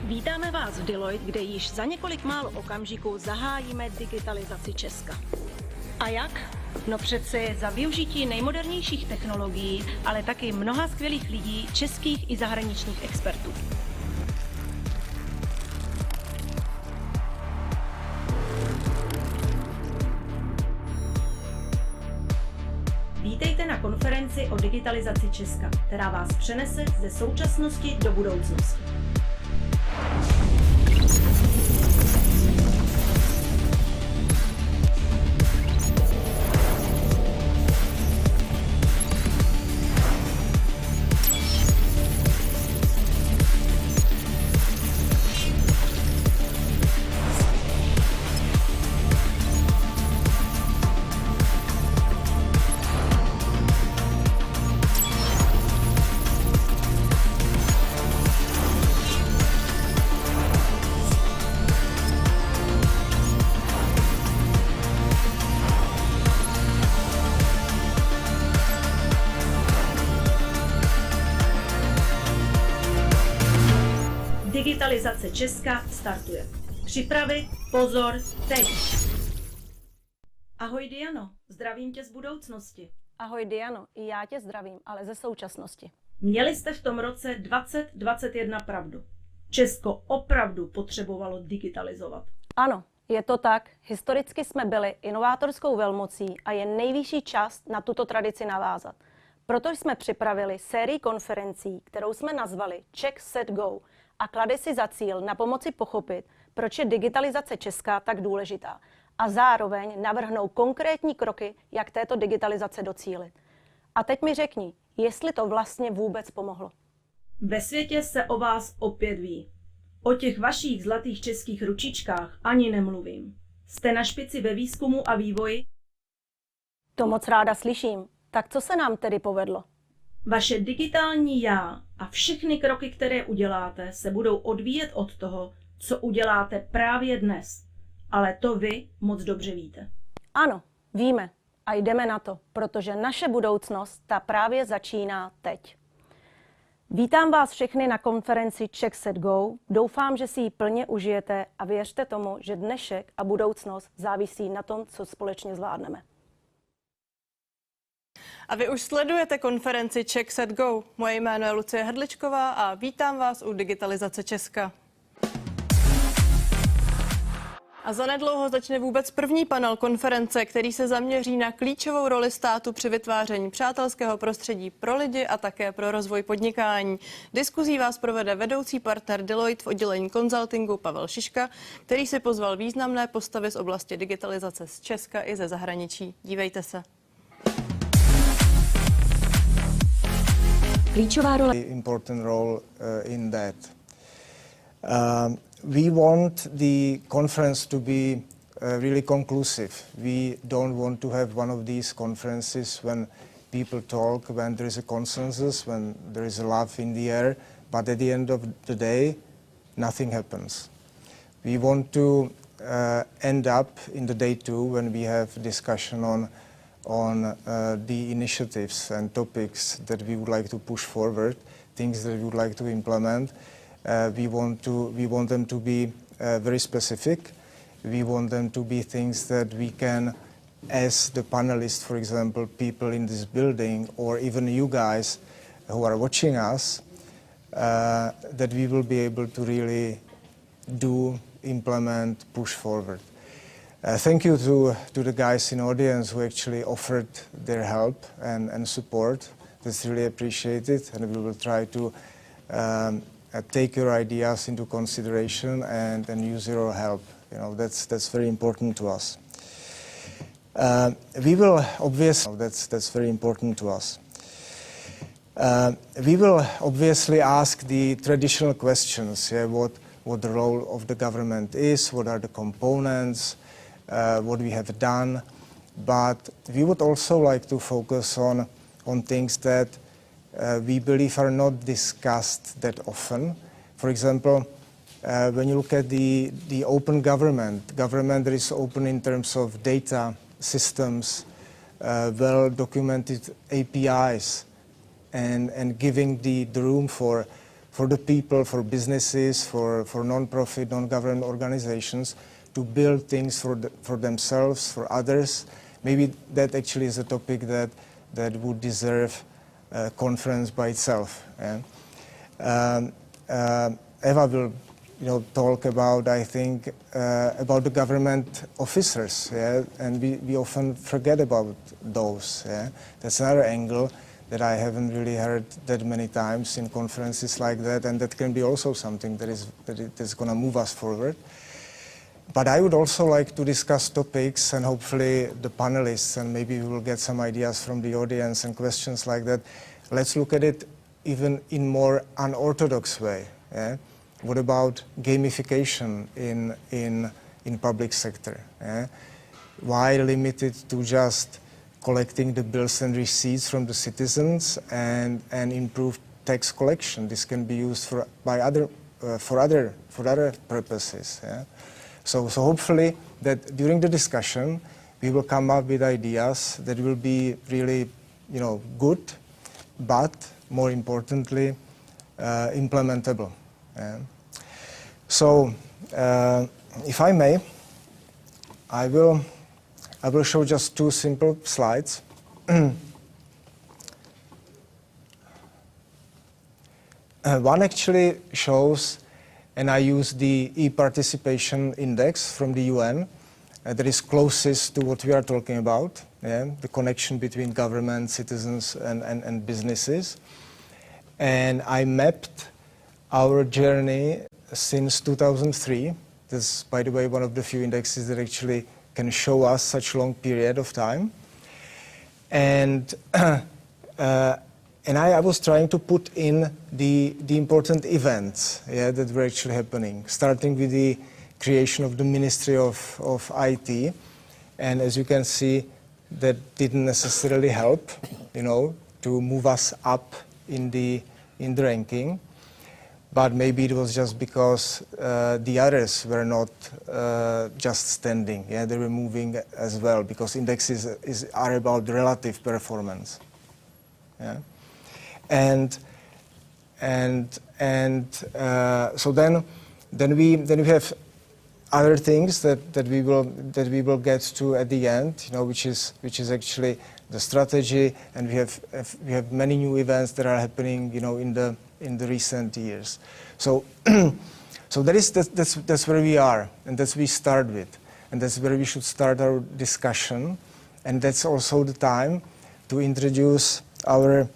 Vítáme vás v Deloitte, kde již za několik málo okamžiků zahájíme digitalizaci Česka. A jak? No přeci za využití nejmodernějších technologií, ale taky mnoha skvělých lidí, českých i zahraničních expertů. Vítejte na konferenci o digitalizaci Česka, která vás přenese ze současnosti do budoucnosti. Digitalizace Česka startuje. Připravit, pozor, teď! Ahoj Diano, zdravím tě z budoucnosti. Ahoj Diano, i já tě zdravím, ale ze současnosti. Měli jste v tom roce 2021 pravdu. Česko opravdu potřebovalo digitalizovat. Ano, je to tak. Historicky jsme byli inovátorskou velmocí a je nejvyšší čas na tuto tradici navázat. Proto jsme připravili sérii konferencí, kterou jsme nazvali CzechSetGo, a klade si za cíl na pomoci pochopit, proč je digitalizace Česká tak důležitá a zároveň navrhnou konkrétní kroky, jak této digitalizace docílit. A teď mi řekni, jestli to vlastně vůbec pomohlo. Ve světě se o vás opět ví. O těch vašich zlatých českých ručičkách ani nemluvím. Jste na špici ve výzkumu a vývoji? To moc ráda slyším. Tak co se nám tedy povedlo? Vaše digitální já a všechny kroky, které uděláte, se budou odvíjet od toho, co uděláte právě dnes. Ale to vy moc dobře víte. Ano, víme a jdeme na to, protože naše budoucnost ta právě začíná teď. Vítám vás všechny na konferenci CzechSetGo. Doufám, že si ji plně užijete a věřte tomu, že dnešek a budoucnost závisí na tom, co společně zvládneme. A vy už sledujete konferenci CzechSetGo. Moje jméno je Lucie Hrdličková a vítám vás u digitalizace Česka. A zanedlouho začne vůbec první panel konference, který se zaměří na klíčovou roli státu při vytváření přátelského prostředí pro lidi a také pro rozvoj podnikání. Diskuzí vás provede vedoucí partner Deloitte v oddělení konzultingu Pavel Šiška, který si pozval významné postavy z oblasti digitalizace z Česka i ze zahraničí. Dívejte se. Klíčová role. Important role in that. We want the conference to be really conclusive. We don't want to have one of these conferences when people talk, when there is a consensus, when there is a laugh in the air, but at the end of the day, nothing happens. We want to end up in the day two when we have discussion on the initiatives and topics that we would like to push forward, things that we would like to implement. We want them to be very specific. We want them to be things that we can, as the panelists, for example, people in this building, or even you guys who are watching us, that we will be able to really do, implement, push forward. Thank you to the guys in the audience who actually offered their help and support. That's really appreciated, and we will try to take your ideas into consideration and use your help. You know, that's very important to us. We will obviously that's very important to us. We will obviously ask the traditional questions. Yeah, what the role of the government is, what are the components, what we have done, but we would also like to focus on things that we believe are not discussed that often. For example, when you look at the open government that is open in terms of data systems, well-documented APIs, and giving the room for for the people, for businesses, for non-profit, non-government organizations to build things for themselves, for others. Maybe that actually is a topic that would deserve a conference by itself. Yeah? Eva will talk about, I think, about the government officers, yeah? And we often forget about those. Yeah? That's another angle that I haven't really heard that many times in conferences like that, and that can be also something that is going to move us forward. But I would also like to discuss topics, and hopefully the panelists, and maybe we will get some ideas from the audience and questions like that. Let's look at it even in more unorthodox way. Yeah? What about gamification in public sector? Yeah? Why limited to just collecting the bills and receipts from the citizens and improve tax collection? This can be used for other purposes. Yeah? So hopefully that during the discussion we will come up with ideas that will be really, good, but more importantly, implementable. Yeah. So, if I may, I will show just two simple slides. One actually shows, and I use the e-participation index from the UN that is closest to what we are talking about, yeah? The connection between government, citizens, and businesses. And I mapped our journey since 2003. This is, by the way, one of the few indexes that actually can show us such long period of time. And I was trying to put in the important events, yeah, that were actually happening, starting with the creation of the Ministry of IT. And as you can see, that didn't necessarily help, to move us up in the ranking. But maybe it was just because the others were not just standing. Yeah, they were moving as well, because indexes are about relative performance. Yeah, so then we have other things that we will get to at the end, which is actually the strategy, and we have many new events that are happening, in the recent years. So that's where we are, and that's where we start with, and that's where we should start our discussion, and that's also the time to introduce our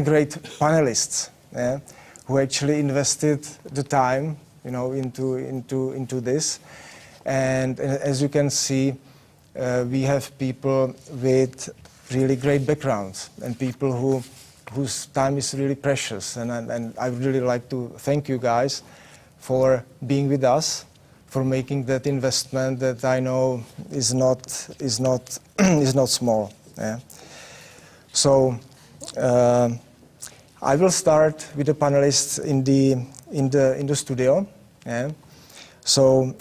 great panelists, yeah, who actually invested the time, into this, and as you can see, we have people with really great backgrounds and people whose time is really precious, and I would really like to thank you guys for being with us, for making that investment that I know is not small. Yeah. So I will start with the panelists in the studio. Yeah. So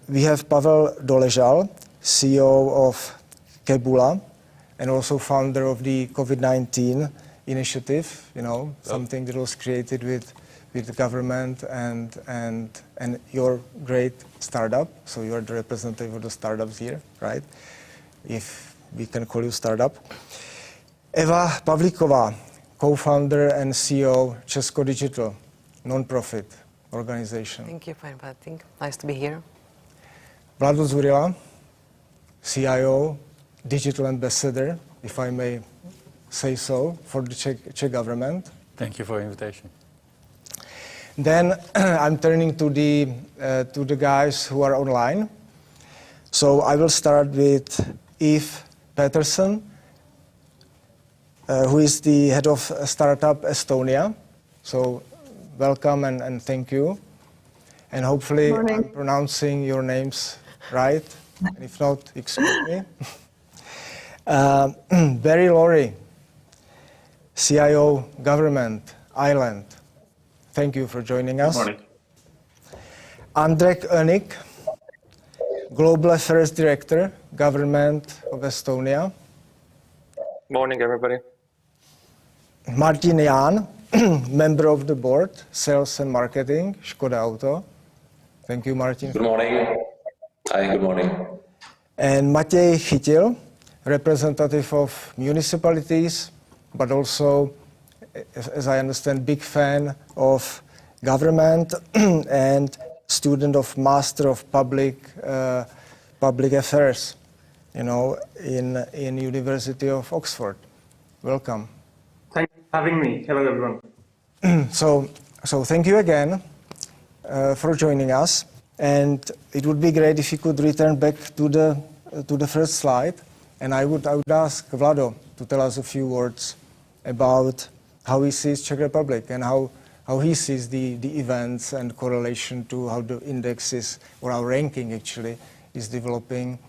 we have Pavel Doležal, CEO of Kebula, and also founder of the COVID-19 initiative, something that was created with the government and your great startup. So you are the representative of the startups here, right? If we can call you startup. Eva Pavlíková, co-founder and CEO Česko Digital, non-profit organization. Thank you for inviting. Nice to be here. Vlado Zurila, CIO, digital ambassador, if I may say so, for the Czech government. Thank you for the invitation. Then I'm turning to the guys who are online. So I will start with Eve Peterson, who is the head of Startup Estonia. So welcome and thank you. And hopefully I'm pronouncing your names right. And if not, excuse me. Barry Laurie, CIO Government, Ireland. Thank you for joining us. Good morning. Andrek Önik, Global Affairs Director, Government of Estonia. Morning, everybody. Martin Jan, member of the board, sales and marketing, Škoda Auto. Thank you, Martin. Good morning. Hi, good morning. And Matěj Chytil, representative of municipalities, but also, as I understand, big fan of government and student of Master of Public Affairs, in University of Oxford. Welcome. Thanks for having me. Hello, everyone. So thank you again for joining us. And it would be great if you could return back to the first slide. And I would ask Vlado to tell us a few words about how he sees Czech Republic and how he sees the events and correlation to how the index is, or our ranking actually, is developing,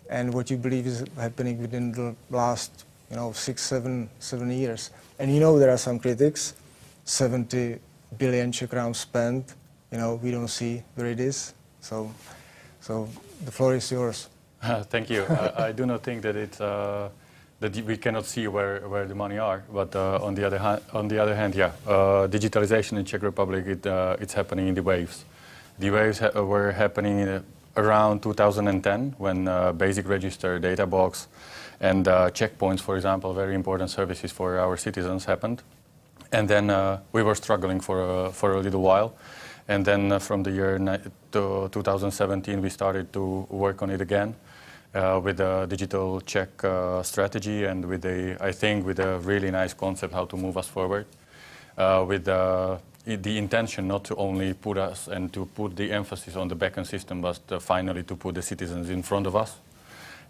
and what you believe is happening within the last 6-7 years. And there are some critics, 70 billion Czech crowns spent, we don't see where it is. So the floor is yours. Thank you. I do not think that it's that we cannot see where the money are, but on the other hand, yeah, digitalization in Czech Republic, it's happening in the waves. The waves were happening around 2010 when basic register, data box, and checkpoints, for example, very important services for our citizens happened. And then we were struggling for a little while. And then from the year 2017, we started to work on it again with a digital Czech strategy and with a really nice concept how to move us forward. With the intention not to only put us and to put the emphasis on the backend system, but finally to put the citizens in front of us.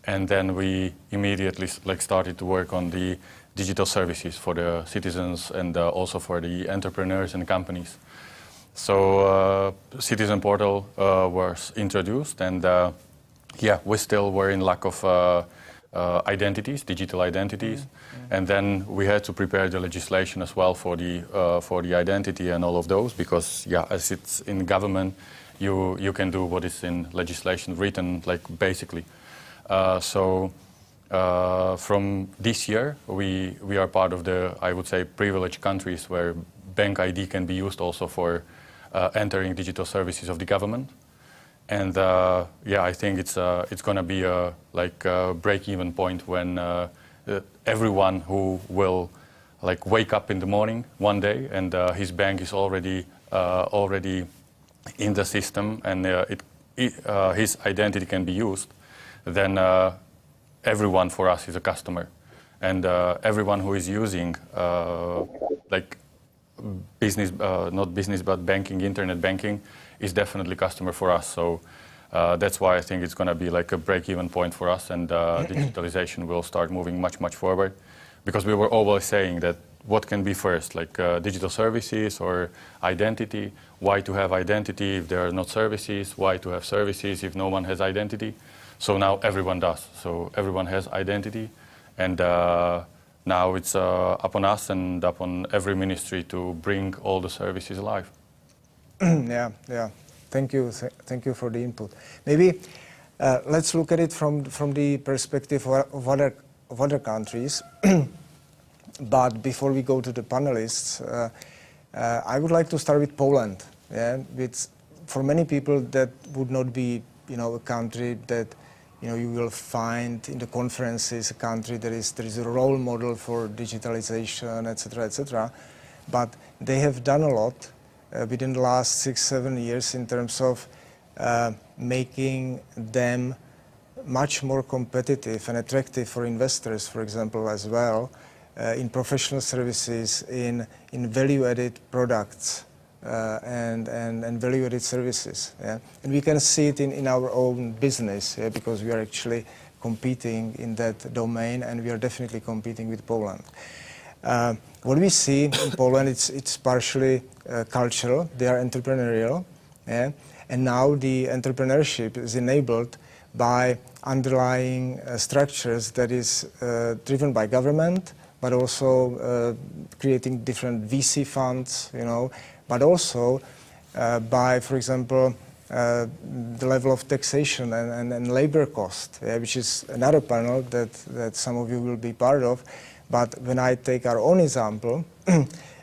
And then we immediately started to work on the digital services for the citizens and also for the entrepreneurs and companies. So Citizen Portal was introduced, and we still were in lack of identities, digital identities, and then we had to prepare the legislation as well for the identity and all of those, because as it's in government, you can do what is in legislation written, basically. So from this year, we are part of the, I would say, privileged countries where bank ID can be used also for entering digital services of the government. And I think it's going to be a break-even point when everyone who will wake up in the morning one day and his bank is already in the system and his identity can be used, then everyone for us is a customer, and everyone who is using business, not business, but banking, internet banking, is definitely customer for us. So that's why I think it's going to be a break-even point for us, and digitalization will start moving much forward. Because we were always saying that what can be first, digital services or identity? Why to have identity if there are not services? Why to have services if no one has identity? So now everyone does. So everyone has identity, and now it's upon us and upon every ministry to bring all the services alive. Yeah. Thank you for the input. Maybe let's look at it from the perspective of other countries. But before we go to the panelists, I would like to start with Poland. Yeah, for many people that would not be a country that you will find in the conferences, a country that is a role model for digitalization, etc. But they have done a lot within the last 6-7 years in terms of making them much more competitive and attractive for investors, for example, as well, in professional services, in value-added products and value-added services. Yeah? And we can see it in our own business, because we are actually competing in that domain, and we are definitely competing with Poland. What we see in Poland, it's partially cultural. They are entrepreneurial, yeah? And now the entrepreneurship is enabled by underlying structures that is driven by government, but also creating different VC funds, but also by, for example, the level of taxation and labor cost, which is another panel that some of you will be part of. But when I take our own example,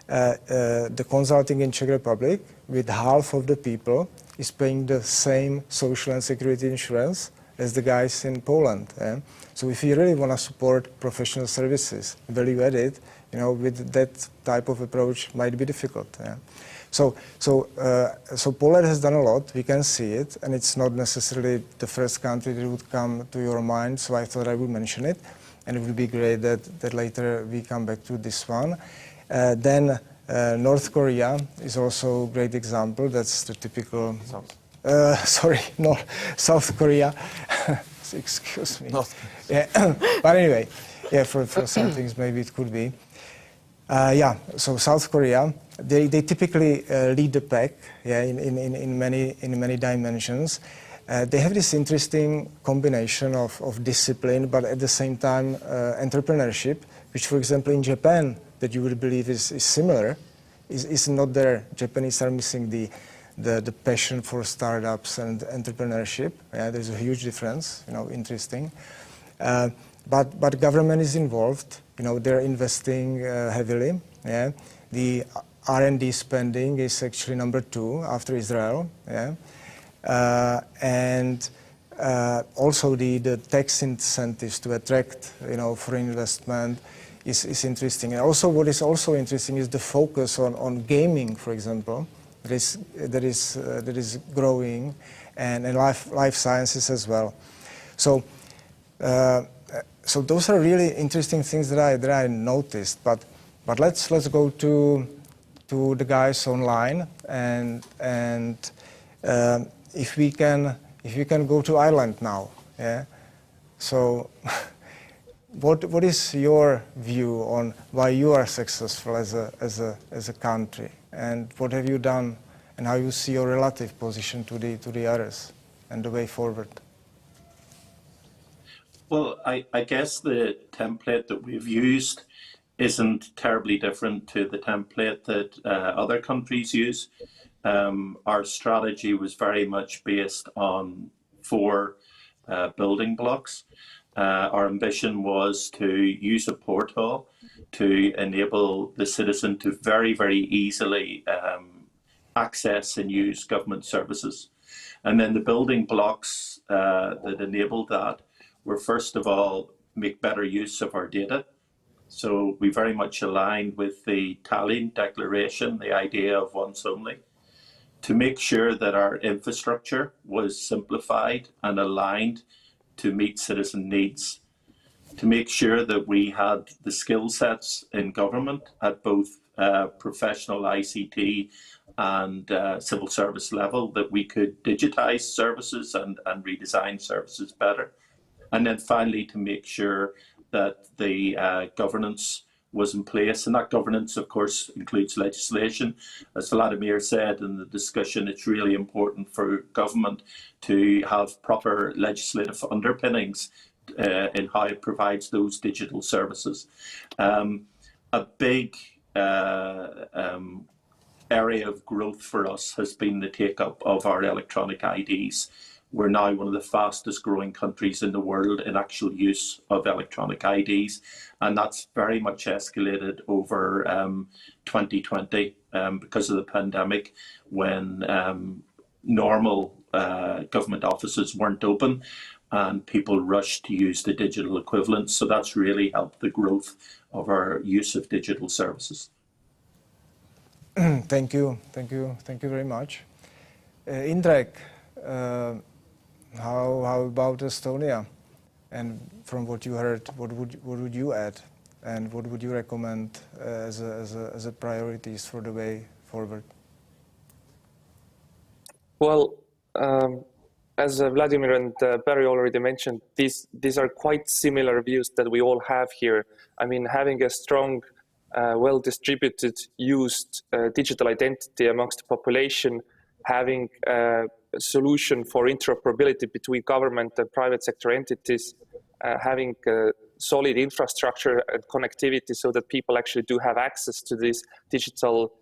the consulting in Czech Republic, with half of the people, is paying the same social and security insurance as the guys in Poland. So if you really want to support professional services, value added, with that type of approach might be difficult. So Poland has done a lot. We can see it, and it's not necessarily the first country that would come to your mind. So I thought I would mention it, and it would be great that later we come back to this one. Then North Korea is also a great example. That's the typical. South Korea. Excuse me. But anyway, for some things maybe it could be. So South Korea, they typically lead the pack, in many dimensions. They have this interesting combination of discipline, but at the same time entrepreneurship, which, for example, in Japan, that you would believe is similar, is not there. Japanese are missing the passion for startups and entrepreneurship. There's a huge difference. Interesting. But government is involved. They're investing heavily. The R&D spending is actually number 2 after Israel. And also the tax incentives to attract foreign investment is interesting. And also what is also interesting is the focus on gaming, for example, that is growing, and life sciences as well. So those are really interesting things that I noticed. But let's go to the guys online, and if we can go to Ireland now, So what is your view on why you are successful as a country, and what have you done, and how you see your relative position to the others and the way forward? Well, I guess the template that we've used isn't terribly different to the template that other countries use. Our strategy was very much based on 4 building blocks. Our ambition was to use a portal to enable the citizen to very, very easily access and use government services. And then the building blocks that enabled that were, first of all, make better use of our data. So we very much aligned with the Tallinn Declaration, the idea of once only, to make sure that our infrastructure was simplified and aligned to meet citizen needs, to make sure that we had the skill sets in government at both professional ICT and civil service level, that we could digitize services and redesign services better. And then finally, to make sure that the governance was in place. And that governance, of course, includes legislation. As Vladimir said in the discussion, it's really important for government to have proper legislative underpinnings in how it provides those digital services. A big area of growth for us has been the take-up of our electronic IDs. We're now one of the fastest growing countries in the world in actual use of electronic IDs, and that's very much escalated over 2020 because of the pandemic, when normal government offices weren't open and people rushed to use the digital equivalent. So that's really helped the growth of our use of digital services. Thank you very much. Indrek, how about Estonia? And from what you heard, what would you add, and what would you recommend as a priorities for the way forward? Well, as Vladimir and Barry already mentioned, these are quite similar views that we all have here. I mean, having a strong, well-distributed, used digital identity amongst the population, having a solution for interoperability between government and private sector entities, having solid infrastructure and connectivity so that people actually do have access to these digital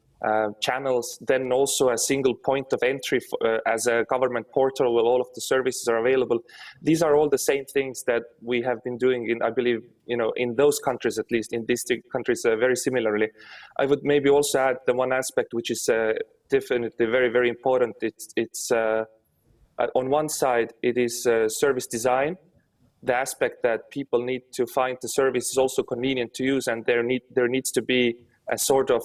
channels, then also a single point of entry as a government portal where all of the services are available. These are all the same things that we have been doing in, I believe, in those countries, at least in these countries, very similarly. I would maybe also add the one aspect which is definitely very, very important. It's on one side, it is service design. The aspect that people need to find the service is also convenient to use, and there needs to be a sort of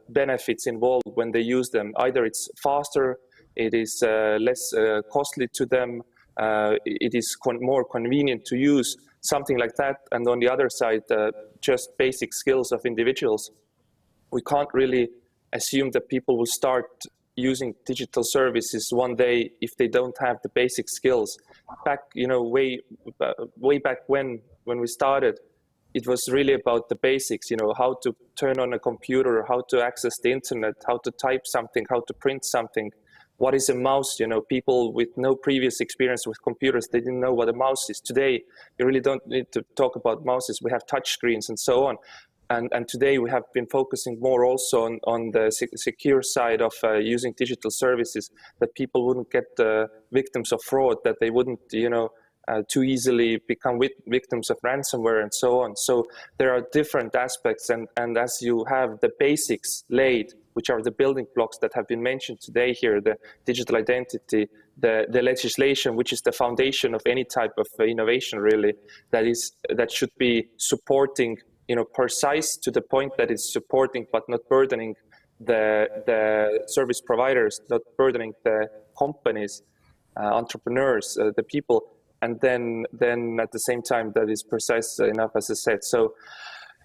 benefits involved when they use them. Either it's faster, it is less costly to them, it is more convenient to use, something like that. And on the other side, just basic skills of individuals. We can't really assume that people will start using digital services one day if they don't have the basic skills. Back, way back when we started, it was really about the basics, how to turn on a computer, how to access the internet, how to type something, how to print something. What is a mouse? People with no previous experience with computers, they didn't know what a mouse is. Today, you really don't need to talk about mouses. We have touch screens and so on. And today we have been focusing more also on the secure side of using digital services, that people wouldn't get victims of fraud, that they wouldn't, too easily become victims of ransomware and so on. So there are different aspects, and as you have the basics laid, which are the building blocks that have been mentioned today here, the digital identity, the legislation, which is the foundation of any type of innovation, really, that should be supporting, precise to the point that it's supporting but not burdening the service providers, not burdening the companies, entrepreneurs, the people, and then at the same time that is precise enough, as I said. So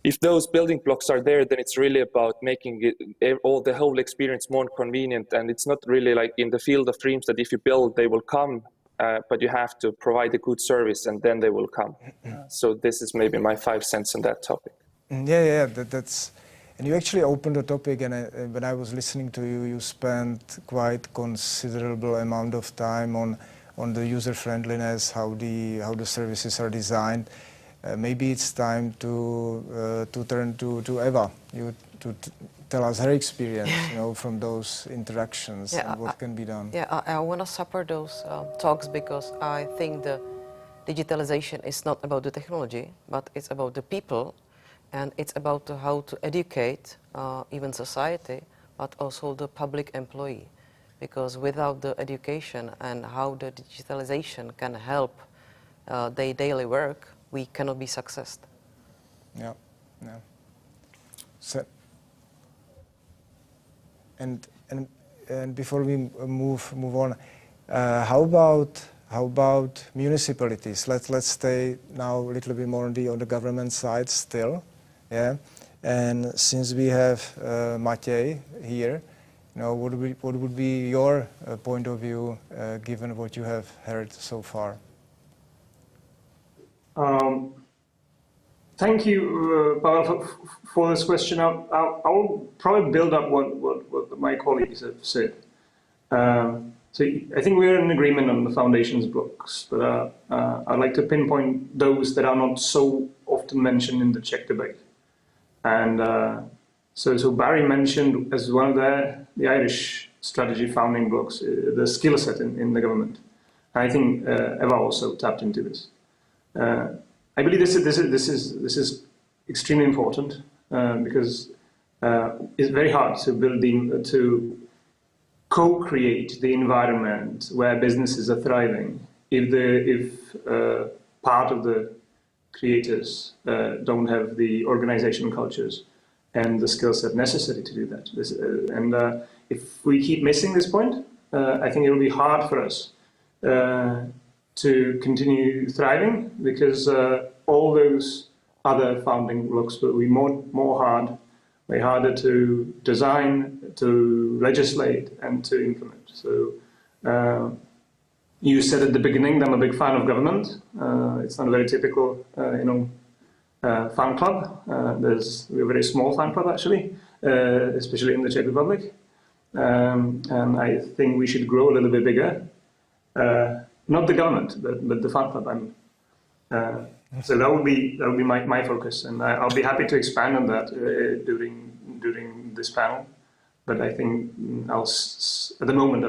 if those building blocks are there, then it's really about making the whole experience more convenient. And it's not really like in the field of dreams that if you build, they will come, but you have to provide a good service and then they will come. So this is maybe my 5 cents on that topic. That's, and you actually opened the topic, and when I was listening to you, you spent quite considerable amount of time on the user friendliness, how the services are designed. Maybe it's time to turn to Eva, to tell us her experience, from those interactions, and what can be done. Yeah, I want to support those talks, because I think the digitalization is not about the technology, but it's about the people, and it's about how to educate even society, but also the public employee. Because without the education and how the digitalization can help their daily work, we cannot be successful. Yeah. So, and before we move on, how about municipalities? Let's stay now a little bit more on the government side still, yeah. And since we have Matěj here, what would be your point of view, given what you have heard so far? Thank you, Pavel, for this question. I will probably build up what my colleagues have said. So I think we're in agreement on the foundations blocks, but I'd like to pinpoint those that are not so often mentioned in the Czech debate. And so Barry mentioned as one of the Irish strategy founding blocks, the skill set in the government. And I think Eva also tapped into this. I believe this is extremely important because it's very hard to to co-create the environment where businesses are thriving if part of the creators don't have the organizational cultures and the skill set necessary to do that. If we keep missing this point, I think it will be hard for us to continue thriving, because all those other founding blocks will be way harder to design, to legislate, and to implement. So you said at the beginning that I'm a big fan of government. It's not a very typical, fan club. We're a very small fan club, actually, especially in the Czech Republic. And I think we should grow a little bit bigger. Not the government, but the fan club. So that would be my focus, and I'll be happy to expand on that during this panel. But I think at the moment,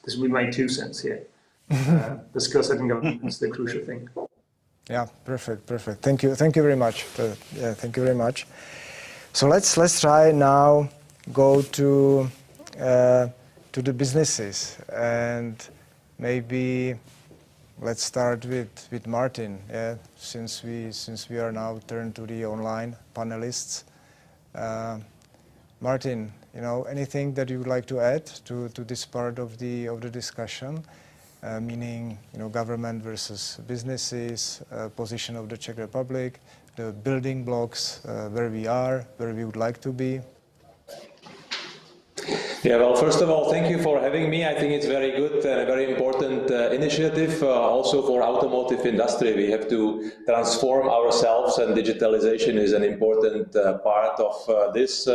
this will be my 2 cents here. The skill set and government is the crucial thing. Yeah, perfect. Thank you very much. Thank you very much. So let's try now go to the businesses, and maybe let's start with Martin. Yeah, since we are now turned to the online panelists. Martin, anything that you would like to add to this part of the discussion? Meaning, government versus businesses, position of the Czech Republic, the building blocks, where we are, where we would like to be. Yeah, well, first of all, thank you for having me. I think it's very good and a very important initiative also for automotive industry. We have to transform ourselves, and digitalization is an important part of this,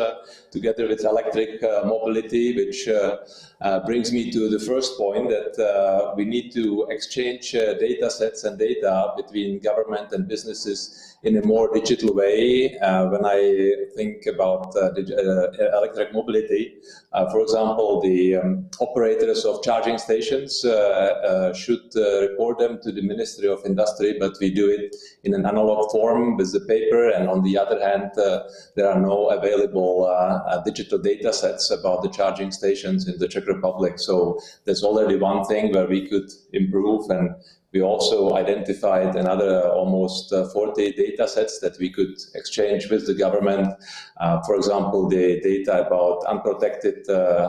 together with electric mobility, which brings me to the first point that we need to exchange data sets and data between government and businesses in a more digital way. When I think about electric mobility, for example, the operators of charging stations should report them to the Ministry of Industry, but we do it in an analog form with the paper, and on the other hand, there are no available digital data sets about the charging stations in the Czech Republic. So there's already one thing where we could improve, and we also identified another almost 40 data sets that we could exchange with the government. For example, the data about unprotected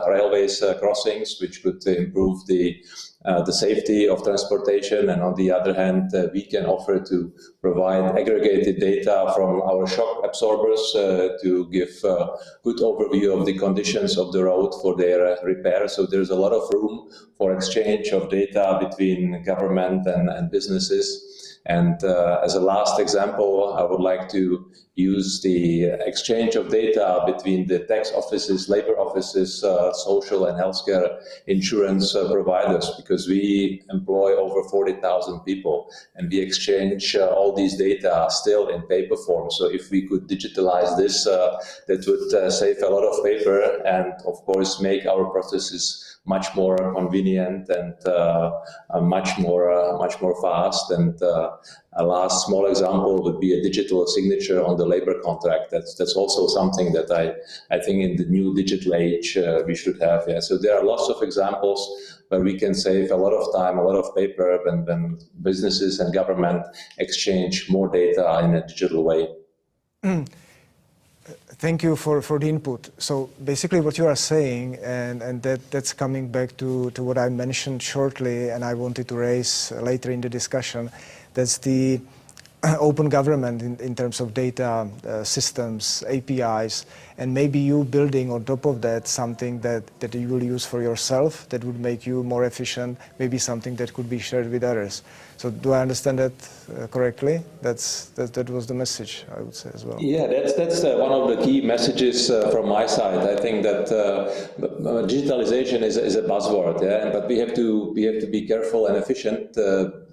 railways crossings, which could improve the safety of transportation, and on the other hand, we can offer to provide aggregated data from our shock absorbers to give a good overview of the conditions of the road for their repair. So there's a lot of room for exchange of data between government and businesses. And as a last example, I would like to use the exchange of data between the tax offices, labor offices, social and healthcare insurance providers, because we employ over 40,000 people, and we exchange all these data still in paper form. So if we could digitalize this, that would save a lot of paper and, of course, make our processes much more convenient and much more fast. And a last small example would be a digital signature on the labor contract. That's also something that I think in the new digital age we should have. Yeah. So there are lots of examples where we can save a lot of time, a lot of paper when businesses and government exchange more data in a digital way. Thank you for the input. So basically what you are saying, and that's coming back to what I mentioned shortly and I wanted to raise later in the discussion, that's the open government in terms of data systems, APIs, and maybe you building on top of that something that you will use for yourself that would make you more efficient, maybe something that could be shared with others. So do I understand that correctly? That was the message, I would say, as well. Yeah, that's one of the key messages from my side. I think that digitalization is a buzzword, yeah, but we have to be careful and efficient.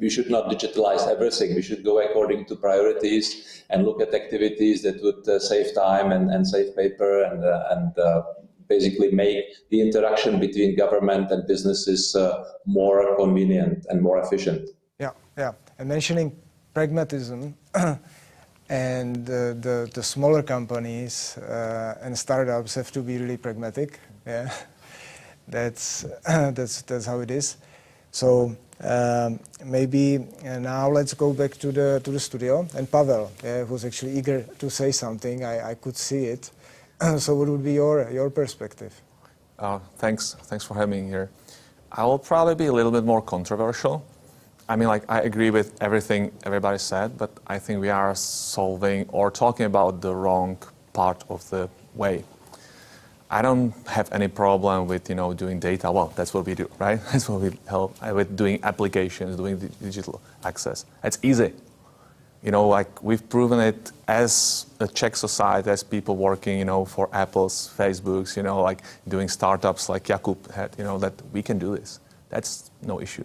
We should not digitalize everything. We should go according to priorities and look at activities that would save time and save paper and basically make the interaction between government and businesses more convenient and more efficient. Yeah. And mentioning pragmatism and the smaller companies and startups have to be really pragmatic. Yeah, that's how it is. So maybe now let's go back to the studio, and Pavel, who's actually eager to say something. I could see it. So what would be your perspective? Thanks for having me here. I will probably be a little bit more controversial. I mean, I agree with everything everybody said, but I think we are solving or talking about the wrong part of the way. I don't have any problem with, doing data. Well, that's what we do, right? That's what we help with doing applications, doing digital access. It's easy. We've proven it as a Czech society, as people working, for Apple's, Facebook's, doing startups like Jakub had, that we can do this. That's no issue.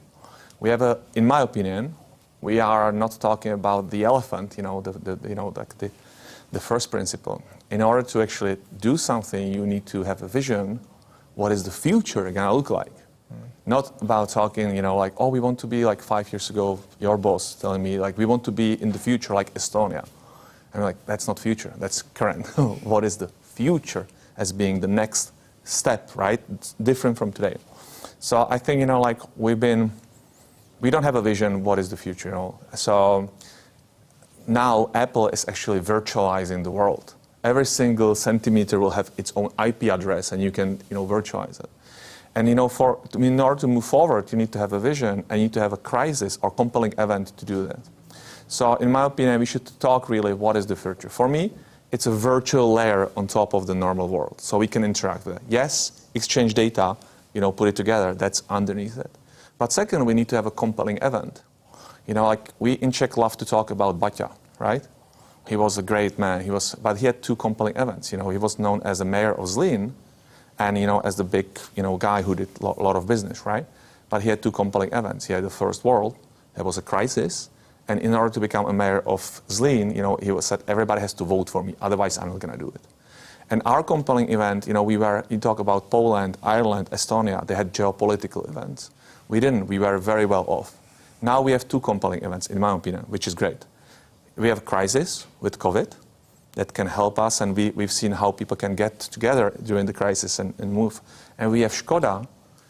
We have in my opinion, we are not talking about the elephant, the the first principle. In order to actually do something, you need to have a vision. What is the future going to look like? Not about talking, like, oh, we want to be like 5 years ago, your boss telling me, like, we want to be in the future like Estonia. And like, that's not future, that's current. What is the future as being the next step, right? It's different from today. So I think, like, we don't have a vision, what is the future, So now Apple is actually virtualizing the world. Every single centimeter will have its own IP address, and you can, virtualize it. And in order to move forward, you need to have a vision, and you need to have a crisis or compelling event to do that. So in my opinion, we should talk really what is the future. For me, it's a virtual layer on top of the normal world, so we can interact with it. Yes, exchange data, put it together, that's underneath it. But second, we need to have a compelling event. Like we in Czech love to talk about Baťa, right? He was a great man, but he had two compelling events. He was known as the mayor of Zlín, and as the big guy who did a lot of business, right? But he had two compelling events. He had the First World, there was a crisis, and in order to become a mayor of Zlín, he said everybody has to vote for me, otherwise I'm not going to do it. And our compelling event, you talk about Poland, Ireland, Estonia, they had geopolitical events. We didn't. We were very well off. Now we have two compelling events, in my opinion, which is great. We have a crisis with COVID that can help us, and we've seen how people can get together during the crisis and move. And we have Škoda,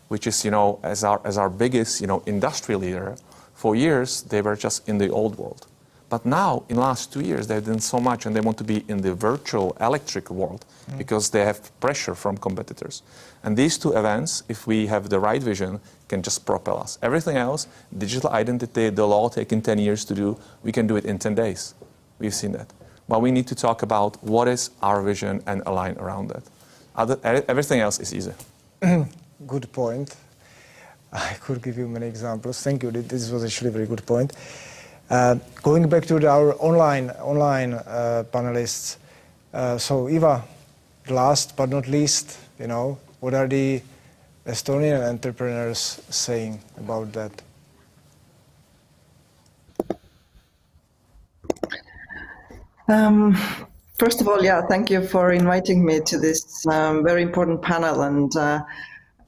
which is, as our biggest, industry leader. For years, they were just in the old world. But now, in the last 2 years, they've done so much, and they want to be in the virtual electric world because they have pressure from competitors. And these two events, if we have the right vision, can just propel us. Everything else, digital identity, the law taking 10 years to do, we can do it in 10 days. We've seen that. But we need to talk about what is our vision and align around that. Everything else is easy. Good point. I could give you many examples. Thank you. This was actually a very good point. Going back to our online panelists. So Eva, last but not least, what are the Estonian entrepreneurs saying about that? First of all, thank you for inviting me to this very important panel. And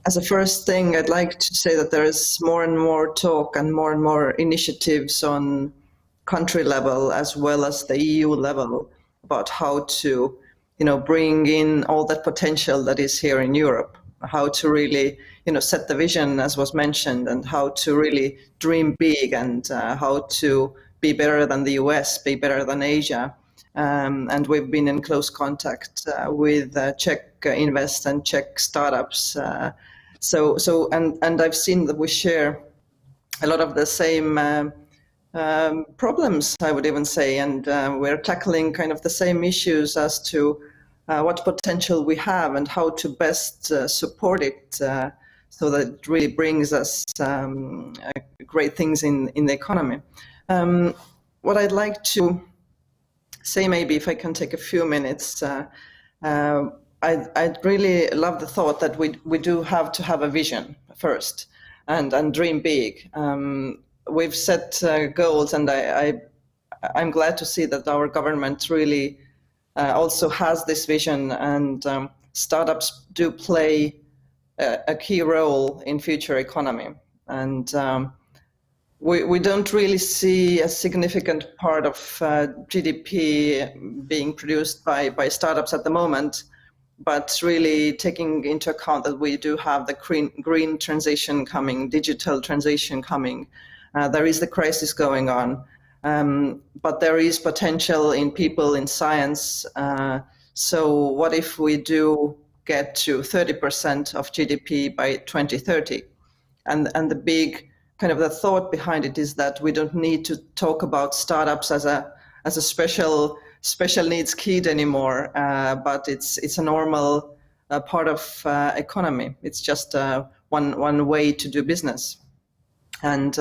as a first thing, I'd like to say that there is more and more talk and more initiatives on country level as well as the EU level about how to, bring in all that potential that is here in Europe, how to really, set the vision, as was mentioned, and how to really dream big, and how to be better than the US, be better than Asia. And we've been in close contact with Czech Invest and Czech startups. And I've seen that we share a lot of the same problems, I would even say, and we're tackling kind of the same issues as to what potential we have and how to best support it so that it really brings us great things in the economy. What I'd like to say, maybe if I can take a few minutes, I'd really love the thought that we do have to have a vision first and dream big. We've set goals, and I'm glad to see that our government really also has this vision, and startups do play a key role in future economy. And we don't really see a significant part of GDP being produced by startups at the moment, but really taking into account that we do have the green transition coming, digital transition coming. There is the crisis going on, but there is potential in people, in science. So what if we do get to 30% of GDP by 2030? And the big kind of the thought behind it is that we don't need to talk about startups as a special needs kid anymore, but it's a normal part of economy. It's just one way to do business. And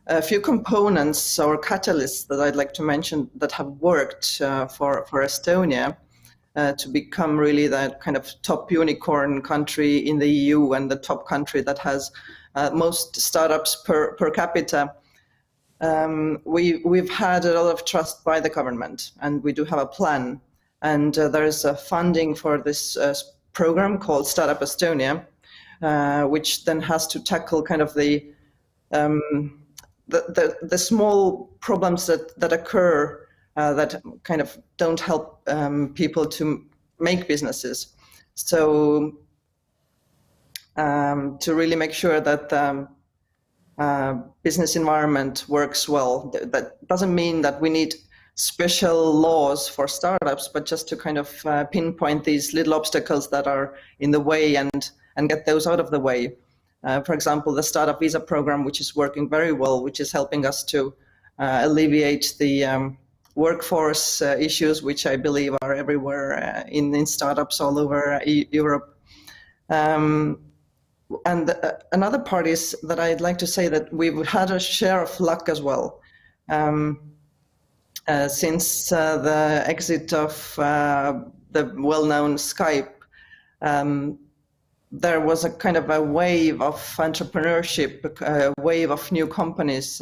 a few components or catalysts that I'd like to mention that have worked for Estonia to become really that kind of top unicorn country in the EU and the top country that has most startups per capita. we've had a lot of trust by the government, and we do have a plan. And there is a funding for this program called Startup Estonia, which then has to tackle kind of the small problems that occur that kind of don't help people to make businesses. So to really make sure that business environment works well. That doesn't mean that we need special laws for startups, but just to kind of pinpoint these little obstacles that are in the way and get those out of the way. For example, the startup visa program, which is working very well, which is helping us to alleviate the workforce issues, which I believe are everywhere in startups all over Europe. And another part is that I'd like to say that we've had a share of luck as well. Since the exit of the well-known Skype, there was a kind of a wave of entrepreneurship, a wave of new companies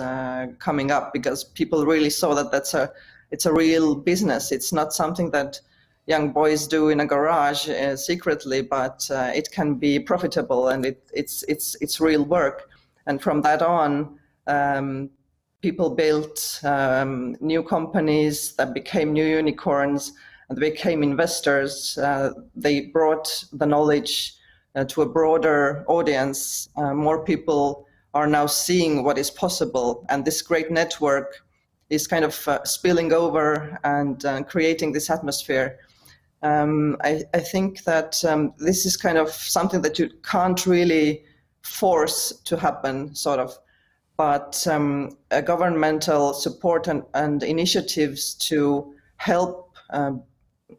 coming up, because people really saw that it's a real business. It's not something that young boys do in a garage secretly, but it can be profitable, and it's real work. And from that on, people built new companies that became new unicorns, and they became investors. They brought the knowledge to a broader audience. More people are now seeing what is possible, and this great network is kind of spilling over and creating this atmosphere. I think that this is kind of something that you can't really force to happen, sort of, but governmental support and initiatives to help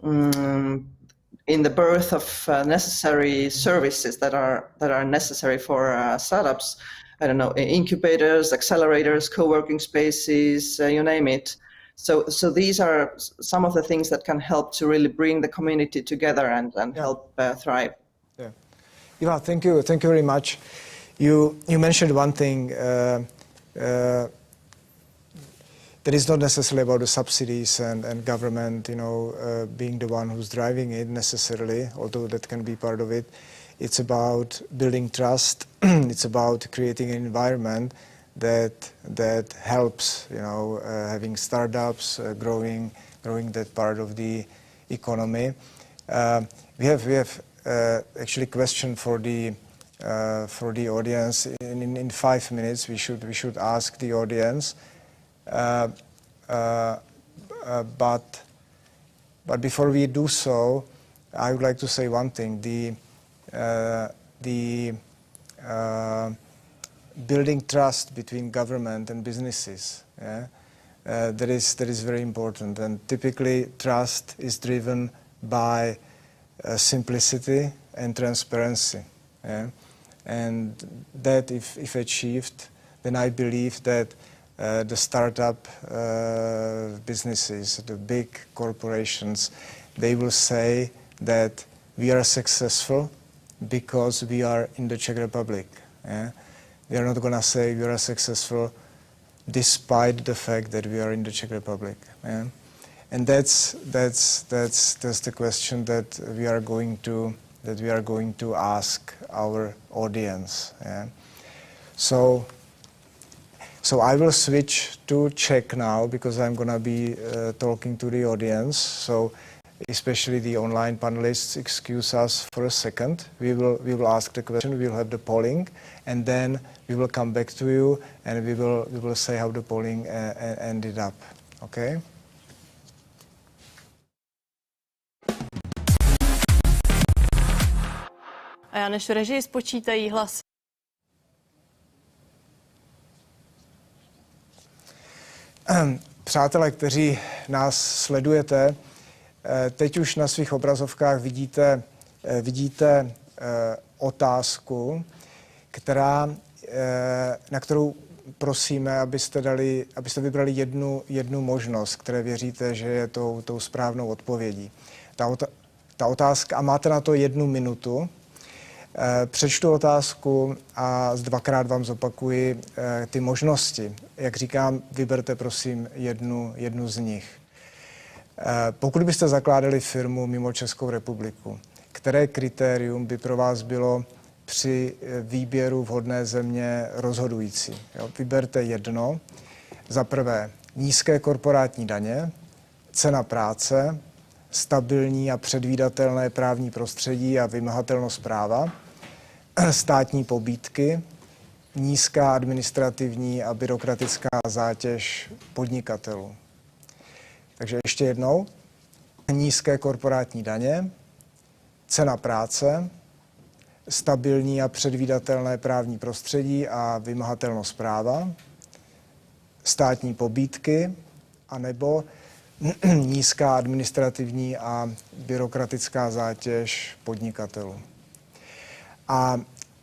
in the birth of necessary services that are necessary for startups. I don't know, incubators, accelerators, co-working spaces, you name it. So these are some of the things that can help to really bring the community together and help thrive. Yeah, Eva, thank you very much. You mentioned one thing that is not necessarily about the subsidies and government, being the one who's driving it necessarily, although that can be part of it. It's about building trust. It's about creating an environment that helps, having startups, growing that part of the economy. We have actually a question for the audience. In 5 minutes, we should ask the audience. But before we do so, I would like to say one thing. The building trust between government and businesses, that is very important. And typically, trust is driven by simplicity and transparency. And that, if achieved, then I believe that the startup businesses, the big corporations, they will say that we are successful because we are in the Czech Republic. They are not going to say we are successful despite the fact that we are in the Czech Republic. And that's the question that we are going to ask our audience. So I will switch to Czech now, because I'm going to be talking to the audience. So especially the online panelists, excuse us for a second. We will ask the question, we will have the polling, and then we will come back to you, and we will say how the polling ended up. Okay? A já než režii spočítají hlasy. Přátelé, kteří nás sledujete, teď už na svých obrazovkách vidíte otázku, na kterou prosíme, abyste vybrali jednu možnost, které věříte, že je tou správnou odpovědí. Ta otázka, a máte na to 1 minutu, Přečtu otázku a dvakrát vám zopakuji ty možnosti. Jak říkám, vyberte prosím jednu z nich. Pokud byste zakládali firmu mimo Českou republiku, které kritérium by pro vás bylo při výběru vhodné země rozhodující? Jo, vyberte jedno. Za prvé, nízké korporátní daně, cena práce, stabilní a předvídatelné právní prostředí a vymahatelnost práva, státní pobídky, nízká administrativní a byrokratická zátěž podnikatelů. Takže ještě jednou, nízké korporátní daně, cena práce, stabilní a předvídatelné právní prostředí a vymahatelnost práva, státní pobídky, anebo nízká administrativní a byrokratická zátěž podnikatelů. A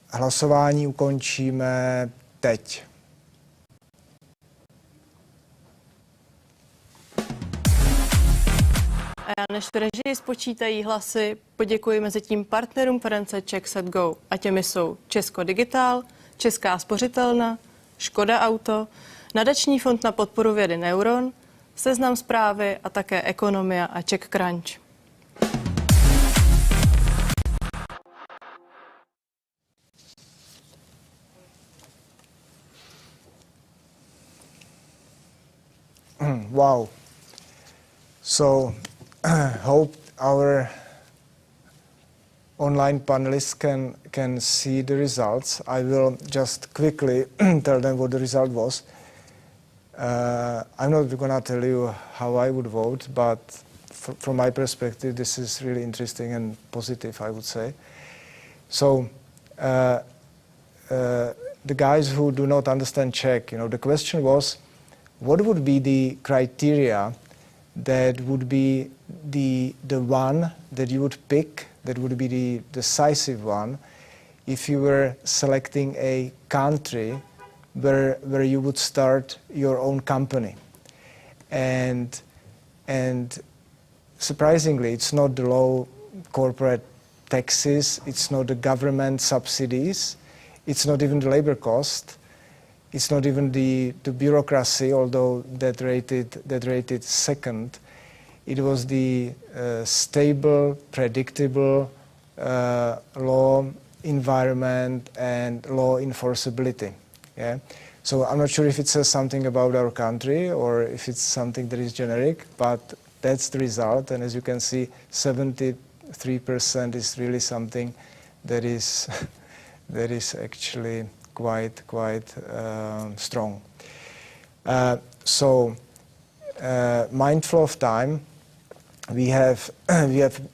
hlasování ukončíme teď. A já než v režii spočítají hlasy, poděkuji mezi tím partnerům konference CzechSetGo. A těmi jsou Česko Digitál, Česká spořitelna, Škoda Auto, Nadační fond na podporu vědy Neuron, Seznam Zprávy a také Ekonomia a CzechCrunch. Wow. So, hope our online panelists can see the results. I will just quickly tell them what the result was. I'm not going to tell you how I would vote, but from my perspective, this is really interesting and positive, I would say. So, the guys who do not understand Czech, the question was, what would be the criteria that would be the one that you would pick, that would be the decisive one, if you were selecting a country where you would start your own company? And surprisingly, it's not the low corporate taxes, it's not the government subsidies, it's not even the labor cost, it's not even the bureaucracy, although that rated second. It was the stable, predictable law environment and law enforceability. Yeah? So I'm not sure if it says something about our country or if it's something that is generic, but that's the result. And as you can see, 73% is really something that is actually quite strong. So mindful of time, we have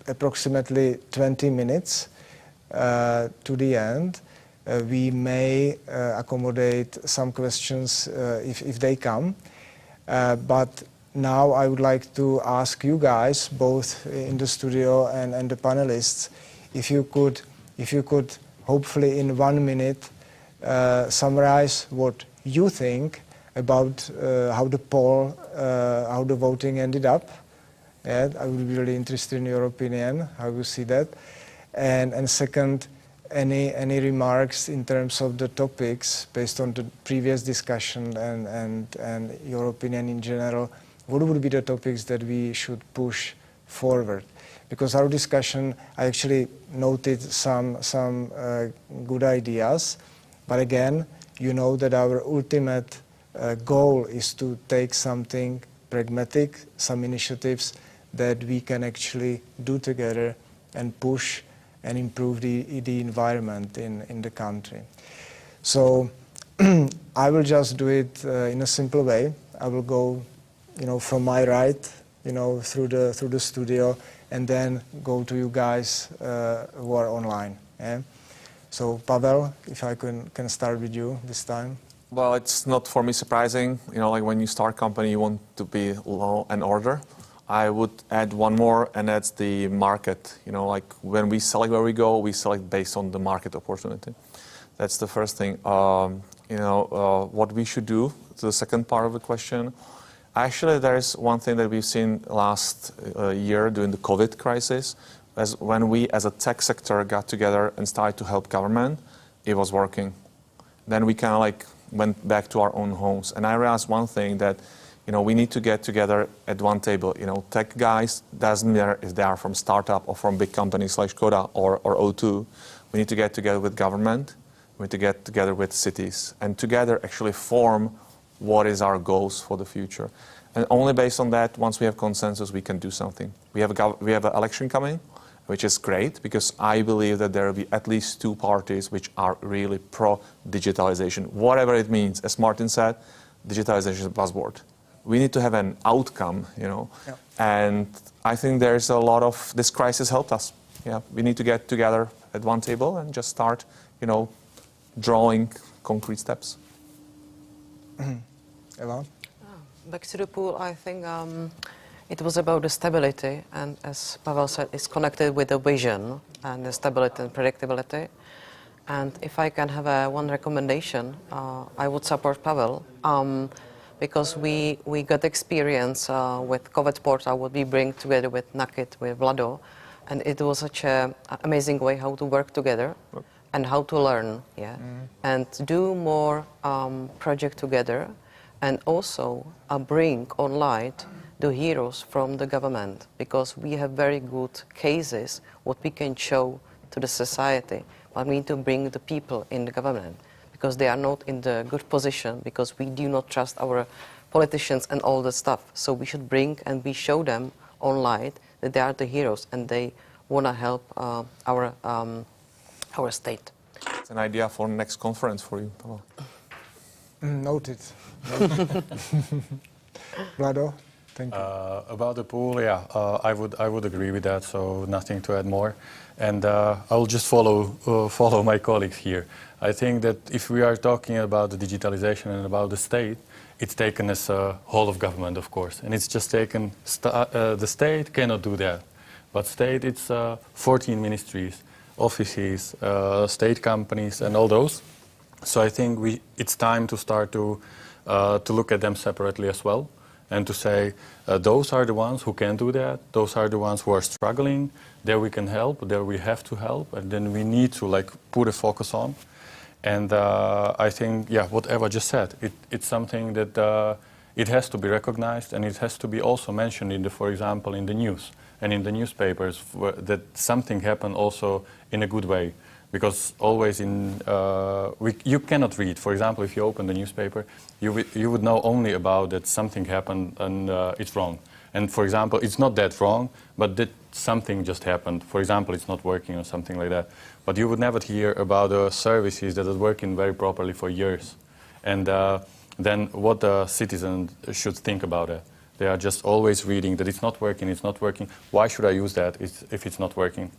approximately 20 minutes to the end. We may accommodate some questions if they come, but now I would like to ask you guys, both in the studio and the panelists, if you could hopefully in 1 minute summarize what you think about how the poll, how the voting ended up. Yeah, I would be really interested in your opinion, how you see that. And second, any remarks in terms of the topics based on the previous discussion and your opinion in general, what would be the topics that we should push forward? Because our discussion, I actually noted some good ideas, but again, you know that our ultimate goal is to take something pragmatic, some initiatives that we can actually do together and push and improve the environment in the country. So I will just do it in a simple way. I will go, from my right, through the studio, and then go to you guys who are online. Yeah? So Pavel, if I can start with you this time. Well, it's not for me surprising. Like when you start a company, you want to be law and order. I would add one more, and that's the market. Like when we select where we go, we select based on the market opportunity. That's the first thing. What we should do, to the second part of the question. Actually, there is one thing that we've seen last year during the COVID crisis. as when we as a tech sector got together and started to help government, it was working. Then we kind of like went back to our own homes. And I realized one thing, that we need to get together at one table. Tech guys, doesn't matter if they are from startup or from big companies like Škoda or O2. We need to get together with government. We need to get together with cities, and together actually form what is our goals for the future. And only based on that, once we have consensus, we can do something. We have an election coming, which is great, because I believe that there will be at least two parties which are really pro-digitalization, whatever it means. As Martin said, digitalization is a buzzword. We need to have an outcome, and I think there's a lot of, this crisis helped us. Yeah, we need to get together at one table and just start, drawing concrete steps. Eva? Back to the pool, I think it was about the stability, and as Pavel said, it's connected with the vision and the stability and predictability. And if I can have one recommendation, I would support Pavel, because we got experience with COVID portal, what we bring together with Nakit, with Vlado, and it was such an amazing way how to work together and how to learn, and do more project together, and also bring online the heroes from the government, because we have very good cases what we can show to the society, but we need to bring the people in the government, because they are not in the good position, because we do not trust our politicians and all that stuff. So we should bring and we show them online that they are the heroes and they want to help our state. It's an idea for next conference for you, Pavel. Noted. Vlado, thank you. About the pool, I would agree with that. So nothing to add more, and I'll just follow my colleagues here. I think that if we are talking about the digitalization and about the state, it's taken as a whole of government, of course, and it's just taken. The state cannot do that, but state it's 14 ministries, offices, state companies, and all those. So I think it's time to start to look at them separately as well, and to say those are the ones who can do that. Those are the ones who are struggling. There we can help. There we have to help, and then we need to put a focus on. And I think, what Eva just said, it's something that it has to be recognized, and it has to be also mentioned for example, in the news and in the newspapers, that something happened also in a good way. Because always you cannot read. For example, if you open the newspaper, you would know only about that something happened and it's wrong. And for example, it's not that wrong, but that something just happened. For example, it's not working or something like that. But you would never hear about the services that are working very properly for years. And then what the citizens should think about it. They are just always reading that it's not working, it's not working. Why should I use that if it's not working?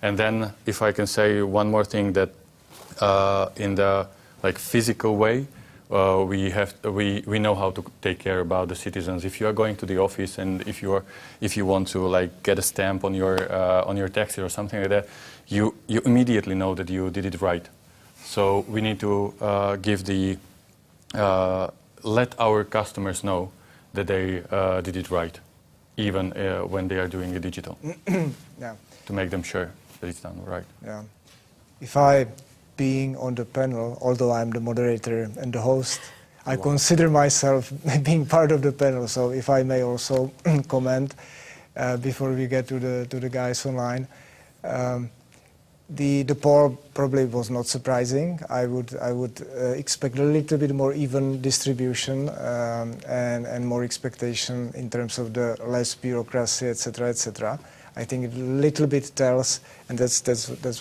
And then, if I can say one more thing, that in the physical way, we know how to take care about the citizens. If you are going to the office and if you want to get a stamp on your taxi or something like that, you immediately know that you did it right. So we need to let our customers know that they did it right, even when they are doing it digital. To make them sure that it's done right. Yeah. If I, being on the panel, although I'm the moderator and the host, I consider myself being part of the panel. So if I may also comment before we get to the guys online, the poll probably was not surprising. I would expect a little bit more even distribution and more expectation in terms of the less bureaucracy, etc., etc. I think it a little bit tells, and that's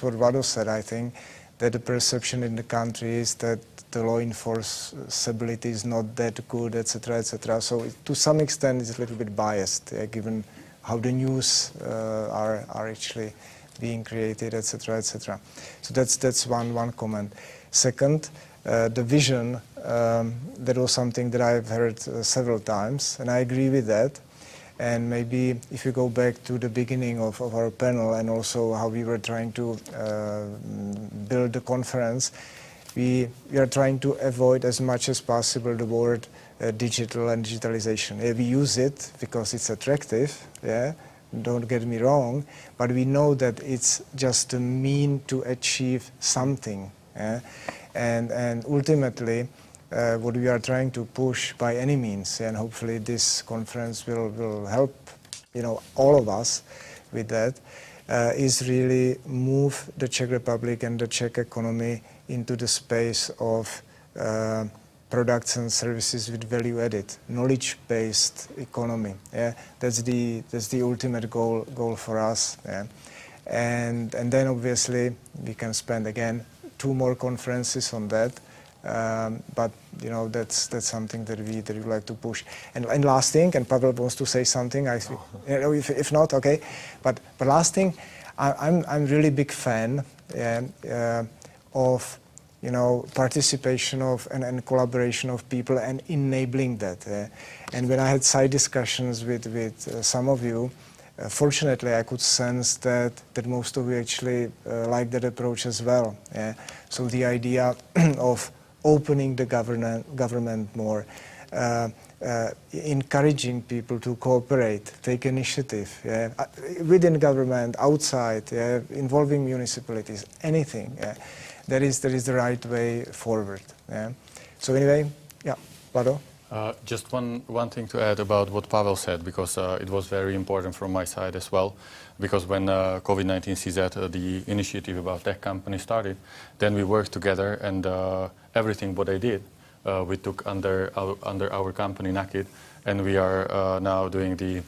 what Vlado said, I think, that the perception in the country is that the law enforceability is not that good, etc., etc. So to some extent it's a little bit biased, given how the news are actually being created, etc., etc. So that's one comment. Second, the vision, that was something that I've heard several times, and I agree with that. And maybe if you go back to the beginning of our panel and also how we were trying to build the conference, we are trying to avoid as much as possible the word digital and digitalization. We use it because it's attractive, don't get me wrong, but we know that it's just a mean to achieve something. And ultimately, what we are trying to push by any means, and hopefully this conference will help, all of us with that, is really move the Czech Republic and the Czech economy into the space of products and services with value added, knowledge-based economy. That's the ultimate goal for us. And then obviously we can spend again 2 more conferences on that. But that's something that we would like to push. And last thing, and Pavel wants to say something. If not, okay. But last thing, I'm really big fan of participation of and collaboration of people and enabling that. And when I had side discussions with some of you, fortunately, I could sense that most of you actually like that approach as well. So the idea of opening the government more, encouraging people to cooperate, take initiative within government, outside, involving municipalities, anything. That is the right way forward. So anyway, Vlado? Just one thing to add about what Pavel said, because it was very important from my side as well. Because when COVID-19 CZ, the initiative about tech companies started, then we worked together, and everything what they did, we took under our company Naked, and we are now doing the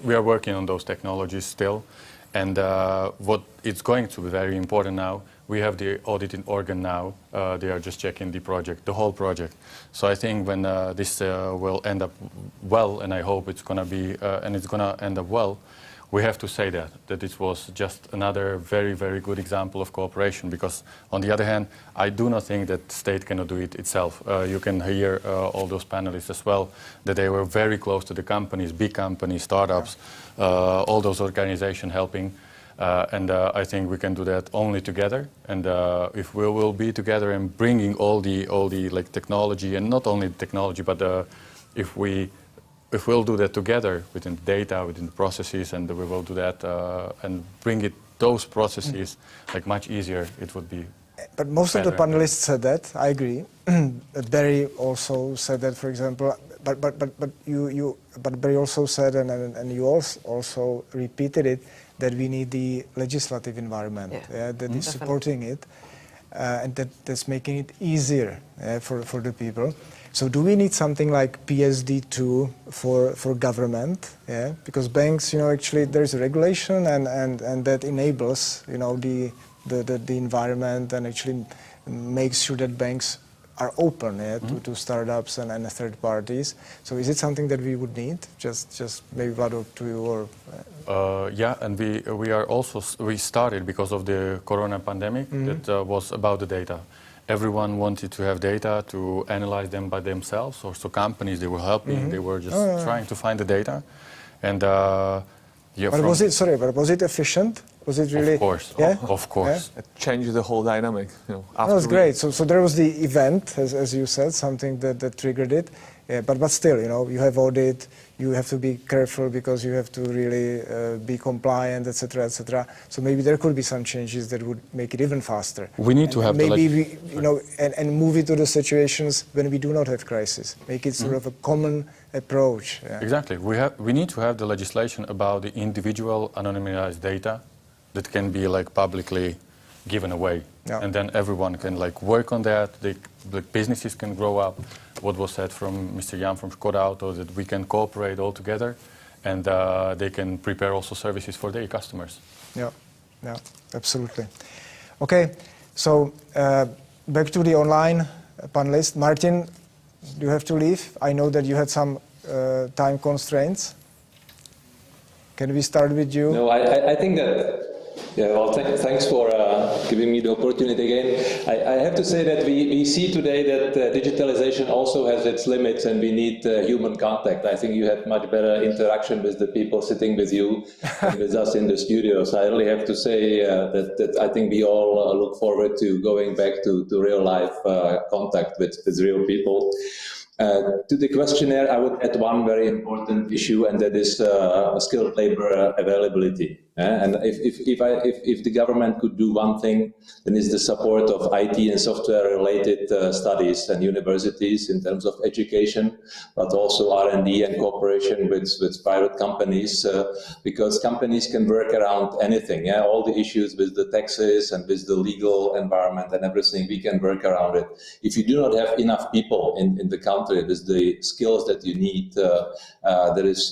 we are working on those technologies still. And what it's going to be very important now, we have the auditing organ now. They are just checking the project, the whole project. So I think when this will end up well, and I hope it's going to be, and it's going to end up well, we have to say that it was just another very, very good example of cooperation. Because on the other hand, I do not think that state cannot do it itself. You can hear all those panelists as well, that they were very close to the companies, big companies, startups, all those organizations helping. And I think we can do that only together. And if we will be together and bringing all the like technology, and not only technology, but if we'll do that together within data, within the processes, and we will do that and bring those processes like much easier, it would be. But most of the panelists said that. I agree. Barry also said that, for example. But Barry also said, and you also repeated it, that we need the legislative environment that is supporting it, and that's making it easier for the people. So do we need something like PSD2 for government? Because banks, actually there's a regulation and that enables, the environment and actually makes sure that banks are open to startups and third parties. So is it something that we would need? Just maybe Vlado to you or? Yeah, and we started because of the corona pandemic. That was about the data. Everyone wanted to have data to analyze them by themselves. So companies, they were helping. They were just trying to find the data. And but was it efficient? Was it really? Of course, of course. It changed the whole dynamic. That was great. So there was the event, as you said, something that triggered it. But still, you have audit. You have to be careful because you have to really be compliant, etc., etc. So maybe there could be some changes that would make it even faster. We need to have maybe and move it to the situations when we do not have crisis. Make it sort of a common approach. Exactly. We need to have the legislation about the individual anonymized data that can be publicly given away, and then everyone can work on that. The businesses can grow up. What was said from Mr. Jan from Škoda Auto, that we can cooperate all together, and they can prepare also services for their customers. Yeah, absolutely. Okay, so back to the online panelist. Martin, you have to leave. I know that you had some time constraints. Can we start with you? No, I think that. Yeah, well, thanks for giving me the opportunity again. I have to say that we see today that digitalization also has its limits, and we need human contact. I think you had much better interaction with the people sitting with you than with us in the studio. So I really have to say that I think we all look forward to going back to real life contact with real people. To the questionnaire, I would add one very important issue, and that is skilled labor availability. And if the government could do one thing, then it's the support of IT and software-related studies and universities in terms of education, but also R&D and cooperation with private companies, because companies can work around anything. Yeah? All the issues with the taxes and with the legal environment and everything, we can work around it. If you do not have enough people in the country with the skills that you need, there is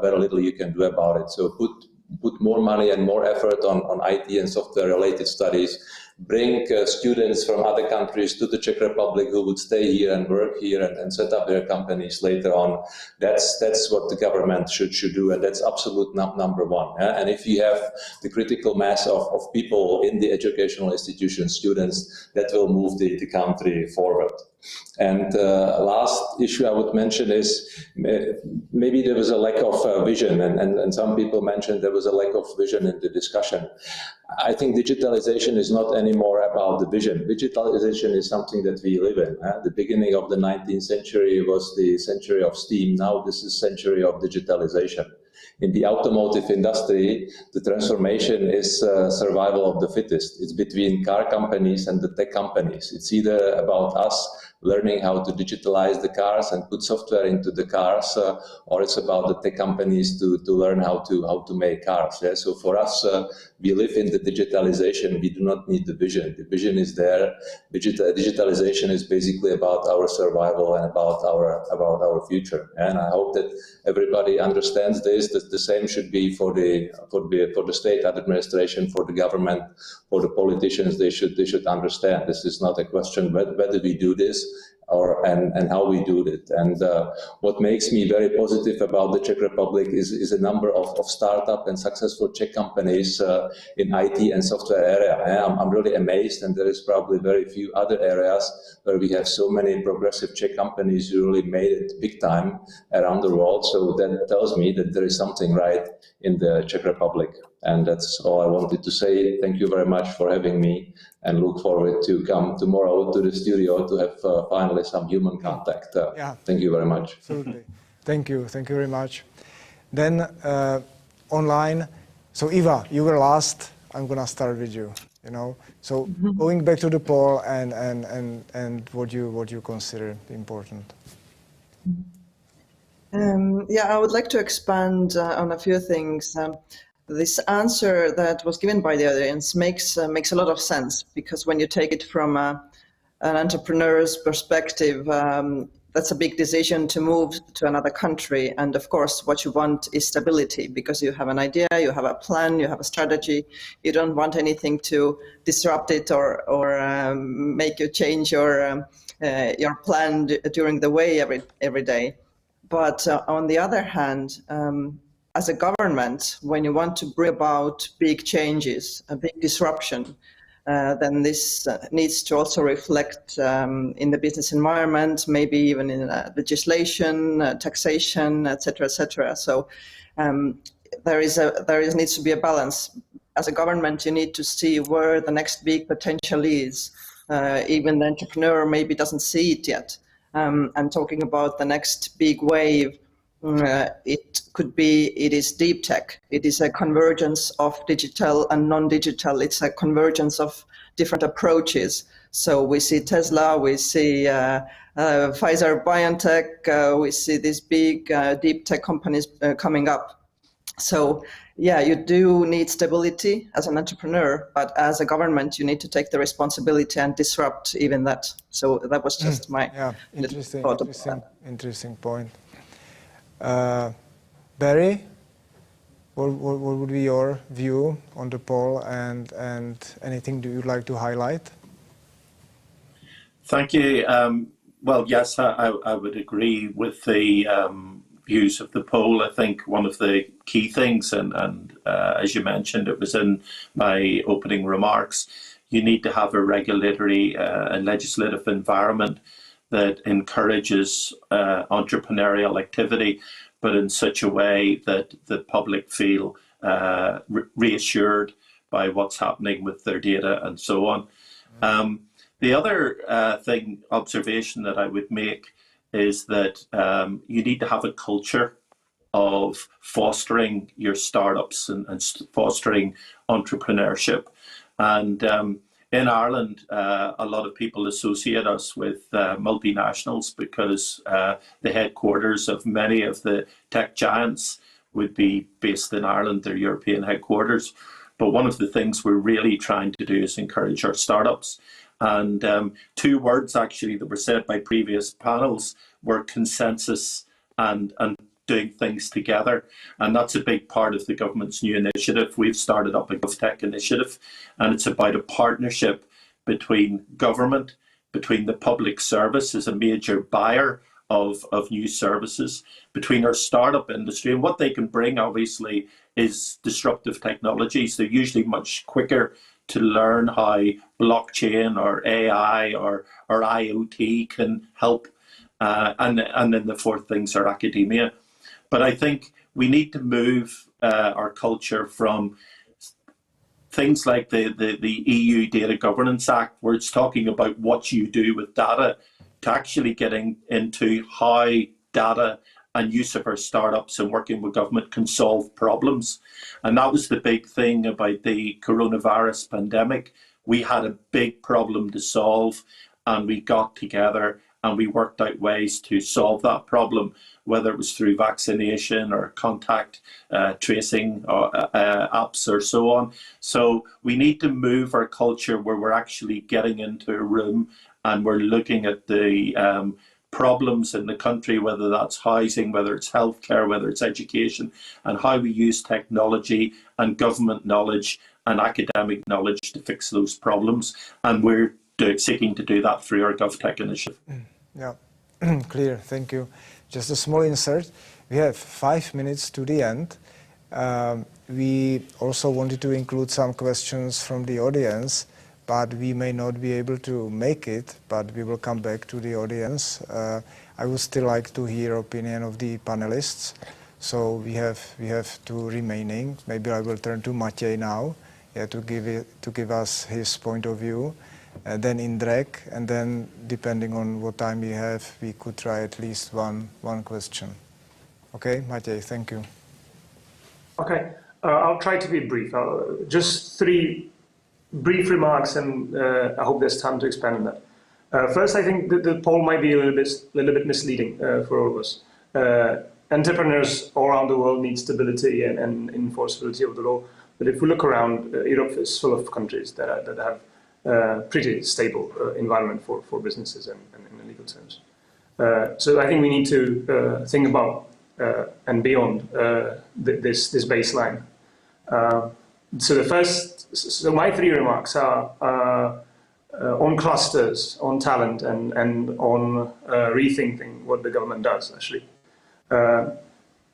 very little you can do about it. So put more money and more effort on IT and software related studies, bring students from other countries to the Czech Republic who would stay here and work here and set up their companies later on. That's what the government should do, and that's absolute number one. And if you have the critical mass of people in the educational institutions, students, that will move the country forward. And last issue I would mention is maybe there was a lack of vision, and some people mentioned there was a lack of vision in the discussion. I think digitalization is not anymore about the vision. Digitalization is something that we live in. The beginning of the 19th century was the century of steam. Now this is century of digitalization. In the automotive industry, the transformation is survival of the fittest. It's between car companies and the tech companies. It's either about us learning how to digitalize the cars and put software into the cars, or it's about the tech companies to learn how to make cars. Yeah? So for us, we live in the digitalization. We do not need the vision. The vision is there. Digitalization is basically about our survival and about our future. And I hope that everybody understands this. That the same should be for the state administration, for the government, for the politicians. They should understand this is not a question whether we do this and how we do it. And what makes me very positive about the Czech Republic is a number of startup and successful Czech companies in IT and software area. I'm really amazed, and there is probably very few other areas where we have so many progressive Czech companies who really made it big time around the world. So that tells me that there is something right in the Czech Republic. And that's all I wanted to say. Thank you very much for having me, and look forward to come tomorrow to the studio to have finally some human contact. Thank you very much. Absolutely. Thank you very much. Then online, so Eva, you were last. I'm gonna start with you. So going back to the poll and what you consider important. I would like to expand on a few things. This answer that was given by the audience makes a lot of sense, because when you take it from an entrepreneur's perspective, that's a big decision to move to another country. And of course, what you want is stability, because you have an idea, you have a plan, you have a strategy. You don't want anything to disrupt it or make you change your plan during the way every day. But on the other hand, as a government, when you want to bring about big changes, a big disruption, then this needs to also reflect in the business environment, maybe even in legislation, taxation, etc., etc. So there needs to be a balance. As a government, you need to see where the next big potential is. Even the entrepreneur maybe doesn't see it yet. And talking about the next big wave, it is deep tech. It is a convergence of digital and non-digital. It's a convergence of different approaches. So we see Tesla, we see Pfizer, BioNTech, we see these big deep tech companies coming up. So yeah, you do need stability as an entrepreneur, but as a government, you need to take the responsibility and disrupt even that. So that was just my interesting point. Barry, what would be your view on the poll, and anything that you'd like to highlight? Thank you. Well, yes, I would agree with the views of the poll. I think one of the key things, and as you mentioned, it was in my opening remarks, you need to have a regulatory and legislative environment that encourages entrepreneurial activity, but in such a way that the public feel reassured by what's happening with their data and so on. The other observation that I would make is that you need to have a culture of fostering your startups and fostering entrepreneurship. And in Ireland, a lot of people associate us with multinationals because the headquarters of many of the tech giants would be based in Ireland, their European headquarters. But one of the things we're really trying to do is encourage our startups. And two words actually that were said by previous panels were consensus and doing things together. And that's a big part of the government's new initiative. We've started up a GovTech initiative, and it's about a partnership between government, between the public service as a major buyer of new services, between our startup industry. And what they can bring, obviously, is disruptive technologies. They're usually much quicker to learn how blockchain or AI or IoT can help. And then the fourth things are academia. But I think we need to move our culture from things like the EU Data Governance Act, where it's talking about what you do with data, to actually getting into how data and use of our startups and working with government can solve problems. And that was the big thing about the coronavirus pandemic. We had a big problem to solve, and we got together and we worked out ways to solve that problem, whether it was through vaccination or contact tracing or, apps or so on. So we need to move our culture where we're actually getting into a room and we're looking at the problems in the country, whether that's housing, whether it's healthcare, whether it's education, and how we use technology and government knowledge and academic knowledge to fix those problems. And we're seeking to do that through our GovTech initiative. Yeah, clear, thank you. Just a small insert. We have 5 minutes to the end. We also wanted to include some questions from the audience, but we may not be able to make it, but we will come back to the audience. I would still like to hear opinion of the panelists. So we have two remaining. Maybe I will turn to Matěj now, to give us his point of view. Then Indrek, and then depending on what time we have, we could try at least one question. Okay, Matěj, thank you. Okay, I'll try to be brief. Just 3 brief remarks, and I hope there's time to expand on that. First, I think that the poll might be a little bit misleading for all of us. Entrepreneurs all around the world need stability and enforceability of the law. But if we look around, Europe is full of countries that have pretty stable environment for businesses and in legal terms. So I think we need to think about and beyond this baseline. So my 3 remarks are on clusters, on talent, and on rethinking what the government does, actually.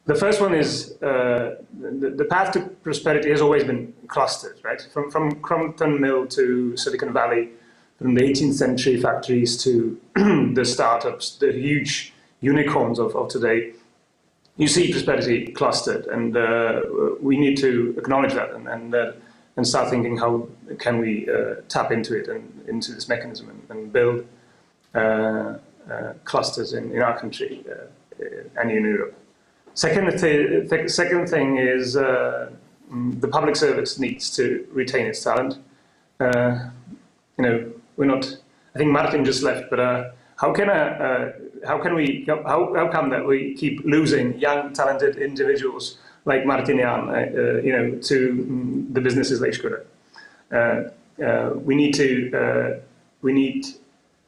The first one is the path to prosperity has always been clusters, right? From Crompton Mill to Silicon Valley, from the 18th century factories to the startups, the huge unicorns of today. You see prosperity clustered, and we need to acknowledge that and start thinking how can we tap into it and into this mechanism and build clusters in our country and in Europe. Second thing is the public service needs to retain its talent. We're not. I think Martin just left, but how come that we keep losing young, talented individuals like Martin Jan, to the businesses like Škoda? We need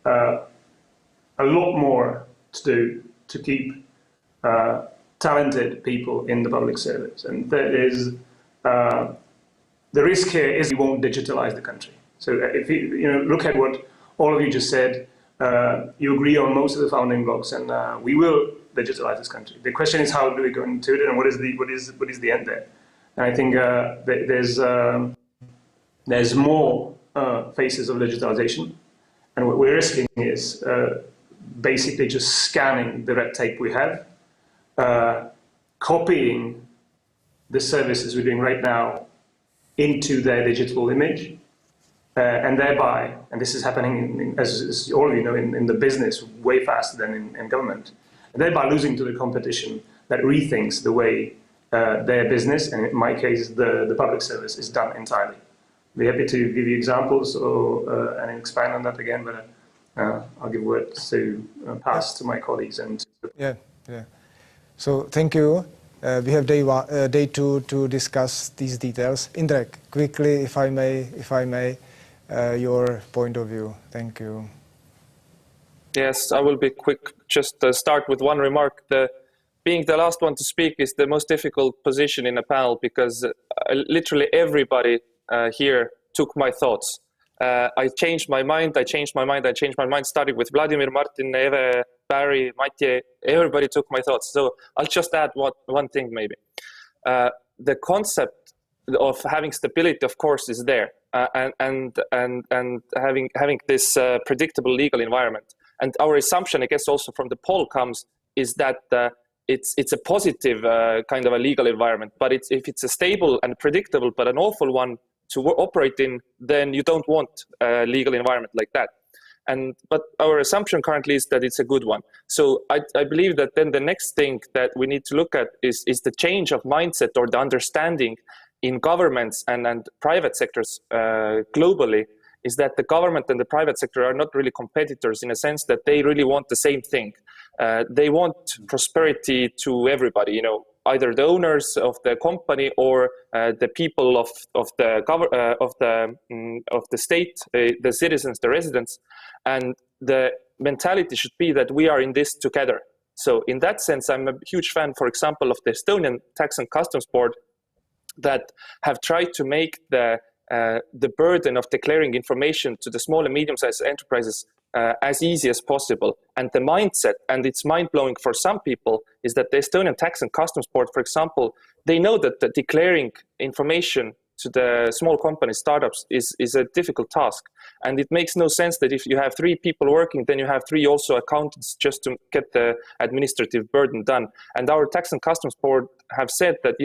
a lot more to do to keep talented people in the public service, and that is the risk here is we won't digitalize the country. So if you look at what all of you just said, you agree on most of the founding blocks, and we will digitalize this country. The question is how do we go into it, and what is the end there? And I think there's more phases of digitalization, and what we're risking is basically just scanning the red tape we have, copying the services we're doing right now into their digital image, and thereby, and this is happening, as all of you know, in the business way faster than in government, and thereby losing to the competition that rethinks the way their business, and in my case, the public service, is done entirely. Be happy to give you examples and expand on that again, but I'll give words to pass to my colleagues. And yeah. So thank you. We have day two to discuss these details. Indrek, quickly, if I may, your point of view. Thank you. Yes, I will be quick. Just start with one remark. Being the last one to speak is the most difficult position in a panel because literally everybody here took my thoughts. I changed my mind, starting with Vladimir, Martin, Eve, Barry, Matej. Everybody took my thoughts. So I'll just add one thing maybe. The concept of having stability, of course, is there, and having this predictable legal environment. And our assumption, I guess, also from the poll comes is that it's a positive kind of a legal environment. But if it's a stable and predictable, but an awful one to operate in, then you don't want a legal environment like that. But our assumption currently is that it's a good one. So I believe that then the next thing that we need to look at is the change of mindset or the understanding in governments and private sectors globally, is that the government and the private sector are not really competitors in a sense that they really want the same thing. They want prosperity to everybody, either the owners of the company or the people of the state, the citizens, the residents, and the mentality should be that we are in this together. So in that sense, I'm a huge fan, for example, of the Estonian Tax and Customs Board that have tried to make the burden of declaring information to the small and medium-sized enterprises as easy as possible. And the mindset, and it's mind-blowing for some people, is that the Estonian Tax and Customs Board, for example, they know that the declaring information to the small companies, startups, is a difficult task. And it makes no sense that if you have 3 people working, then you have 3 also accountants just to get the administrative burden done. And our Tax and Customs Board have said that,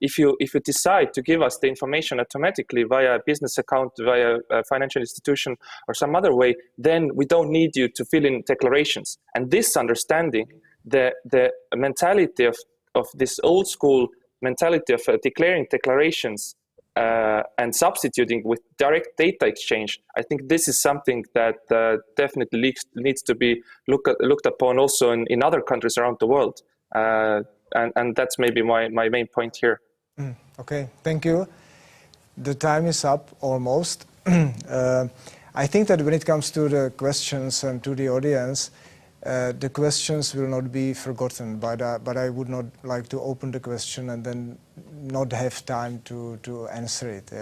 if you decide to give us the information automatically via a business account, via a financial institution or some other way, then we don't need you to fill in declarations. And this understanding, the mentality of this old school mentality of declaring declarations and substituting with direct data exchange, I think this is something that definitely needs to be looked upon also in other countries around the world. And that's maybe my main point here. Okay, thank you. The time is up almost. I think that when it comes to the questions and to the audience, the questions will not be forgotten, but I would not like to open the question and then not have time to answer it.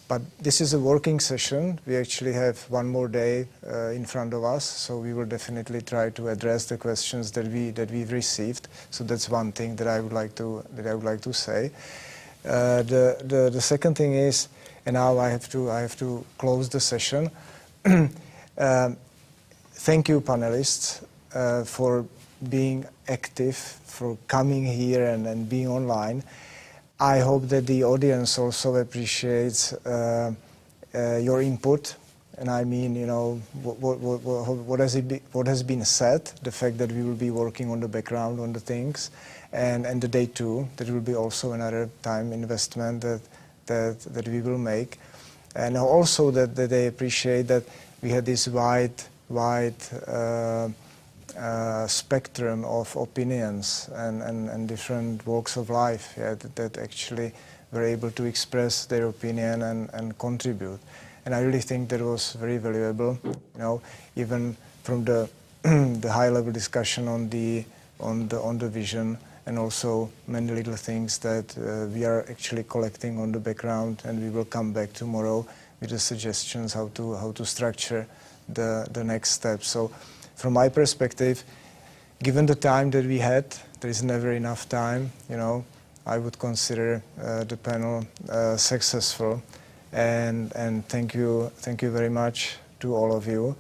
But this is a working session. We actually have one more day in front of us, so we will definitely try to address the questions that we've received. So that's one thing that I would like to say. The second thing is, and now I have to close the session. Thank you, panelists, for being active, for coming here and being online. I hope that the audience also appreciates your input, and I mean, what has been said, the fact that we will be working on the background on the things, and the day 2, that will be also another time investment that we will make, and also that they appreciate that we had this wide spectrum of opinions and different walks of life, that actually were able to express their opinion and contribute. And I really think that was very valuable, even from the high-level discussion on the vision, and also many little things that we are actually collecting on the background, and we will come back tomorrow with the suggestions how to structure the next step. So from my perspective, given the time that we had, there is never enough time, I would consider the panel successful, and thank you very much to all of you.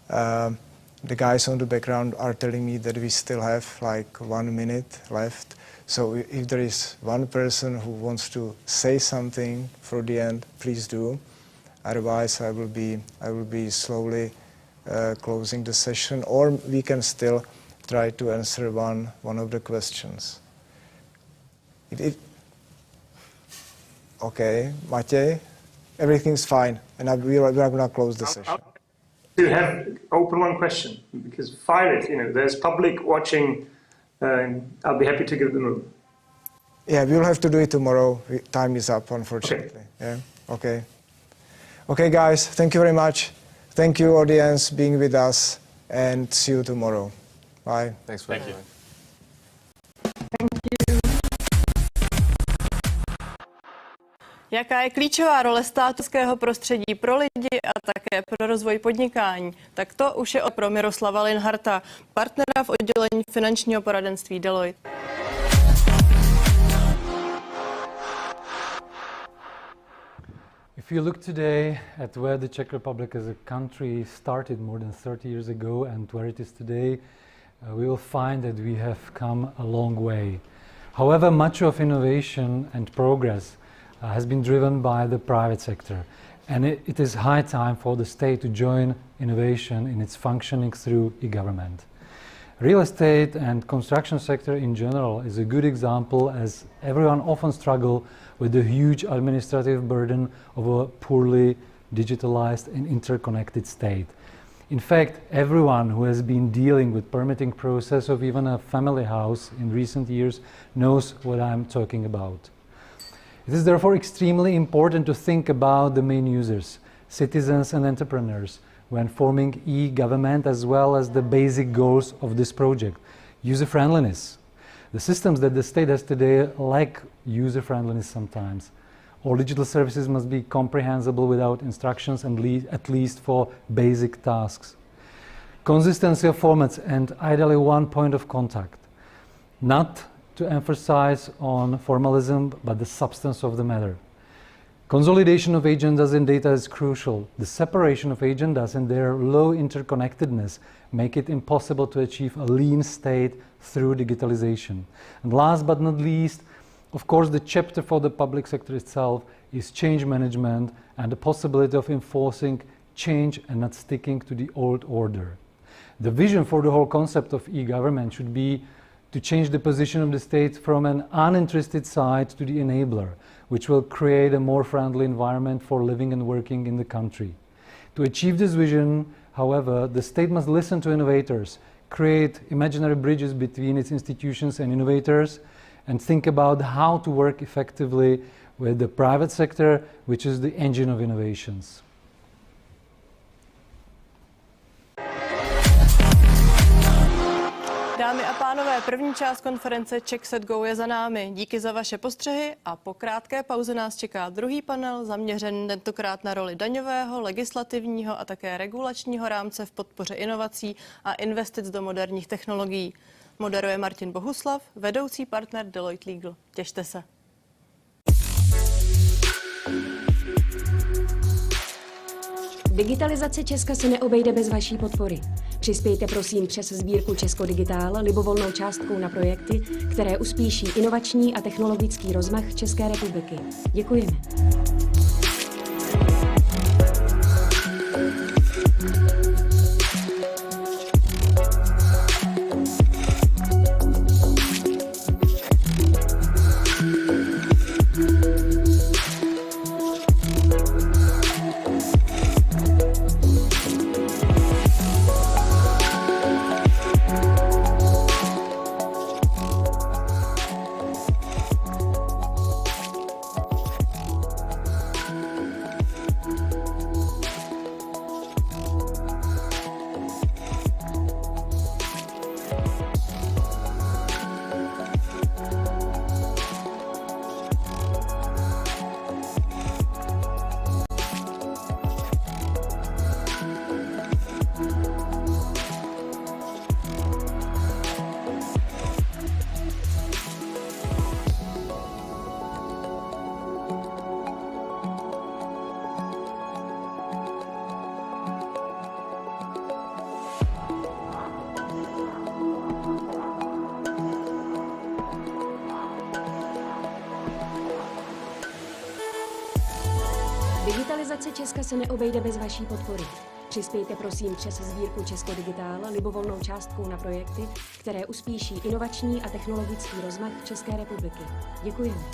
The guys on the background are telling me that we still have like 1 minute left, so if there is one person who wants to say something for the end, please do. Otherwise, I will be slowly closing the session, or we can still try to answer one of the questions. Okay, Matěj, everything's fine, and we are going to close the session. To have open one question, because fire it, there's public watching, I'll be happy to give the move. Yeah, we'll have to do it tomorrow. Time is up, unfortunately. Okay. Yeah. Okay. Okay, guys. Thank you very much. Thank you, audience, being with us, and see you tomorrow. Bye. Thanks for Thank you. Jaká je klíčová role státovského prostředí pro lidi a také pro rozvoj podnikání? Tak to už je pro Miroslava Linharta, partnera v oddělení finančního poradenství Deloitte. If you look today at where the Czech Republic as a country started more than 30 years ago and where it is today, we will find that we have come a long way. However, much of innovation and progress has been driven by the private sector, and it is high time for the state to join innovation in its functioning through eGovernment. Real estate and construction sector in general is a good example, as everyone often struggles with the huge administrative burden of a poorly digitalized and interconnected state. In fact, everyone who has been dealing with permitting process of even a family house in recent years knows what I'm talking about. It is therefore extremely important to think about the main users, citizens and entrepreneurs, when forming e-government, as well as the basic goals of this project. User-friendliness. The systems that the state has today lack user-friendliness sometimes. All digital services must be comprehensible without instructions, and at least for basic tasks. Consistency of formats and ideally one point of contact. Not to emphasize on formalism, but the substance of the matter. Consolidation of agendas and data is crucial. The separation of agendas and their low interconnectedness make it impossible to achieve a lean state through digitalization. And last but not least, of course, the chapter for the public sector itself is change management and the possibility of enforcing change and not sticking to the old order. The vision for the whole concept of e-government should be to change the position of the state from an uninterested side to the enabler, which will create a more friendly environment for living and working in the country. To achieve this vision, however, the state must listen to innovators, create imaginary bridges between its institutions and innovators, and think about how to work effectively with the private sector, which is the engine of innovations. Dámy a pánové, první část konference CzechSetGo je za námi. Díky za vaše postřehy a po krátké pauze nás čeká druhý panel zaměřený tentokrát na roli daňového, legislativního a také regulačního rámce v podpoře inovací a investic do moderních technologií. Moderuje Martin Bohuslav, vedoucí partner Deloitte Legal. Těšte se. Digitalizace Česka se neobejde bez vaší podpory. Přispějte prosím přes sbírku Česko Digitál libovolnou částkou na projekty, které uspíší inovační a technologický rozmach České republiky. Děkujeme. Digitalizace Česka se neobejde bez vaší podpory. Přispějte prosím přes sbírku Česko Digitál libovolnou částkou na projekty, které uspíší inovační a technologický rozmach České republiky. Děkujeme.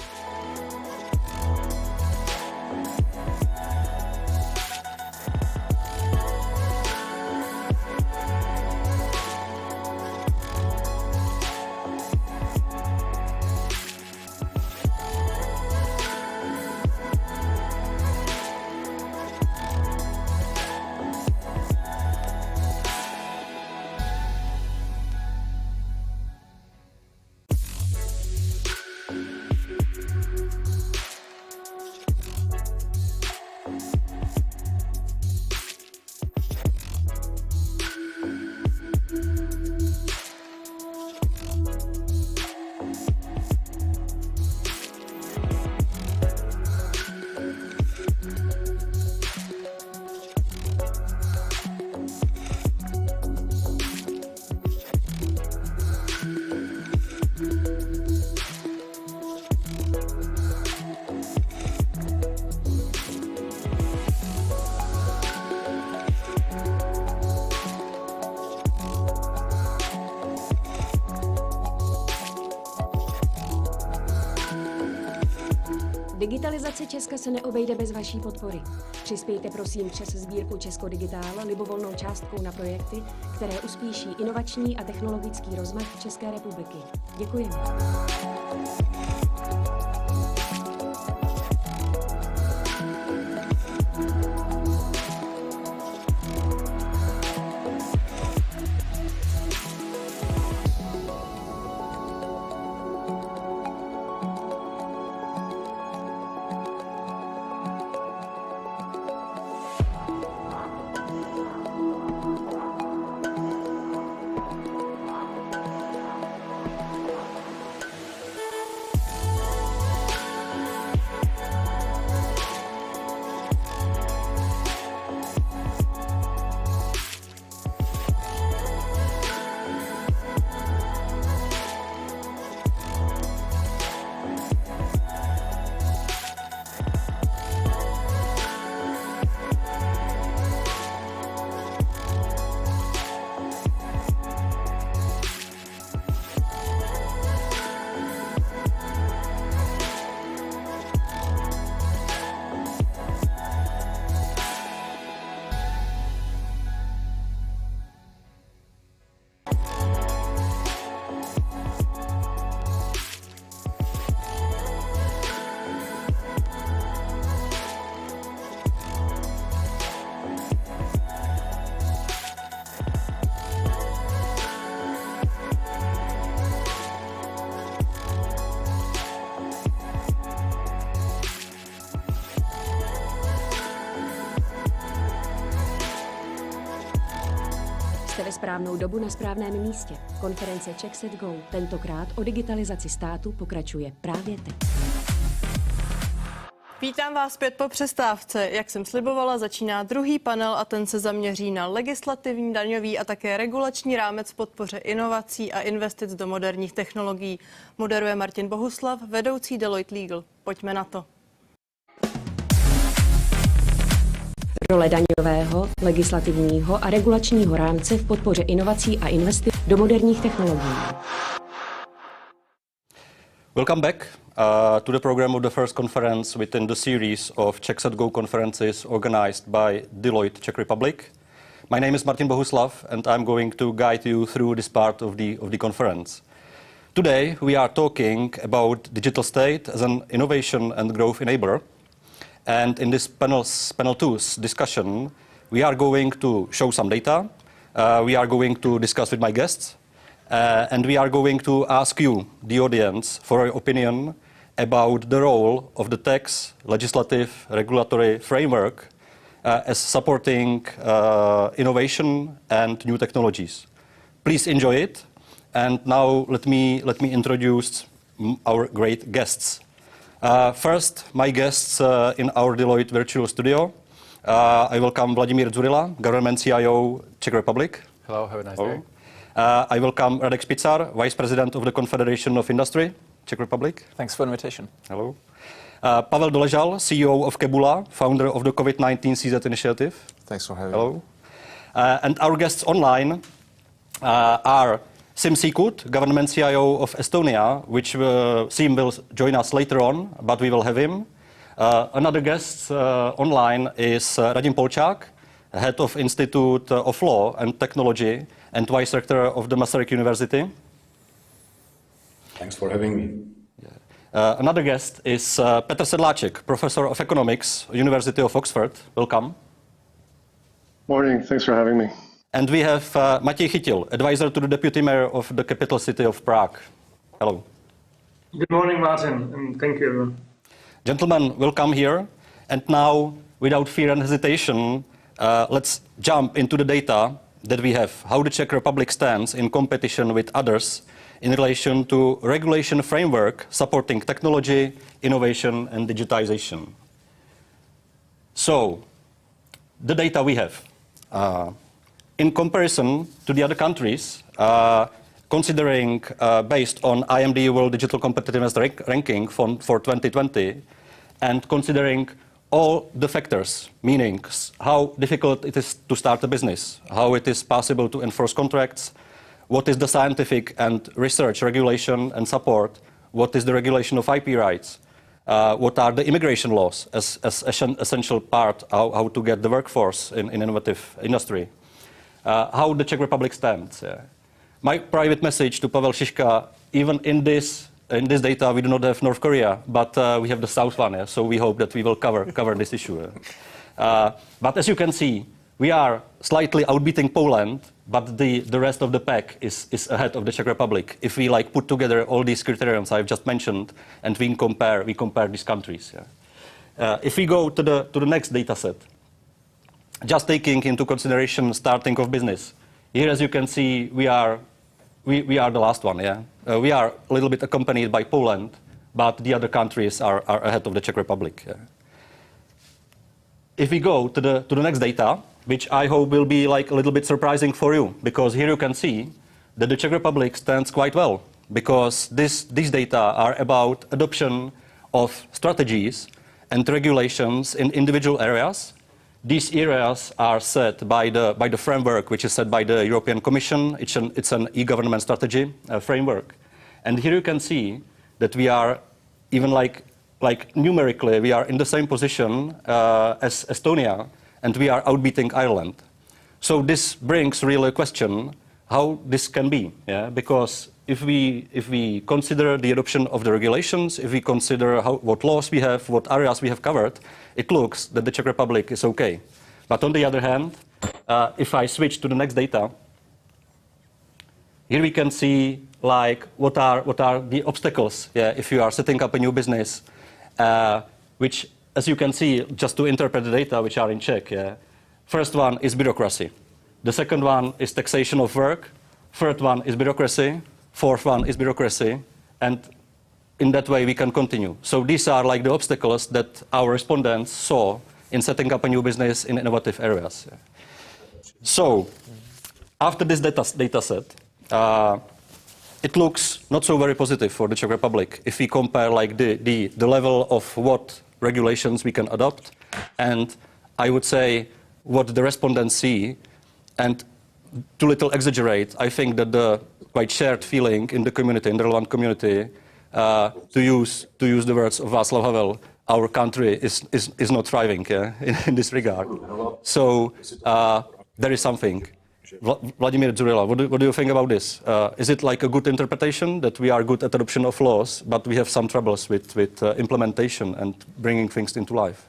Digitalizace Česka se neobejde bez vaší podpory. Přispějte prosím přes sbírku Česko Digitál libovolnou částkou na projekty, které uspíší inovační a technologický rozmach České republiky. Děkujeme. Jste ve správnou dobu na správném místě. Konference CzechSetGo, tentokrát o digitalizaci státu, pokračuje právě teď. Vítám vás zpět po přestávce. Jak jsem slibovala, začíná druhý panel a ten se zaměří na legislativní, daňový a také regulační rámec v podpoře inovací a investic do moderních technologií. Moderuje Martin Bohuslav, vedoucí Deloitte Legal. Pojďme na to. Role daňového, legislativního a regulačního rámce v podpoře inovací a investic do moderních technologií. Welcome back to the program of the first conference within the series of CzechSetGo conferences organized by Deloitte Czech Republic. My name is Martin Bohuslav and I'm going to guide you through this part of the conference. Today we are talking about digital state as an innovation and growth enabler. And in this panel 2's discussion, we are going to show some data, we are going to discuss with my guests, and we are going to ask you, the audience, for your opinion about the role of the tax, legislative, regulatory framework as supporting innovation and new technologies. Please enjoy it, and now let me introduce our great guests. First, my guests in our Deloitte virtual studio. I welcome Vladimír Dzurilla, Government CIO, Czech Republic. Hello, have a nice day. I welcome Radek Špicar, Vice President of the Confederation of Industry, Czech Republic. Thanks for the invitation. Hello. Pavel Doležal, CEO of Kebula, founder of the COVID-19 CZ initiative. Thanks for having me. And our guests online are Sim Sikut, government CIO of Estonia, which Sim will join us later on, but we will have him. Another guest online is Radim Polčák, head of Institute of Law and Technology and vice rector of the Masaryk University. Thanks for having me. Another guest is Petr Sedláček, professor of economics, University of Oxford. Welcome. Morning, thanks for having me. And we have Matěj Chytil, advisor to the deputy mayor of the capital city of Prague. Hello. Good morning, Martin, and thank you. Gentlemen, welcome here. And now, without fear and hesitation, let's jump into the data that we have, how the Czech Republic stands in competition with others in relation to regulation framework supporting technology, innovation, and digitization. So, the data we have. In comparison to the other countries, considering based on IMD World Digital Competitiveness Ranking for 2020, and considering all the factors, meaning how difficult it is to start a business, how it is possible to enforce contracts, what is the scientific and research regulation and support, what is the regulation of IP rights, what are the immigration laws as essential part how to get the workforce in innovative industry, how the Czech Republic stands. My private message to Pavel Šiška, even in this data we do not have North Korea, but we have the South one, so we hope that we will cover this issue. But as you can see, we are slightly outbeating Poland, but the rest of the pack is ahead of the Czech Republic. If we put together all these criteria I've just mentioned, and we compare these countries. If we go to the next data set, just taking into consideration starting of business, here as you can see we are the last one. We are a little bit accompanied by Poland, but the other countries are ahead of the Czech Republic. If we go to the next data, which I hope will be a little bit surprising for you, because here you can see that the Czech Republic stands quite well, because these data are about adoption of strategies and regulations in individual areas. These areas are set by the framework, which is set by the European Commission. It's an e-government strategy framework. And here you can see that we are even numerically, we are in the same position as Estonia, and we are outbeating Ireland. So this brings really a question how this can be, because if we consider the adoption of the regulations, if we consider what laws we have, what areas we have covered, it looks that the Czech Republic is okay. But on the other hand, if I switch to the next data, here we can see what are the obstacles if you are setting up a new business, which, as you can see, just to interpret the data which are in Czech, first one is bureaucracy. The second one is taxation of work. Third one is bureaucracy. Fourth one is bureaucracy. And in that way we can continue. So these are the obstacles that our respondents saw in setting up a new business in innovative areas. So after this data set, it looks not so very positive for the Czech Republic if we compare the level of what regulations we can adopt, and I would say what the respondents see, and to little exaggerate, I think that the quite shared feeling in the community, in the relevant community, to use the words of Václav Havel, our country is not thriving in this regard. So there is something. Vladimír Dzurilla, what do you think about this? Is it a good interpretation that we are good at adoption of laws, but we have some troubles with implementation and bringing things into life?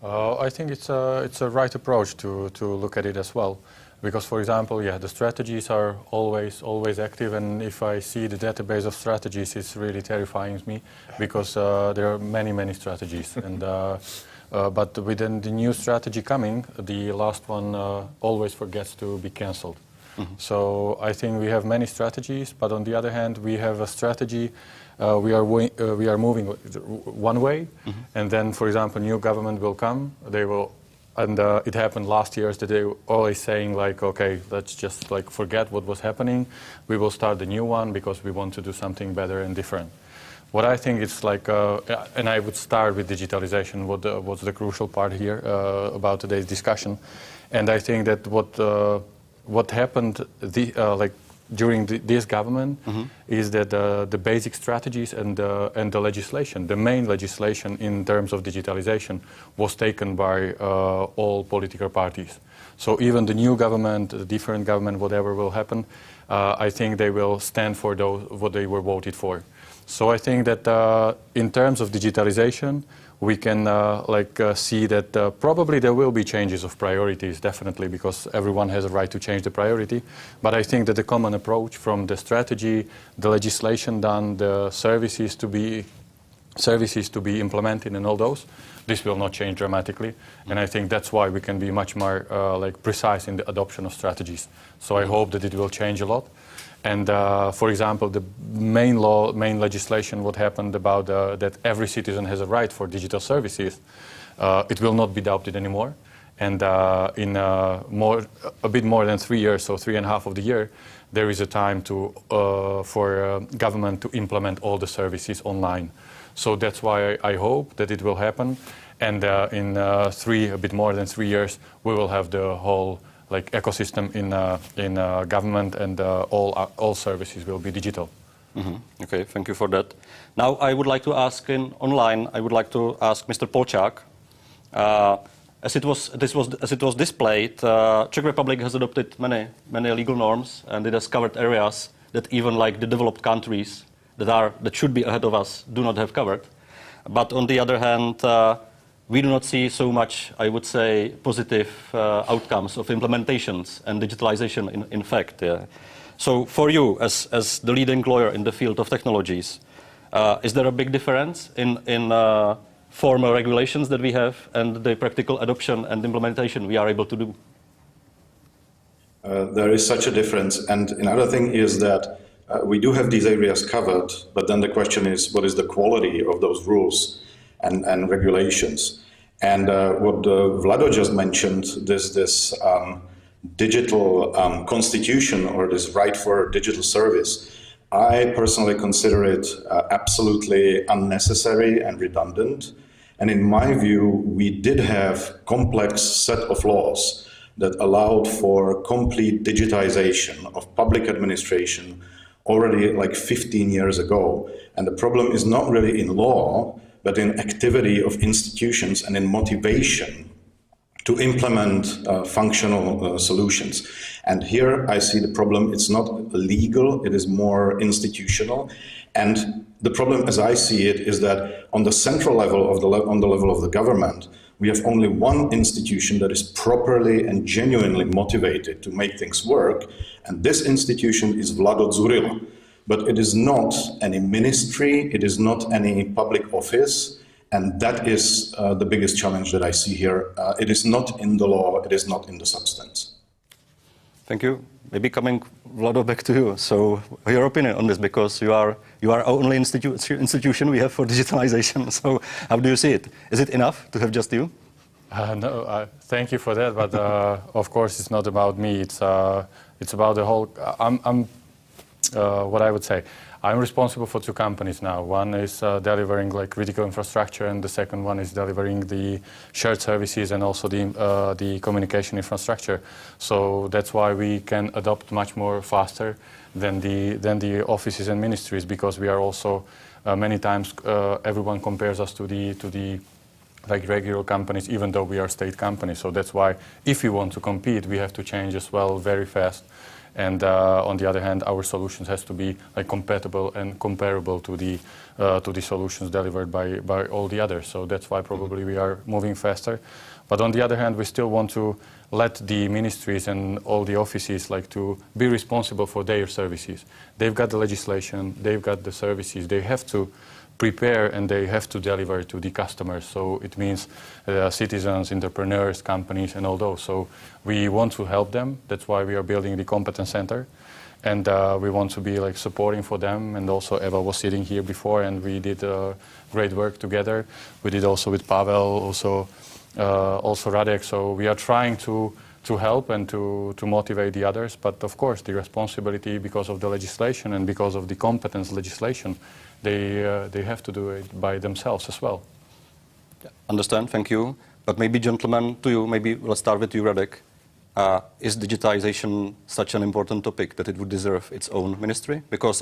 I think it's a right approach to look at it as well. Because, for example, the strategies are always active, and if I see the database of strategies, it's really terrifying me, because there are many strategies. And but within the new strategy coming, the last one always forgets to be cancelled. Mm-hmm. So I think we have many strategies, but on the other hand, we have a strategy. We are moving one way, mm-hmm. and then, for example, new government will come. They will. And it happened last year that they were always saying okay, let's just forget what was happening. We will start the new one because we want to do something better and different. what I think is like, and I would start with digitalization, what's the crucial part here about today's discussion. And I think that what happened during this government is that the basic strategies and the legislation, the main legislation in terms of digitalization, was taken by all political parties. So even the new government, the different government, whatever will happen, I think they will stand for what they were voted for. So I think that in terms of digitalization, we can see that probably there will be changes of priorities, definitely, because everyone has a right to change the priority. But I think that the common approach from the strategy, the legislation done, the services to be implemented and all those, this will not change dramatically. And I think that's why we can be much more precise in the adoption of strategies. So I hope that it will change a lot. And for example, the main legislation, what happened about that every citizen has a right for digital services, it will not be doubted anymore. And in a bit more than 3 years, so 3.5 of the year, there is a time for government to implement all the services online. So that's why I hope that it will happen. And in a bit more than 3 years, we will have the whole ecosystem in government, and all services will be digital. Okay, thank you for that. Now I would like to ask online. I would like to ask Mr. Polčák. As it was displayed, Czech Republic has adopted many legal norms, and it has covered areas that even the developed countries that should be ahead of us do not have covered. But on the other hand, we do not see so much, I would say, positive outcomes of implementations and digitalization in fact. So for you, as the leading lawyer in the field of technologies, is there a big difference in formal regulations that we have and the practical adoption and implementation we are able to do? There is such a difference. And another thing is that we do have these areas covered, but then the question is, what is the quality of those rules and regulations? And what Vlado just mentioned, this digital constitution, or this right for digital service, I personally consider it absolutely unnecessary and redundant. And in my view, we did have complex set of laws that allowed for complete digitization of public administration already 15 years ago. And the problem is not really in law, but in activity of institutions and in motivation to implement functional solutions. And here I see the problem. It's not legal, it is more institutional. And the problem, as I see it, is that on the central level, on the level of the government, we have only one institution that is properly and genuinely motivated to make things work. And this institution is Vlado Dzurilla. But it is not any ministry, it is not any public office, and that is the biggest challenge that I see here. It is not in the law, it is not in the substance. Thank you. Maybe coming, Vlado, back to you. So your opinion on this, because you are our only institution we have for digitalization. So how do you see it? Is it enough to have just you? No, thank you for that, but of course it's not about me. It's about the whole. What I would say, I'm responsible for 2 companies now. One is delivering critical infrastructure, and the second one is delivering the shared services and also the communication infrastructure. So that's why we can adopt much more faster than the offices and ministries, because we are also many times everyone compares us to the regular companies, even though we are state companies. So that's why if we want to compete, we have to change as well very fast. And on the other hand, our solutions has to be compatible and comparable to the solutions delivered by all the others. So that's why probably we are moving faster. But on the other hand, we still want to let the ministries and all the offices to be responsible for their services. They've got the legislation, they've got the services, they have to prepare and they have to deliver to the customers. So it means citizens, entrepreneurs, companies, and all those. So we want to help them. That's why we are building the competence center. And we want to be supporting for them. And also Eva was sitting here before, and we did great work together. We did also with Pavel, also also Radek. So we are trying to help and to motivate the others. But of course, the responsibility, because of the legislation and because of the competence legislation, they have to do it by themselves as well. Understand, thank you. But maybe, gentlemen, to you, maybe let's start with you, Radek. Is digitization such an important topic that it would deserve its own ministry? Because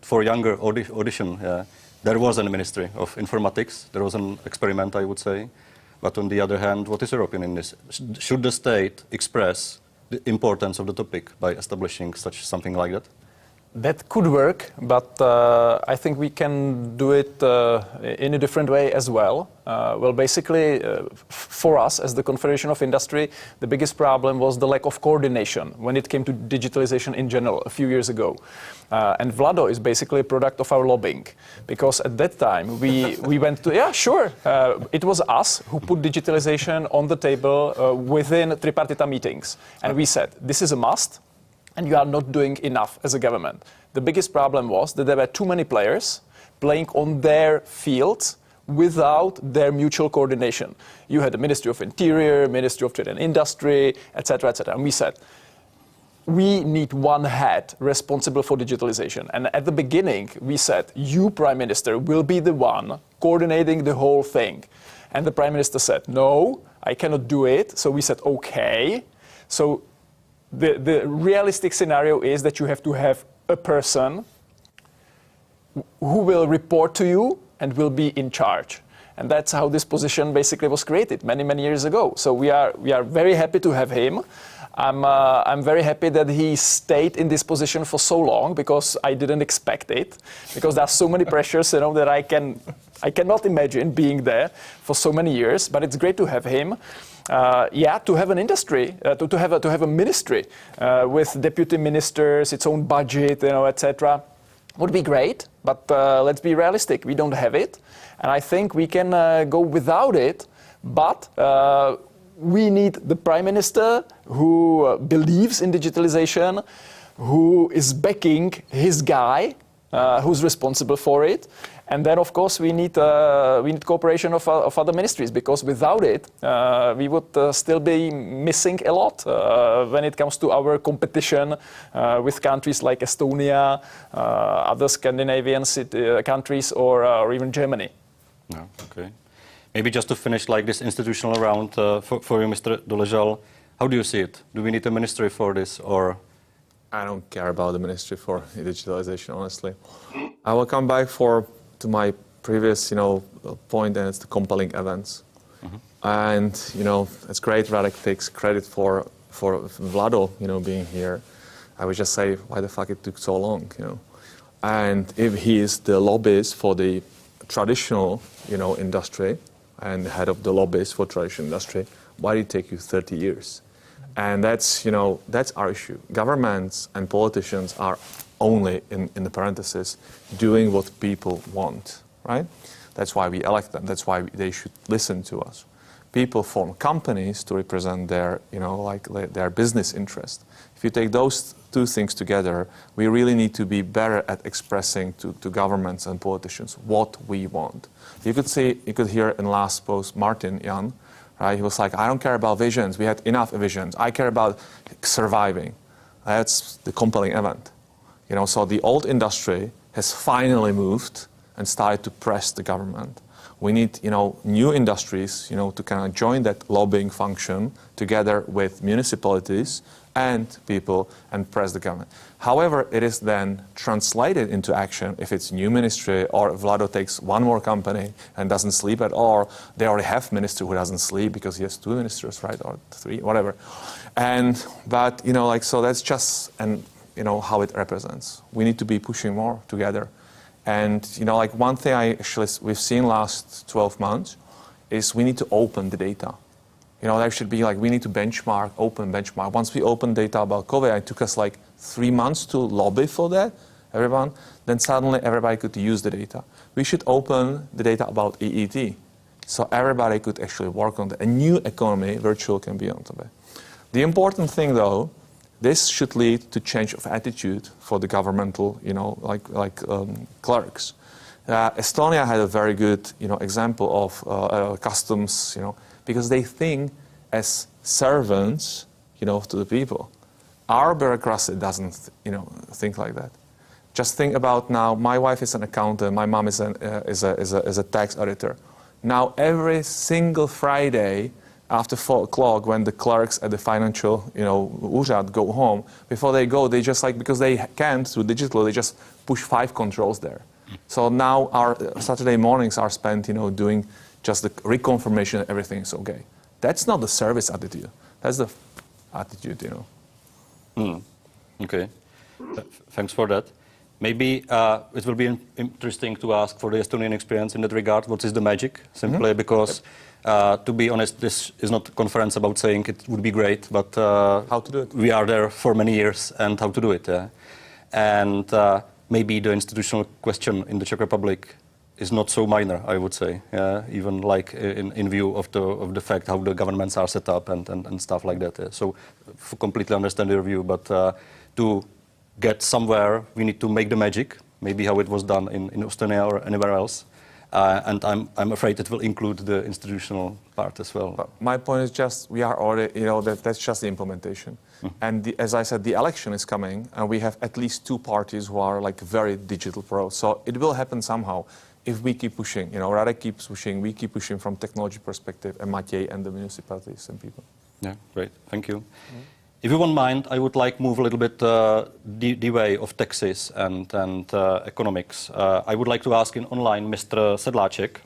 for younger audition, there was a ministry of informatics. There was an experiment, I would say. But on the other hand, what is your opinion on this? Should the state express the importance of the topic by establishing something like that? That could work, but I think we can do it in a different way as well. Basically, for us as the Confederation of Industry, the biggest problem was the lack of coordination when it came to digitalization in general a few years ago. And Vlado is basically a product of our lobbying, because at that time we went to, it was us who put digitalization on the table within tripartite meetings. And we said, this is a must. And you are not doing enough as a government. The biggest problem was that there were too many players playing on their fields without their mutual coordination. You had the Ministry of Interior, Ministry of Trade and Industry, etc., etc. And we said, we need one head responsible for digitalization. And at the beginning, we said, you, Prime Minister, will be the one coordinating the whole thing. And the Prime Minister said, no, I cannot do it. So we said, okay. So the realistic scenario is that you have to have a person who will report to you and will be in charge. And that's how this position basically was created many, many years ago. So we are very happy to have him. I'm very happy that he stayed in this position for so long, because I didn't expect it, because there are so many pressures, that I cannot imagine being there for so many years. But it's great to have him. To have an industry, to have a ministry with deputy ministers, its own budget, etc., would be great. But let's be realistic. We don't have it, and I think we can go without it. But we need the Prime Minister who believes in digitalization, who is backing his guy, who's responsible for it. And then, of course, we need cooperation of other ministries, because without it, we would still be missing a lot when it comes to our competition with countries like Estonia, other Scandinavian countries, or even Germany. No, okay. Maybe just to finish like this institutional round for you, Mr. Doležal, how do you see it? Do we need a ministry for this, or? I don't care about the ministry for digitalization, honestly. I will come back to my previous, point, and it's the compelling events. Mm-hmm. And, it's great Radek takes credit for Vlado, being here. I would just say, why the fuck it took so long, And if he is the lobbyist for the traditional, industry, and head of the lobbyist for traditional industry, why did it take you 30 years? And that's our issue. Governments and politicians are only, in the parenthesis, doing what people want, right? That's why we elect them. That's why they should listen to us. People form companies to represent their, their business interest. If you take those two things together, we really need to be better at expressing to governments and politicians what we want. You could hear in last post Martin Jan, right? He was like, I don't care about visions. We had enough visions. I care about surviving. That's the compelling event. So the old industry has finally moved and started to press the government. We need, new industries, to kind of join that lobbying function together with municipalities and people and press the government. However, it is then translated into action if it's new ministry, or Vlado takes one more company and doesn't sleep at all. They already have minister who doesn't sleep because he has two ministers, right, or three, whatever. But so that's just how it represents. We need to be pushing more together. And, one thing we've seen last 12 months is we need to open the data. There should be we need to open benchmark. Once we open data about COVID, it took us 3 months to lobby for that, everyone. Then suddenly everybody could use the data. We should open the data about EET, so everybody could actually work on that. A new economy, virtual, can be on top of it. The important thing, though, this should lead to change of attitude for the governmental, clerks. Estonia had a very good, example of customs, because they think as servants, to the people. Our bureaucracy doesn't, think like that. Just think about now, my wife is an accountant, my mom is a tax auditor. Now every single Friday after 4 o'clock, when the clerks at the financial, úřad go home, before they go, they just because they can't through digital, they just push 5 controls there. So now our Saturday mornings are spent, doing just the reconfirmation that everything is okay. That's not the service attitude. That's the attitude, Okay. Thanks for that. Maybe it will be interesting to ask for the Estonian experience in that regard. What is the magic? Simply because, to be honest, this is not a conference about saying it would be great, but how to do it. We are there for many years, and how to do it. And maybe the institutional question in the Czech Republic is not so minor, I would say. Even in view of the fact how the governments are set up and stuff like that. So, completely understand your view, but to get somewhere, we need to make the magic, maybe how it was done in Estonia or anywhere else. And I'm afraid it will include the institutional part as well. But my point is just, we are already, that's just the implementation. And as I said, the election is coming, and we have at least 2 parties who are very digital pros. So it will happen somehow if we keep pushing. Radek keeps pushing, we keep pushing from technology perspective, and Matěj and the municipalities and people. Yeah, great. Thank you. If you won't mind, I would like to move a little bit the way of taxes and economics. I would like to ask in online Mr. Sedláček.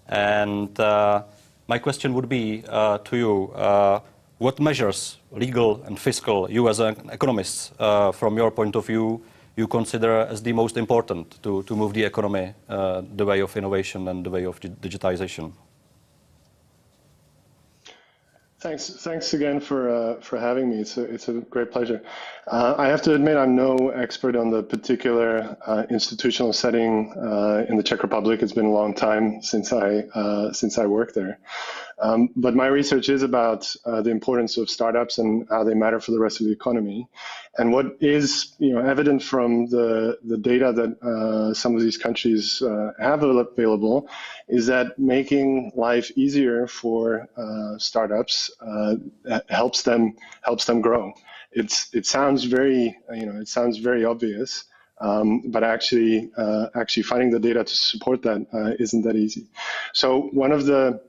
And my question would be to you, what measures, legal and fiscal, you as an economist, from your point of view, you consider as the most important to move the economy the way of innovation and the way of digitization? Thanks again for having me. It's a great pleasure. I have to admit I'm no expert on the particular institutional setting in the Czech Republic. It's been a long time since I worked there. But my research is about the importance of startups and how they matter for the rest of the economy. And what is evident from the data that some of these countries have available is that making life easier for startups helps them grow. It sounds very obvious, but actually finding the data to support that isn't that easy. So one of the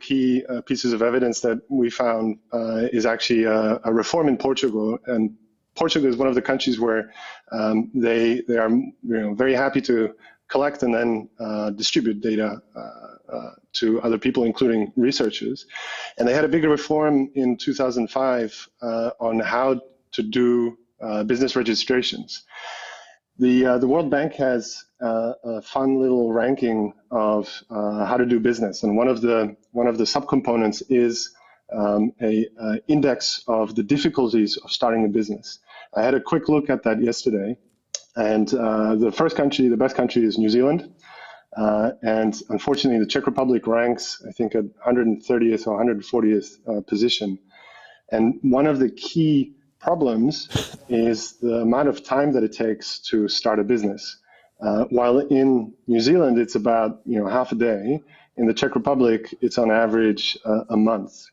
key pieces of evidence that we found is actually a reform in Portugal, and Portugal is one of the countries where they are very happy to collect and then distribute data to other people, including researchers. And they had a big reform in 2005 on how to do business registrations. The World Bank has a fun little ranking of how to do business, and one of the subcomponents is a index of the difficulties of starting a business. I had a quick look at that yesterday, and the best country is New Zealand, and unfortunately the Czech Republic ranks, I think, at 130th or 140th position. And one of the key problems is the amount of time that it takes to start a business. While in New Zealand it's about half a day, in the Czech Republic it's on average a month.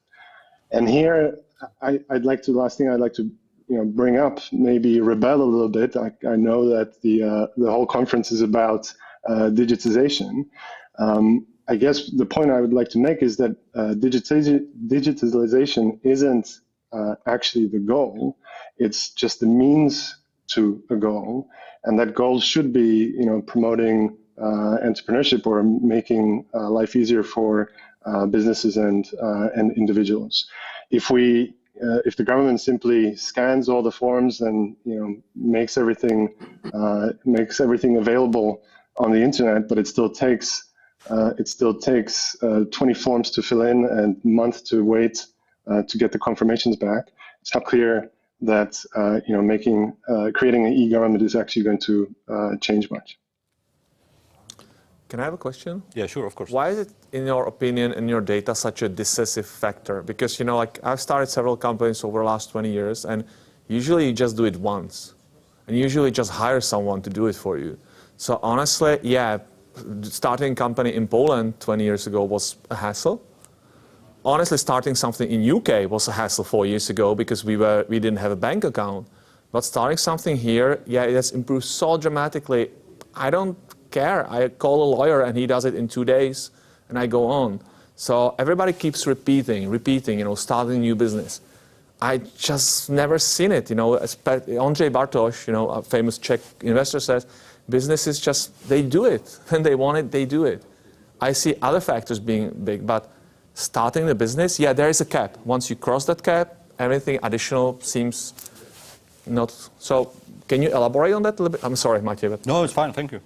And here the last thing I'd like to bring up, maybe rebel a little bit. I know that the whole conference is about digitization. I guess the point I would like to make is that digitalization isn't actually the goal. It's just the means to a goal, and that goal should be promoting entrepreneurship or making life easier for businesses and individuals. If the government simply scans all the forms and makes everything available on the internet, but it still takes 20 forms to fill in and a month to wait to get the confirmations back, it's not clear that creating an e-government is actually going to change much. Can I have a question? Yeah, sure, of course. Why is it, in your opinion, in your data, such a decisive factor? Because, I've started several companies over the last 20 years, and usually you just do it once. And usually just hire someone to do it for you. So honestly, yeah, starting a company in Poland 20 years ago was a hassle. Honestly, starting something in UK was a hassle 4 years ago because we didn't have a bank account. But starting something here, yeah, it has improved so dramatically. I don't care. I call a lawyer and he does it in 2 days, and I go on. So everybody keeps repeating, starting a new business. I just never seen it, Ondřej Bartoš, a famous Czech investor says, businesses just, they do it. When they want it, they do it. I see other factors being big, but starting the business, yeah, there is a cap. Once you cross that cap, everything additional seems not. So can you elaborate on that a little bit? I'm sorry, Maciej. But... No, it's fine. Thank you.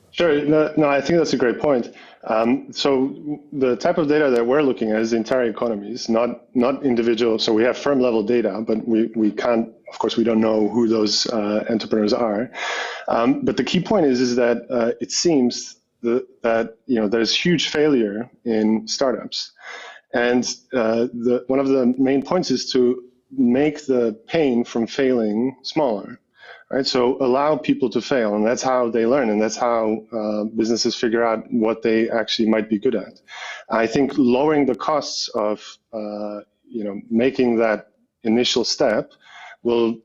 Sure. No, I think that's a great point. So the type of data that we're looking at is entire economies, not individual. So we have firm level data, but we can't, of course, we don't know who those entrepreneurs are. But the key point is that it seems that there's huge failure in startups, and one of the main points is to make the pain from failing smaller. Right, so allow people to fail, and that's how they learn, and that's how businesses figure out what they actually might be good at. I think lowering the costs of making that initial step will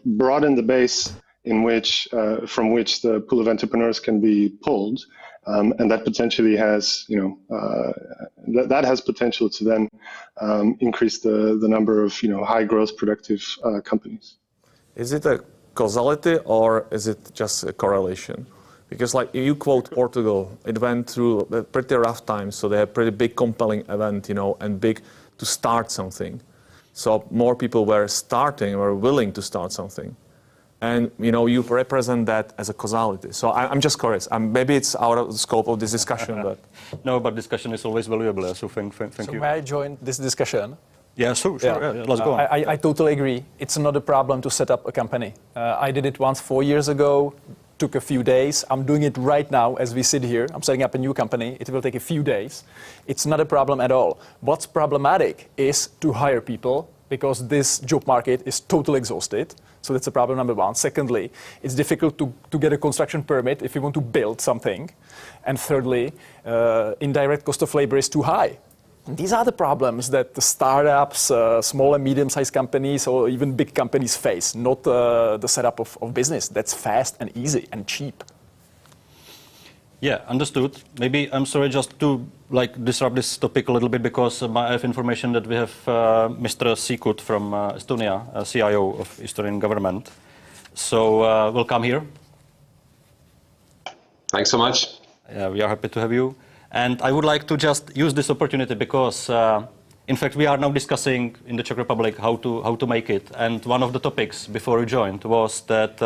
broaden the base in which from which the pool of entrepreneurs can be pulled, and that potentially has that has potential to then increase the number of high growth productive companies. Is it a causality or is it just a correlation? Because like you quote Portugal, it went through a pretty rough time, so they had pretty big compelling event, and big to start something. So more people were willing to start something. And you represent that as a causality. So I'm just curious. Maybe it's out of the scope of this discussion, but no, but discussion is always valuable. So thank you. So may I join this discussion? Yeah, sure. Yeah. Let's go on. I totally agree. It's not a problem to set up a company. I did it once 4 years ago, took a few days. I'm doing it right now as we sit here. I'm setting up a new company. It will take a few days. It's not a problem at all. What's problematic is to hire people because this job market is totally exhausted. So that's a problem number one. Secondly, it's difficult to get a construction permit if you want to build something. And thirdly, indirect cost of labor is too high. These are the problems that the startups, small and medium-sized companies, or even big companies face, not the setup of business. That's fast and easy and cheap. Yeah, understood. Maybe I'm sorry just to disrupt this topic a little bit because I have information that we have Mr. Sikut from Estonia, CIO of Estonian government. So welcome here. Thanks so much. Yeah, we are happy to have you. And I would like to just use this opportunity because, in fact, we are now discussing in the Czech Republic how to make it. And one of the topics before you joined was that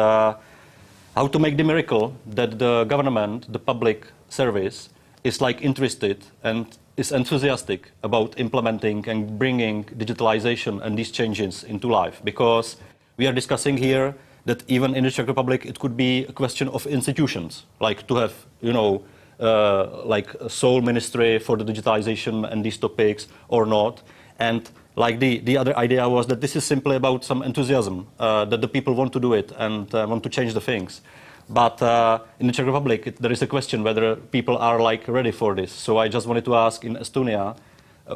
how to make the miracle that the government, the public service, is interested and is enthusiastic about implementing and bringing digitalization and these changes into life. Because we are discussing here that even in the Czech Republic, it could be a question of institutions, like to have, a sole ministry for the digitalization and these topics or not. And the other idea was that this is simply about some enthusiasm, that the people want to do it and want to change the things. But in the Czech Republic, there is a question whether people are ready for this. So I just wanted to ask in Estonia,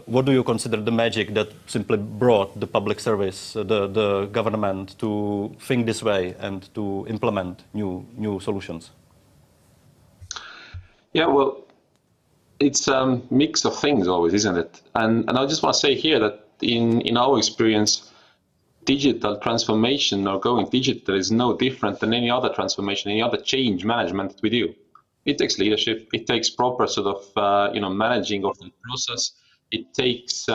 what do you consider the magic that simply brought the public service, the government to think this way and to implement new solutions? Yeah, well, it's a mix of things always, isn't it? And I just want to say here that in our experience, digital transformation or going digital is no different than any other transformation, any other change management that we do. It takes leadership. It takes proper sort of managing of the process. It takes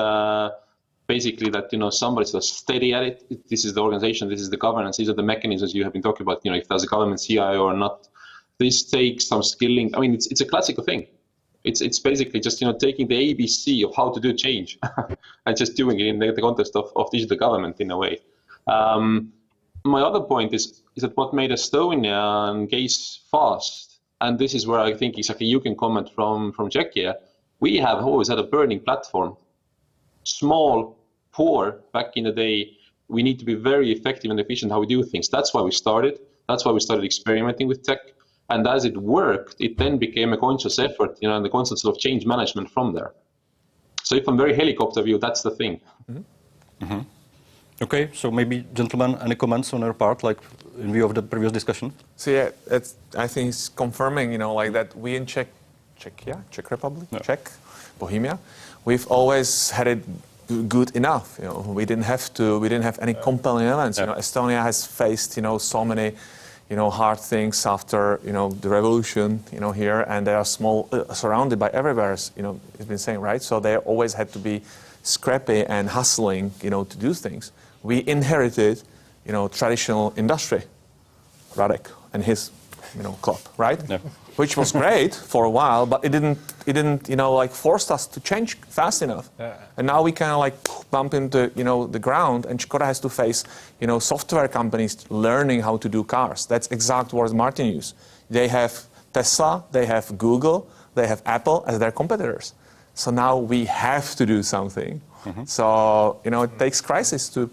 basically that somebody's sort of steady at it. This is the organization. This is the governance. These are the mechanisms you have been talking about. If there's a government CIO or not. This takes some skilling. I mean, it's a classical thing. It's basically just taking the ABC of how to do change and just doing it in the context of digital government in a way. My other point is that what made Estonian case fast, and this is where I think exactly you can comment from Czechia. We have always had a burning platform, small, poor back in the day. We need to be very effective and efficient how we do things. That's why we started. That's why we started experimenting with tech. And as it worked, it then became a conscious effort, and the concept of change management from there. So if I'm very helicopter view, that's the thing. Okay, so maybe, gentlemen, any comments on your part, like in view of the previous discussion? So yeah, I think it's confirming, like that we in Czech Republic, Bohemia, we've always had it good enough. We didn't have any compelling elements. Estonia has faced, so many, hard things after, the revolution, here, and they are surrounded by everywhere, it's been saying, right? So they always had to be scrappy and hustling, to do things. We inherited, traditional industry, Radek and his, club, right? Yeah. Which was great for a while, but it didn't, force us to change fast enough. Yeah. And now we kind of bump into, the ground, and Škoda has to face, software companies learning how to do cars. That's exact words Martin used. They have Tesla, they have Google, they have Apple as their competitors. So now we have to do something. So, it takes crisis to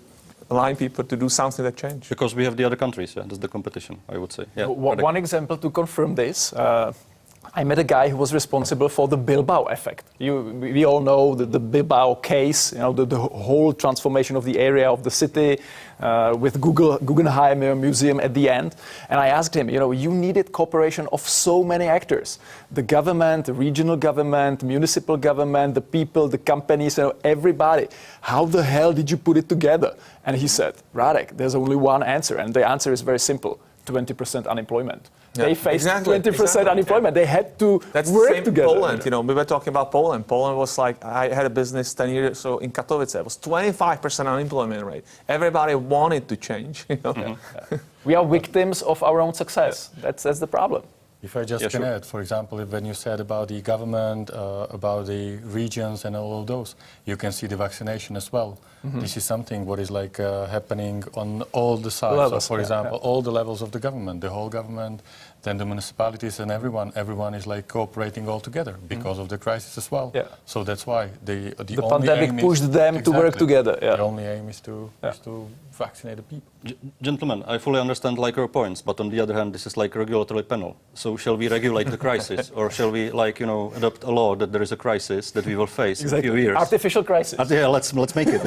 align people to do something that change. Because we have the other countries, that's the competition, I would say. Yeah. One example to confirm this, I met a guy who was responsible for the Bilbao effect. We all know the Bilbao case, the whole transformation of the area of the city with Guggenheim Museum at the end. And I asked him, you needed cooperation of so many actors. The government, the regional government, municipal government, the people, the companies, everybody. How the hell did you put it together? And he said, Radek, there's only one answer. And the answer is very simple, 20% unemployment. Yeah, they faced 20% unemployment. They had to work together. Poland, we were talking about Poland. Poland was like, I had a business 10 years ago in Katowice. It was 25% unemployment rate. Everybody wanted to change. We are victims of our own success. That's the problem. If I just can add, for example, when you said about the government, about the regions and all of those, you can see the vaccination as well. This is something what is like happening on all the sides. So, for example, all the levels of the government, the whole government, then the municipalities and everyone is like cooperating all together because of the crisis as well. Yeah. So that's why the pandemic pushed them to work together. Yeah. The only aim is to vaccinate the people. Gentlemen, I fully understand your points, but on the other hand, this is like a regulatory panel. So shall we regulate the crisis, or shall we adopt a law that there is a crisis that we will face in a few years? Artificial crisis. Yeah, let's make it.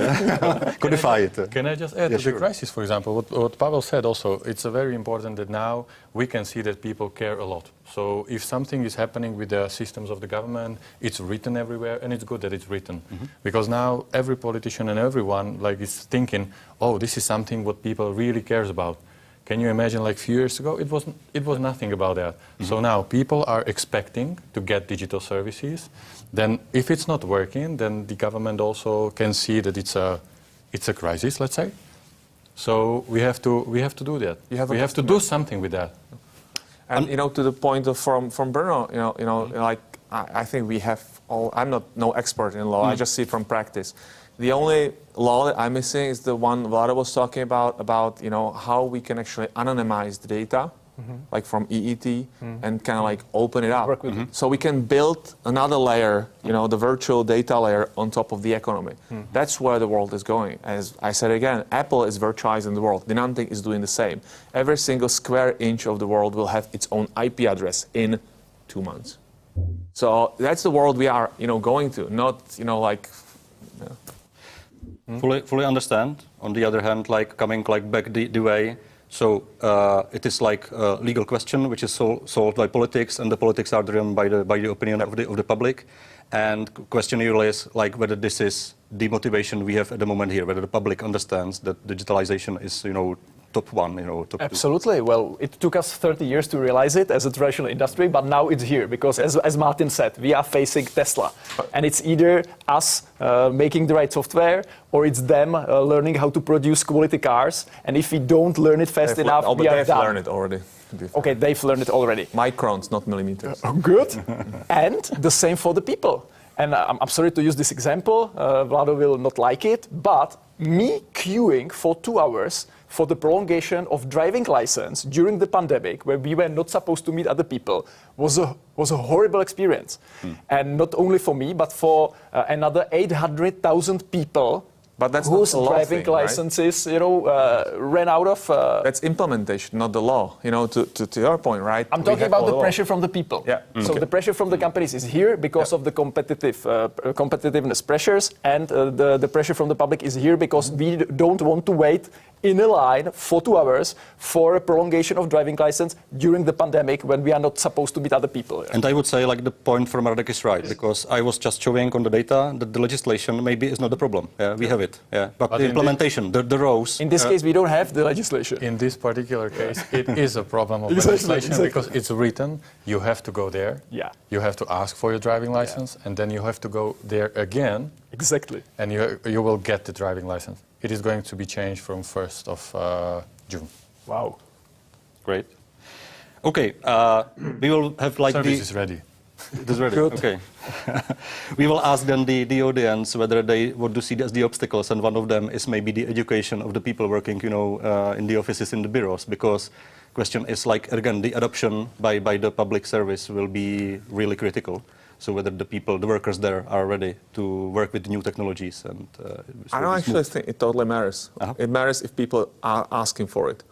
Codify it. Can I just add to the crisis, for example, what Pavel said also, it's very important that now we can see that people care a lot. So if something is happening with the systems of the government, it's written everywhere, and it's good that it's written. Because now every politician and everyone is thinking, oh, this is something what people really cares about. Can you imagine a few years ago, it was nothing about that. So now people are expecting to get digital services. Then if it's not working, then the government also can see that it's a crisis, let's say. So we have to do that. We have to do something with that. And to the point from Bruno, I think we have all. I'm no expert in law. I just see it from practice. The only law that I'm missing is the one Vlada was talking about how we can actually anonymize the data, like from EET, and kind of open it up. So we can build another layer, the virtual data layer on top of the economy. That's where the world is going. As I said again, Apple is virtualizing the world. Niantic is doing the same. Every single square inch of the world will have its own IP address in 2 months. So that's the world we are, going to, not, Fully understand. On the other hand, coming back the way. So it is a legal question which is solved by politics, and the politics are driven by the opinion of the public. And question really is whether this is the motivation we have at the moment here, whether the public understands that digitalization is top one, top Absolutely. two. Well, it took us 30 years to realize it as a traditional industry, but now it's here because, as Martin said, we are facing Tesla. And it's either us making the right software, or it's them learning how to produce quality cars. And if we don't learn it fast enough, we are done. They've learned it already. Okay, they've learned it already. Microns, not millimeters. Good. And the same for the people. And I'm sorry to use this example, Vlado will not like it, but me queuing for 2 hours for the prolongation of driving license during the pandemic, where we were not supposed to meet other people, was a horrible experience. And not only for me, but for another 800,000 people But that's whose not the law driving thing, licenses, ran out of. That's implementation, not the law. To your point, right? I'm talking about the pressure from the people. Yeah. So the pressure from the companies is here because of the competitiveness pressures, and the pressure from the public is here because we don't want to wait in a line for 2 hours for a prolongation of driving license during the pandemic when we are not supposed to meet other people. And I would say like the point from Radek is right, because I was just showing on the data that the legislation maybe is not the problem. We have it. But the implementation, the rows. In this case, we don't have the legislation. In this particular case, it is a problem of legislation because it's written, you have to go there. Yeah. You have to ask for your driving license, and then you have to go there again. Exactly. And you will get the driving license. It is going to be changed from 1st of June. Wow. Great. Okay, we will have like Service is ready. It is ready. Good. Okay. We will ask then the audience whether they want to see as the obstacles, and one of them is maybe the education of the people working, in the offices, in the bureaus, because question is like, again, the adoption by the public service will be really critical. So whether the people, the workers there are ready to work with new technologies. And I don't actually think it totally matters. It matters if people are asking for it.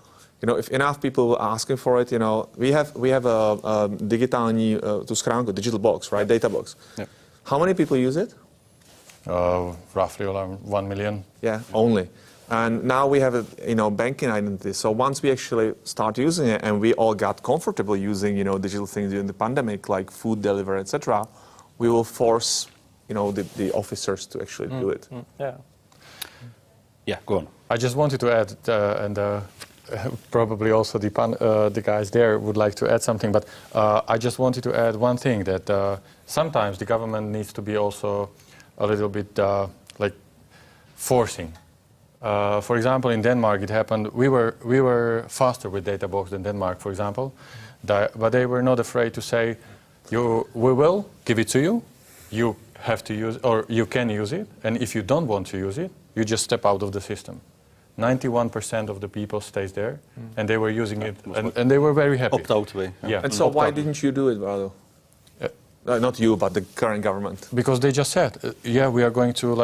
If enough people are asking for it, we have a digitální tu schránku, digital box, right, data box. Yeah. How many people use it? Roughly around 1 million. Yeah, only. And now we have a banking identity. So once we actually start using it, and we all got comfortable using digital things during the pandemic, like food delivery, etc., we will force the officers to actually do it. Yeah. Yeah, go on. I just wanted to add, and probably also the guys there would like to add something, but I just wanted to add one thing, that sometimes the government needs to be also a little bit like forcing. For example, in Denmark, it happened. We were faster with data box than Denmark, for example, but they were not afraid to say, "We will give it to you. You have to use, or you can use it, and if you don't want to use it, you just step out of the system." 91% of the people stays there, and they were using it, and they were very happy. Opt-out way. Yeah. And so why didn't you do it, Rado? Not you, but the current government. Because they just said, we are going to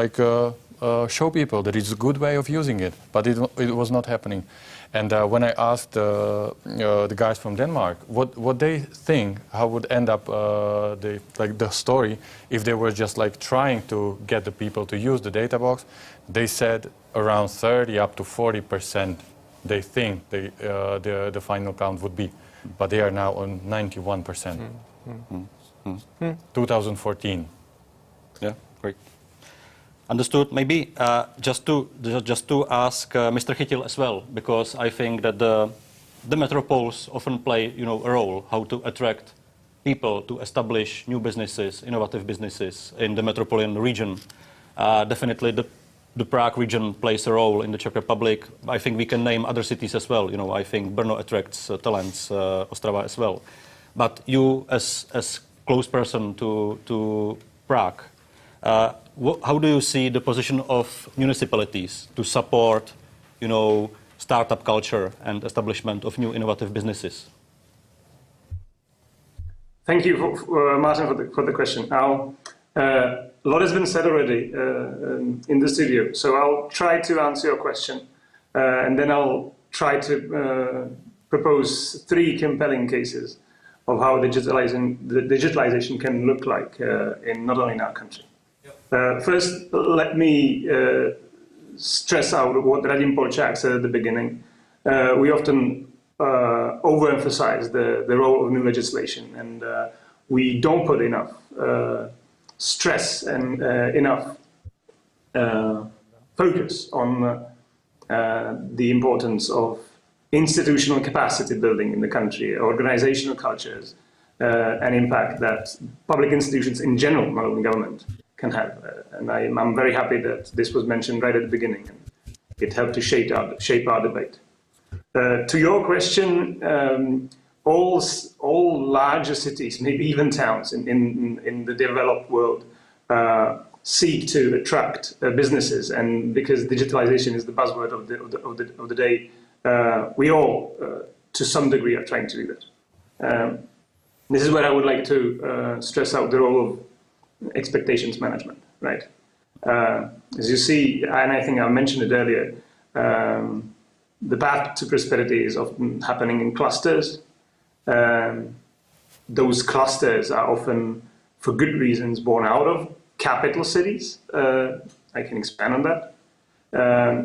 show people that it's a good way of using it, but it was not happening. And when I asked the guys from Denmark what they think, how would end up the story if they were just trying to get the people to use the data box, they said around 30 up to 40% they think the final count would be, but they are now on 91%. 2014. Yeah, great. Understood. Maybe just to ask Mr. Chytil as well, because I think that the metropoles often play a role how to attract people to establish new businesses, innovative businesses in the metropolitan region. Definitely the Prague region plays a role in the Czech Republic. I think we can name other cities as well. I think Brno attracts talents, Ostrava as well. But you, as close person to Prague, how do you see the position of municipalities to support, startup culture and establishment of new innovative businesses? Thank you, Martin, for the question. A lot has been said already in the studio, so I'll try to answer your question, and then I'll try to propose 3 compelling cases of how digitalization can look like in not only in our country. First, let me stress out what Radim Polčák said at the beginning. We often overemphasize the role of new legislation, and we don't put enough stress and enough focus on the importance of institutional capacity building in the country, organizational cultures, and impact that public institutions in general, not only government, can have. And I'm very happy that this was mentioned right at the beginning. And it helped to shape our debate. To your question, all larger cities, maybe even towns in the developed world, seek to attract businesses, and because digitalization is the buzzword of the day, we all, to some degree, are trying to do that. This is where I would like to stress out the role of expectations management, right? As you see, and I think I mentioned it earlier, the path to prosperity is often happening in clusters. Those clusters are often, for good reasons, born out of capital cities. I can expand on that.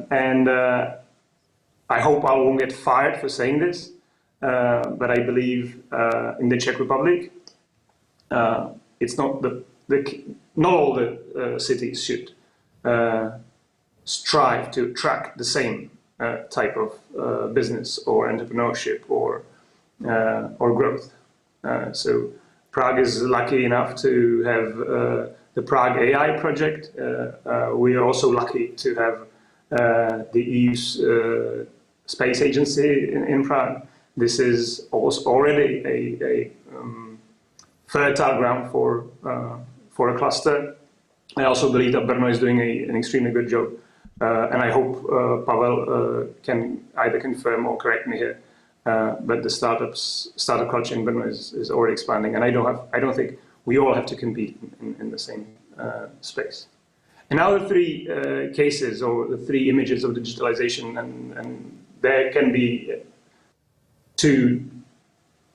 And I hope I won't get fired for saying this, but I believe in the Czech Republic, it's not not all the cities should strive to attract the same type of business or entrepreneurship or growth. So Prague is lucky enough to have the Prague AI project. We are also lucky to have the EU's space agency in Prague. This is also already a fertile ground for a cluster. I also believe that Brno is doing an extremely good job, and I hope Pavel can either confirm or correct me here. But the startup culture in Brno is already expanding, and I don't think we all have to compete in the same space. And now the three cases or the three images of digitalization, and there can be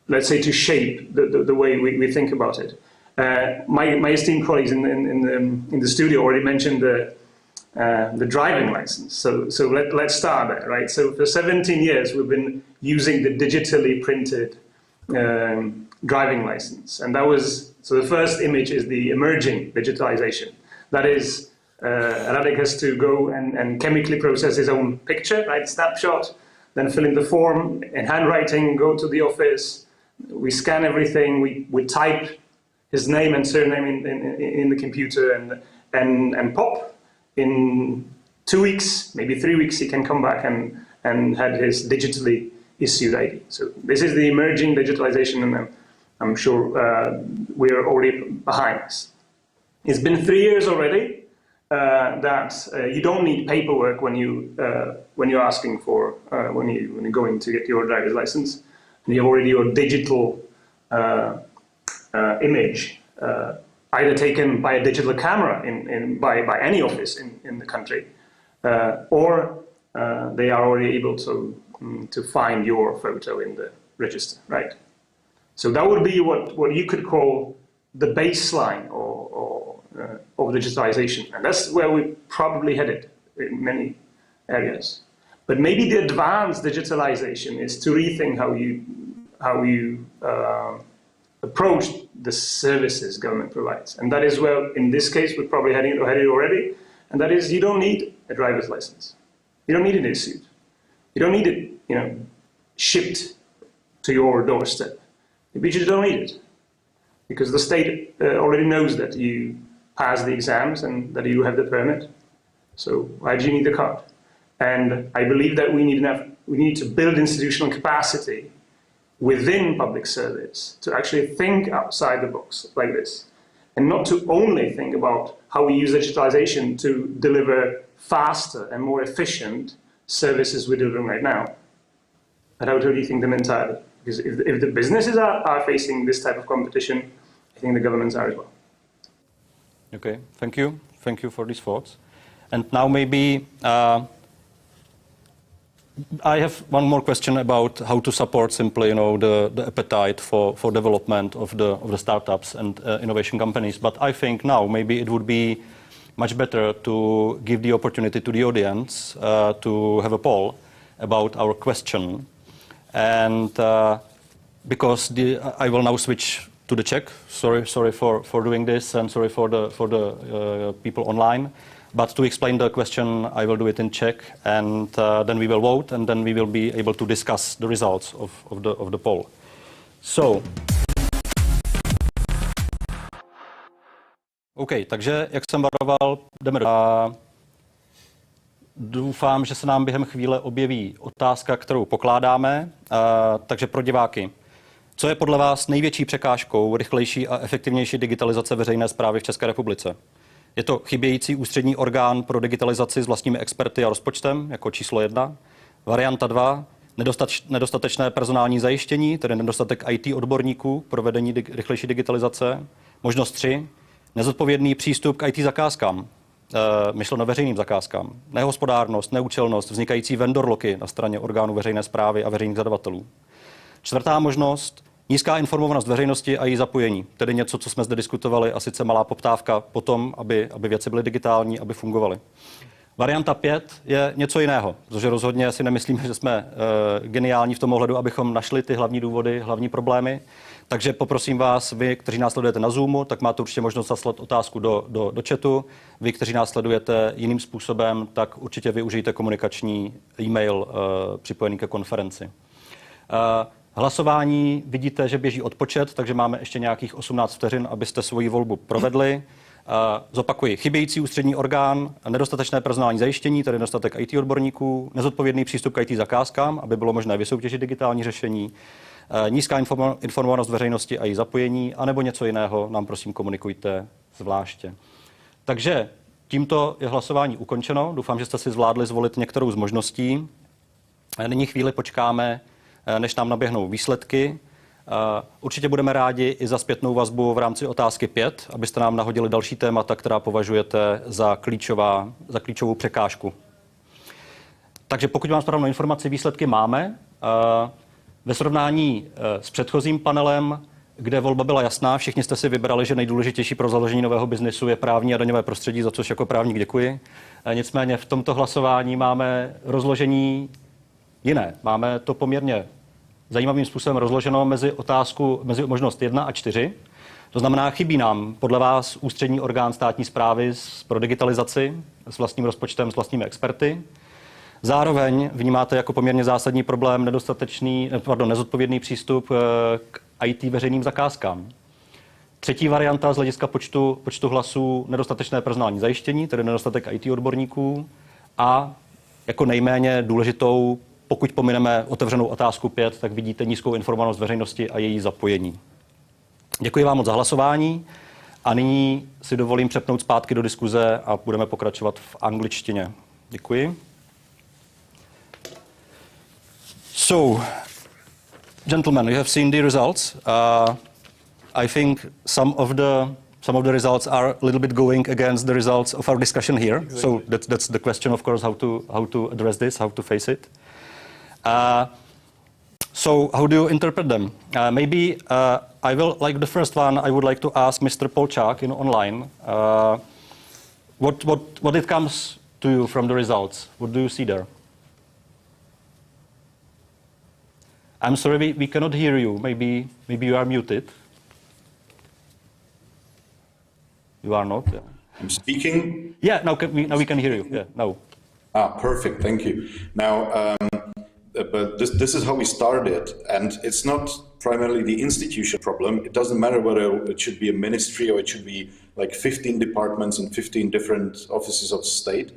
let's say to shape the way we think about it. My esteemed colleagues in the studio already mentioned the driving license. So let's start there, right? So for 17 years we've been using the digitally printed driving license, and that was so. The first image is the emerging digitalization. That is, Radek has to go and chemically process his own picture, right? Snapshot, then fill in the form in handwriting, go to the office, we scan everything, we type his name and surname in the computer, and pop. In 2 weeks, maybe 3 weeks, he can come back and had his digitally issued ID. So this is the emerging digitalization, and I'm sure we are already behind this. It's been 3 years already that you don't need paperwork when you're asking for when you're going to get your driver's license, and you have already your digital image. Either taken by a digital camera by any office in the country, or they are already able to find your photo in the register, right? So that would be what you could call the baseline of digitalization, and that's where we probably headed in many areas. But maybe the advanced digitalization is to rethink how you approach the services government provides. And that is where, in this case, we're probably headed already. And that is, you don't need a driver's license. You don't need it issued. You don't need it, shipped to your doorstep. Maybe you just don't need it. Because the state already knows that you pass the exams and that you have the permit. So why do you need the card? And I believe that we need to build institutional capacity within public service to actually think outside the box like this, and not to only think about how we use digitalization to deliver faster and more efficient services we're delivering right now, but how to rethink them entirely. Because if the businesses are facing this type of competition, I think the governments are as well. Okay, thank you. Thank you for these thoughts. And now maybe I have one more question about how to support simply, the appetite for development of the startups and innovation companies. But I think now maybe it would be much better to give the opportunity to the audience to have a poll about our question. And because I will now switch to the Czech. Sorry for doing this, and sorry for the people online. But to explain the question, I will do it in Czech, and then we will vote, and then we will be able to discuss the results of the poll. So, OK, takže jak jsem varoval, jdeme do. Doufám, že se nám během chvíle objeví otázka, kterou pokládáme. Takže pro diváky. Co je podle vás největší překážkou rychlejší a efektivnější digitalizace veřejné správy v České republice? Je to chybějící ústřední orgán pro digitalizaci s vlastními experty a rozpočtem jako číslo 1. Varianta 2. Nedostatečné personální zajištění, tedy nedostatek IT odborníků pro vedení rychlejší digitalizace. Možnost 3. Nezodpovědný přístup k IT zakázkám. myšleno veřejným zakázkám, nehospodárnost, neúčelnost, vznikající vendor locky na straně orgánů veřejné správy a veřejných zadavatelů. Čtvrtá možnost, nízká informovanost veřejnosti a její zapojení, tedy něco, co jsme zde diskutovali, a sice malá poptávka po tom, aby věci byly digitální, aby fungovaly. Varianta 5 je něco jiného, protože rozhodně si nemyslíme, že jsme geniální v tom ohledu, abychom našli ty hlavní důvody, hlavní problémy. Takže poprosím vás, vy, kteří nás sledujete na Zoomu, tak máte určitě možnost zaslat otázku do chatu. Vy, kteří nás sledujete jiným způsobem, tak určitě využijte komunikační e-mail připojený ke konferenci. Hlasování vidíte, že běží odpočet, takže máme ještě nějakých 18 vteřin, abyste svoji volbu provedli. Zopakuji, chybějící ústřední orgán, nedostatečné personální zajištění, tedy nedostatek IT odborníků, nezodpovědný přístup k IT zakázkám, aby bylo možné vysoutěžit digitální řešení, nízká informovanost veřejnosti a její zapojení, anebo něco jiného, nám prosím komunikujte zvláště. Takže tímto je hlasování ukončeno. Doufám, že jste si zvládli zvolit některou z možností. Nyní chvíli počkáme, než nám naběhnou výsledky. Určitě budeme rádi i za zpětnou vazbu v rámci otázky 5, abyste nám nahodili další témata, která považujete za klíčovou překážku. Takže pokud mám správnou informaci, výsledky máme. Ve srovnání s předchozím panelem, kde volba byla jasná, všichni jste si vybrali, že nejdůležitější pro založení nového biznesu je právní a daňové prostředí, za což jako právník děkuji. Nicméně v tomto hlasování máme rozložení jiné. Máme to poměrně zajímavým způsobem rozloženo mezi možnost 1 a 4. To znamená, chybí nám podle vás ústřední orgán státní správy pro digitalizaci s vlastním rozpočtem, s vlastními experty. Zároveň vnímáte jako poměrně zásadní problém nezodpovědný přístup k IT veřejným zakázkám. Třetí varianta z hlediska počtu hlasů, nedostatečné personální zajištění, tedy nedostatek IT odborníků, a jako nejméně důležitou, pokud pomineme otevřenou otázku 5, tak vidíte nízkou informovanost veřejnosti a její zapojení. Děkuji vám moc za hlasování a nyní si dovolím přepnout zpátky do diskuze a budeme pokračovat v angličtině. Děkuji. So, gentlemen, you have seen the results. I think some of the results are a little bit going against the results of our discussion here. Exactly. So that's the question, of course, how to address this, how to face it. So how do you interpret them? Maybe I will, like the first one, I would like to ask Mr. Polchak online. What it comes to you from the results? What do you see there? I'm sorry, we cannot hear you. Maybe you are muted. You are not. Yeah. I'm speaking. Yeah, now we can hear you. Yeah, now. Perfect. Thank you. Now, but this is how we started, and it's not primarily the institution problem. It doesn't matter whether it should be a ministry or it should be like 15 departments and 15 different offices of state.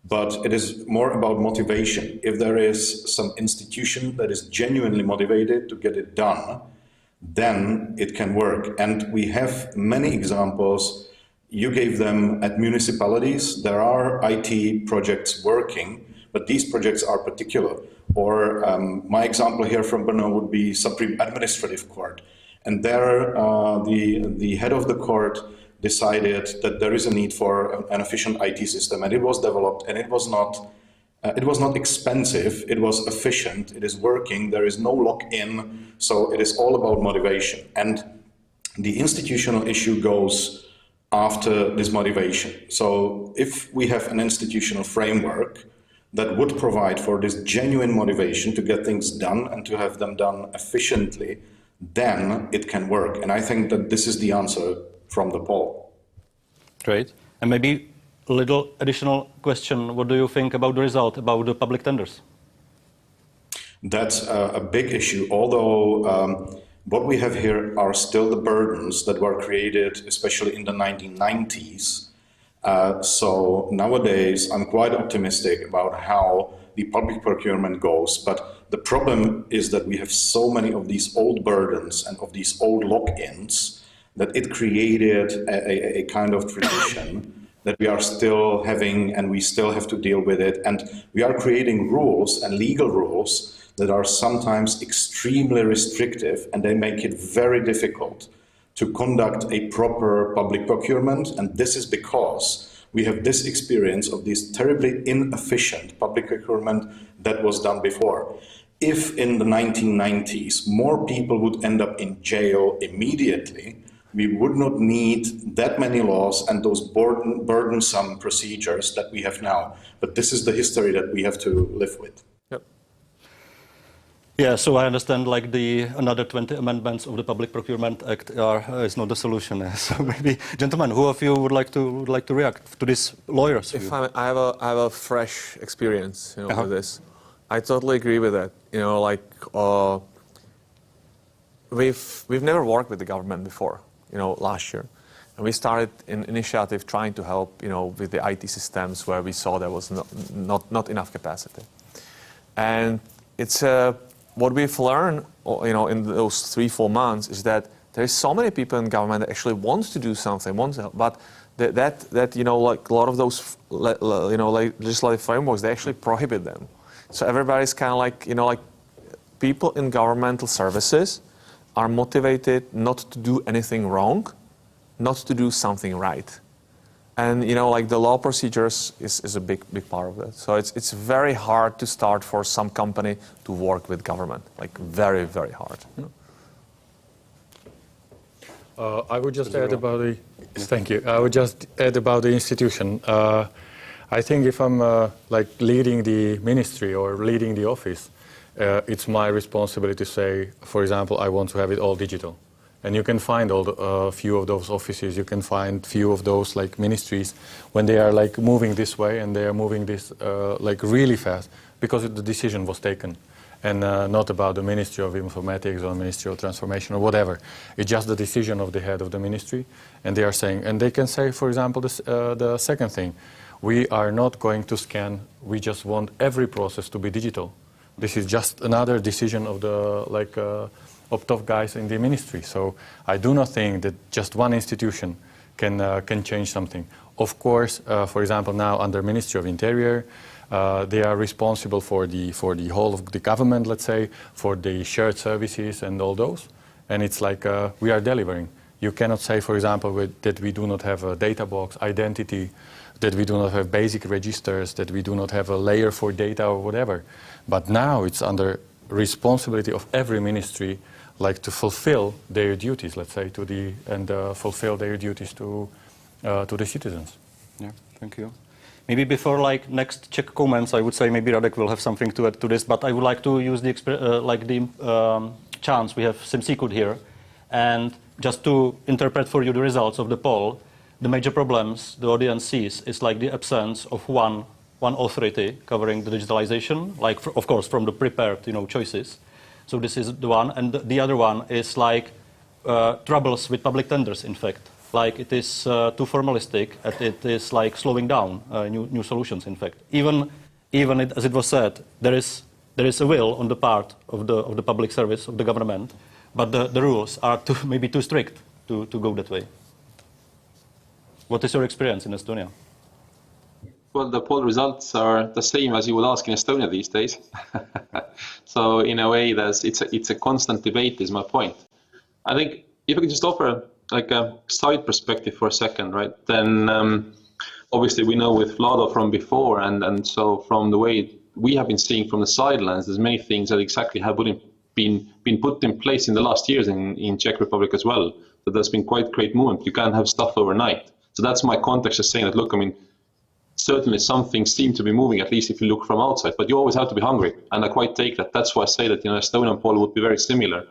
But it is more about motivation. If there is some institution that is genuinely motivated to get it done, then it can work. And we have many examples. You gave them at municipalities. There are IT projects working, but these projects are particular. Or my example here from Brno would be Supreme Administrative Court. And there the head of the court decided that there is a need for an efficient IT system, and it was developed, and it was not expensive, it was efficient, it is working, there is no lock-in, so it is all about motivation. And the institutional issue goes after this motivation. So if we have an institutional framework that would provide for this genuine motivation to get things done and to have them done efficiently, then it can work. And I think that this is the answer from the poll. Great. And maybe a little additional question. What do you think about the result, about the public tenders? That's a big issue, although what we have here are still the burdens that were created, especially in the 1990s. So nowadays, I'm quite optimistic about how the public procurement goes. But the problem is that we have so many of these old burdens and of these old lock-ins that it created a kind of tradition that we are still having, and we still have to deal with it. And we are creating rules and legal rules that are sometimes extremely restrictive, and they make it very difficult to conduct a proper public procurement. And this is because We have this experience of this terribly inefficient public procurement that was done before. If in the 1990s more people would end up in jail immediately, we would not need that many laws and those burdensome procedures that we have now. But this is the history that we have to live with. Yeah, so I understand like the another 20 amendments of the Public Procurement Act is not the solution. So maybe, gentlemen, who of you would like to react to this lawyer's view? I have a fresh experience, with this. I totally agree with that. We've never worked with the government before. Last year, and we started an initiative trying to help, with the IT systems where we saw there was not enough capacity, and it's what we've learned, in those 3-4 months is that there's so many people in government that actually want to do something, want to help, but that like a lot of those legislative frameworks, they actually prohibit them. So everybody's kind of like people in governmental services are motivated not to do anything wrong, not to do something right. And the law procedures is a big part of that. So it's very hard to start for some company to work with government, like very, very hard. I would just add about the, thank you. I would just add about the institution. I think if I'm like leading the ministry or leading the office, it's my responsibility to say, for example, I want to have it all digital. And you can find few of those offices, you can find few of those like ministries when they are like moving this way and they are moving this like really fast because the decision was taken. And not about the Ministry of Informatics or Ministry of Transformation or whatever. It's just the decision of the head of the ministry. And they are saying, and they can say, for example, the second thing, we are not going to scan, we just want every process to be digital. This is just another decision of the of top guys in the ministry. So I do not think that just one institution can change something. Of course, for example, now under Ministry of Interior, they are responsible for the whole of the government, let's say, for the shared services and all those. And it's like we are delivering. You cannot say, for example, that we do not have a data box, identity, that we do not have basic registers, that we do not have a layer for data or whatever. But now it's under responsibility of every ministry, like to fulfill their duties, let's say, fulfill their duties to the citizens. Yeah, thank you. Maybe before like next Czech comments, I would say maybe Radek will have something to add to this, but I would like to use the chance we have Simsikut here, and just to interpret for you the results of the poll. The major problems the audience sees is like the absence of one authority covering the digitalization, like of course from the prepared choices. So this is the one, and the other one is like troubles with public tenders. In fact, like it is too formalistic, and it is like slowing down new solutions. In fact, even as it was said, there is a will on the part of the public service of the government, but the rules are maybe too strict to go that way. What is your experience in Estonia? Well, the poll results are the same as you would ask in Estonia these days. So in a way, it's a constant debate is my point. I think if I could just offer like a side perspective for a second, right? Then obviously we know with Vlado from before, and so from the way we have been seeing from the sidelines, there's many things that exactly have been put in place in the last years in Czech Republic as well. So there's been quite great movement. You can't have stuff overnight. So that's my context of saying that, look, I mean, certainly some things seem to be moving, at least if you look from outside, but you always have to be hungry. And I quite take that. That's why I say that, Estonian poll would be very similar.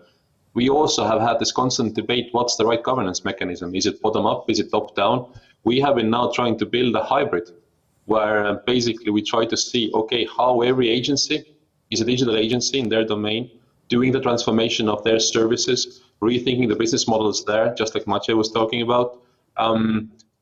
We also have had this constant debate, what's the right governance mechanism? Is it bottom up? Is it top down? We have been now trying to build a hybrid where basically we try to see, okay, how every agency is a digital agency in their domain, doing the transformation of their services, rethinking the business models there, just like Maciej was talking about.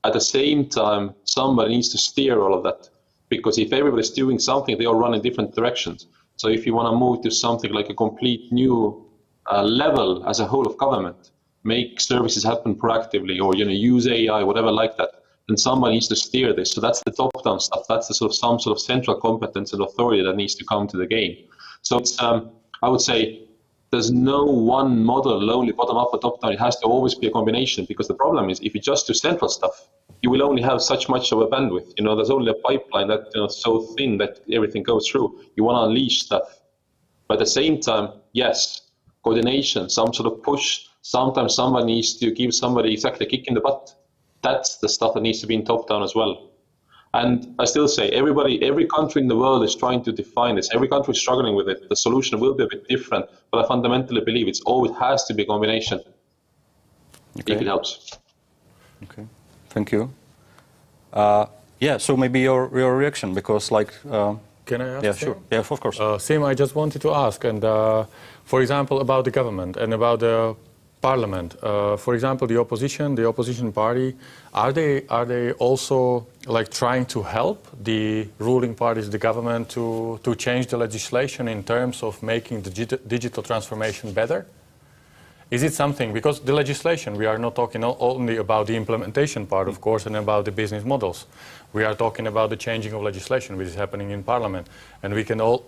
At the same time, somebody needs to steer all of that, because if everybody's doing something, they all run in different directions. So if you want to move to something like a complete new level as a whole of government, make services happen proactively, or use AI, whatever like that, then somebody needs to steer this. So that's the top-down stuff. That's the some sort of central competence and authority that needs to come to the game. So it's, I would say, there's no one model, only bottom up or top down. It has to always be a combination, because the problem is if you just do central stuff, you will only have such much of a bandwidth. There's only a pipeline that so thin that everything goes through. You want to unleash stuff. But at the same time, yes, coordination, some sort of push. Sometimes somebody needs to give somebody exactly a kick in the butt. That's the stuff that needs to be in top down as well. And I still say every country in the world is trying to define this. Every country is struggling with it. The solution will be a bit different, but I fundamentally believe it always has to be a combination. Okay. If it helps. Okay, thank you. So maybe your reaction, because Can I ask? Yeah, sure. Yeah, of course. Sim, I just wanted to ask, and for example, about the government and about the parliament. For example, the opposition party, are they also trying to help the ruling parties, the government, to change the legislation in terms of making the digital transformation better? Is it something, because the legislation, we are not talking only about the implementation part, of course, and about the business models. We are talking about the changing of legislation, which is happening in Parliament. And we can all,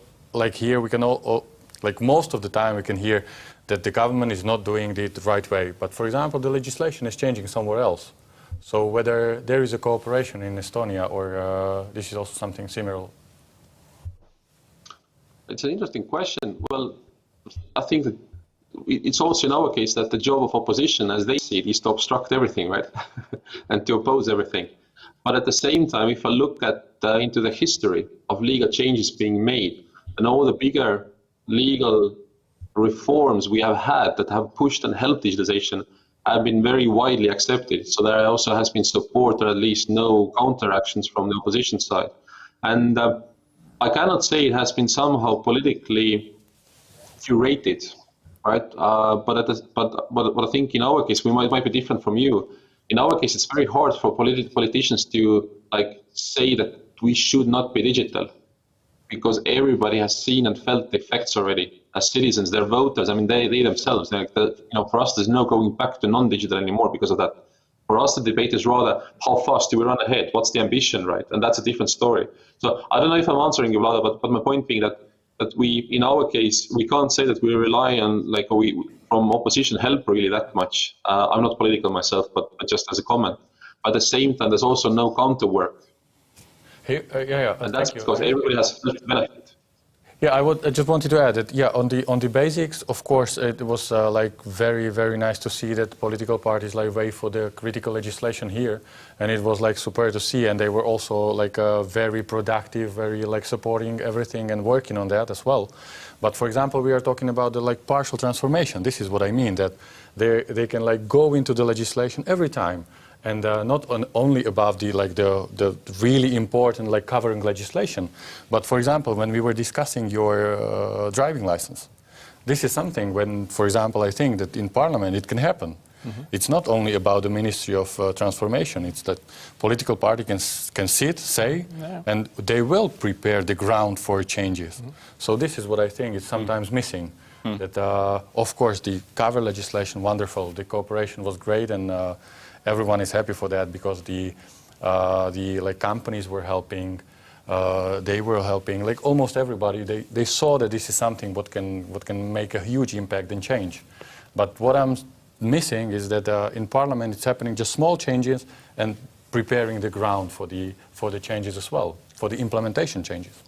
most of the time we can hear that the government is not doing it the right way. But for example, the legislation is changing somewhere else. So whether there is a cooperation in Estonia or this is also something similar. It's an interesting question. Well, I think that it's also in our case that the job of opposition, as they see it, is to obstruct everything, right? And to oppose everything. But at the same time, if I look at into the history of legal changes being made and all the bigger legal reforms we have had that have pushed and helped digitalization have been very widely accepted. So there also has been support, or at least no counteractions from the opposition side. And I cannot say it has been somehow politically curated, right? But I think in our case, we might be different from you. In our case, it's very hard for politicians to say that we should not be digital, because everybody has seen and felt the effects already as citizens, their voters. I mean, they themselves, for us, there's no going back to non-digital anymore because of that. For us, the debate is rather how fast do we run ahead? What's the ambition, right? And that's a different story. So I don't know if I'm answering you, Vlada, but my point being that we, in our case, we can't say that we rely on from opposition help really that much. I'm not political myself, but just as a comment. But at the same time, there's also no counter work. And that's because everybody has felt the benefit. Yeah, I just wanted to add that, on the basics, of course, it was very, very nice to see that political parties wait for the critical legislation here, and it was super to see, and they were also very productive, very supporting everything and working on that as well. But for example, we are talking about the partial transformation. This is what I mean, that they can go into the legislation every time. And not only about the really important covering legislation, but for example, when we were discussing your driving license, this is something when, for example, I think that in Parliament it can happen. Mm-hmm. It's not only about the Ministry of Transformation. It's that political party can sit, say, and they will prepare the ground for changes. Mm-hmm. So this is what I think is sometimes missing. Mm-hmm. That of course the cover legislation, wonderful. The cooperation was great, and everyone is happy for that, because the companies were helping, they were helping, almost everybody. They saw that this is something what can make a huge impact and change. But what I'm missing is that in Parliament it's happening just small changes and preparing the ground for the changes as well, for the implementation changes.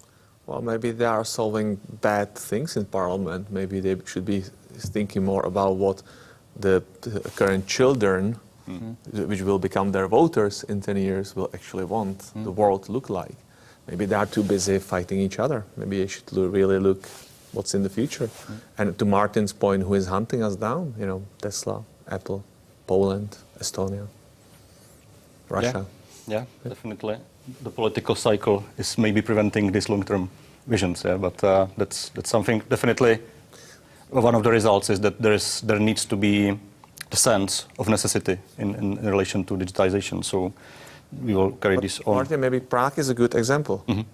Well, maybe they are solving bad things in Parliament. Maybe they should be thinking more about what the current children, which will become their voters in 10 years, will actually want the world to look like. Maybe they are too busy fighting each other. Maybe they should really look what's in the future. And to Martin's point, who is hunting us down? Tesla, Apple, Poland, Estonia, Russia. Yeah, definitely. The political cycle is maybe preventing these long-term visions, but that's something definitely. One of the results is that there needs to be the sense of necessity in relation to digitization. So we will carry this on. Martin, maybe Prague is a good example. Mm-hmm.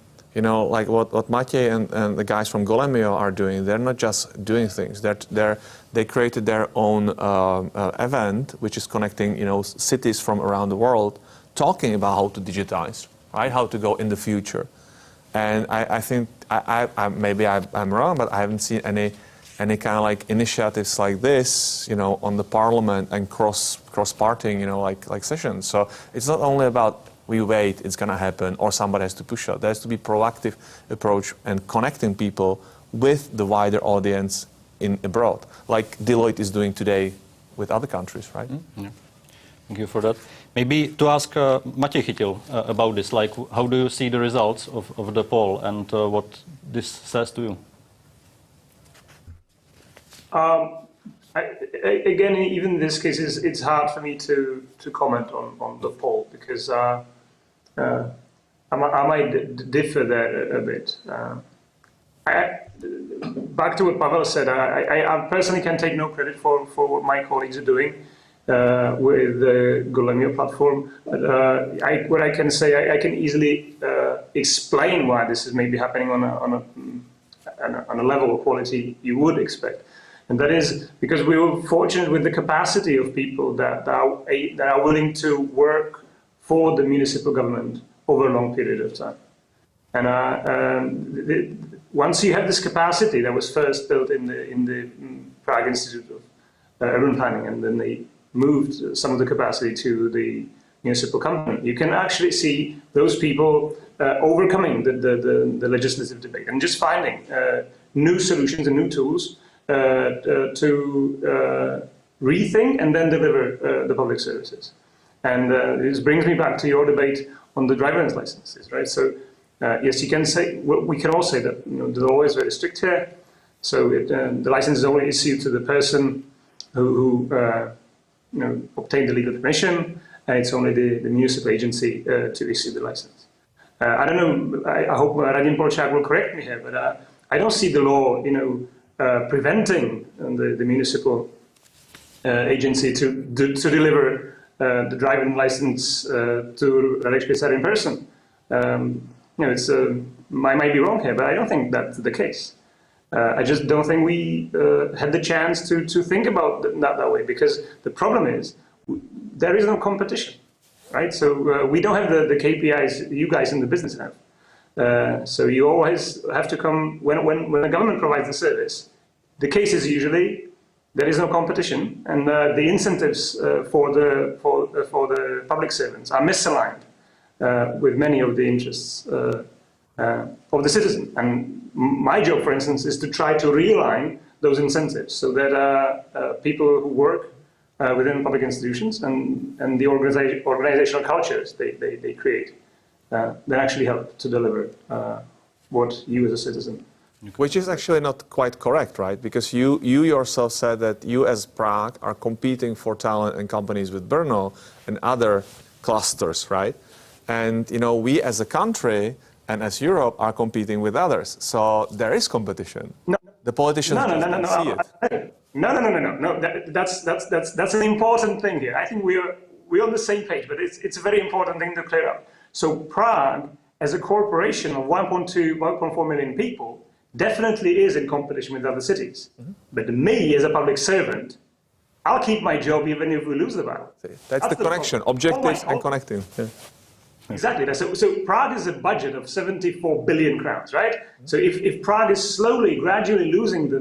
What Maciej and the guys from Golemio are doing, they're not just doing things. They created their own event, which is connecting cities from around the world, talking about how to digitize, right? How to go in the future. And I think, maybe I'm wrong, but I haven't seen any any kind of like initiatives like this, you know, on the parliament and cross-partying, you know, like sessions. So it's not only about we wait, it's going to happen, or somebody has to push out. There has to be proactive approach and connecting people with the wider audience in abroad, like Deloitte is doing today with other countries, right? Yeah. Thank you for that. Maybe to ask Matěj Chytil about this, like how do you see the results of the poll and what this says to you? Again, even in this case, it's hard for me to comment on the poll because I might differ there a bit. Back to what Pavel said, I personally can take no credit for what my colleagues are doing with the Golemio platform. But what I can say, I can easily explain why this is maybe happening on a level of quality you would expect. And that is because we were fortunate with the capacity of people that are willing to work for the municipal government over a long period of time. And once you have this capacity that was first built in the Prague Institute of Urban Planning, and then they moved some of the capacity to the municipal company, you can actually see those people overcoming the legislative debate and just finding new solutions and new tools to rethink and then deliver the public services. And this brings me back to your debate on the driver's licenses, right? So yes, you can say, we can all say that the law is very strict here. So the license is only issued to the person who obtained the legal permission, and it's only the municipal agency to issue the license. I don't know. I hope Radim Polčák will correct me here, but I don't see the law, preventing the municipal agency to deliver the driving license to Radek Špicar in person. It's I might be wrong here, but I don't think that's the case. I just don't think we had the chance to think about that way, because the problem is there is no competition, right? So we don't have the KPIs you guys in the business have. So you always have to come when the government provides the service. The case is usually there is no competition, and the incentives for the public servants are misaligned with many of the interests of the citizen. And my job, for instance, is to try to realign those incentives so that people who work within public institutions and the organizational cultures they create that actually help to deliver what you as a citizen. Which is actually not quite correct, right? Because you yourself said that you as Prague are competing for talent and companies with Brno and other clusters, right? And we as a country and as Europe are competing with others. So there is competition. No. The politicians don't see it. No. That's an important thing here. I think we're on the same page, but it's a very important thing to clear up. So Prague, as a corporation of 1.4 million people, definitely is in competition with other cities. Mm-hmm. But me, as a public servant, I'll keep my job even if we lose the battle. That's the connection, objectives and connecting. Yeah. Exactly. So Prague has a budget of 74 billion crowns, right? So if Prague is gradually losing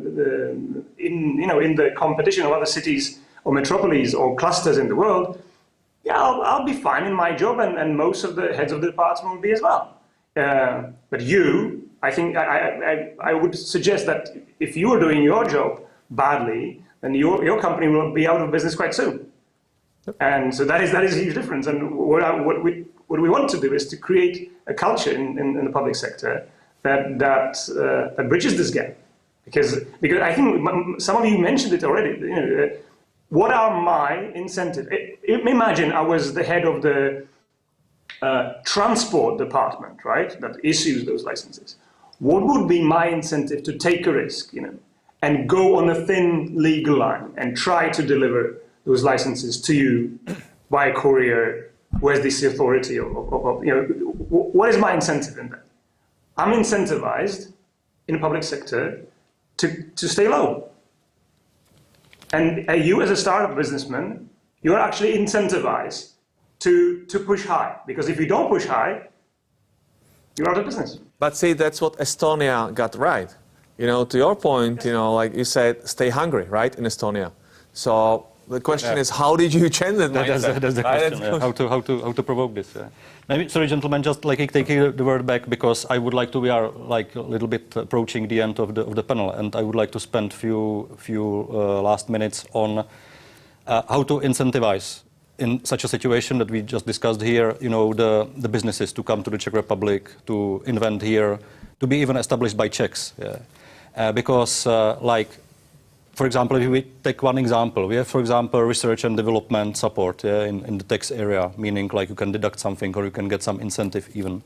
in the competition of other cities or metropolis or clusters in the world, yeah, I'll be fine in my job, and most of the heads of the department will be as well. But I think I would suggest that if you are doing your job badly, then your company will be out of business quite soon. Yep. And so that is a huge difference. And what we want to do is to create a culture in the public sector that bridges this gap. Because I think some of you mentioned it already. What are my incentives? Imagine I was the head of the transport department, right, that issues those licenses. What would be my incentive to take a risk, and go on a thin legal line and try to deliver those licenses to you by courier? Where's this authority what is my incentive in that? I'm incentivized in the public sector to stay low. And you as a startup businessman, you're actually incentivized to push high, because if you don't push high, you're out of business. But see, that's what Estonia got right. To your point, like you said, stay hungry, right, in Estonia. So the question is, how did you change that mindset? That's the question. How to provoke this? Maybe, sorry, gentlemen, just like taking the word back because I would like to. We are like a little bit approaching the end of the panel, and I would like to spend few last minutes on how to incentivize in such a situation that we just discussed here. The businesses to come to the Czech Republic, to invent here, to be even established by Czechs. Because for example, if we take one example, we have, for example, research and development support in the tax area, meaning like you can deduct something or you can get some incentive even.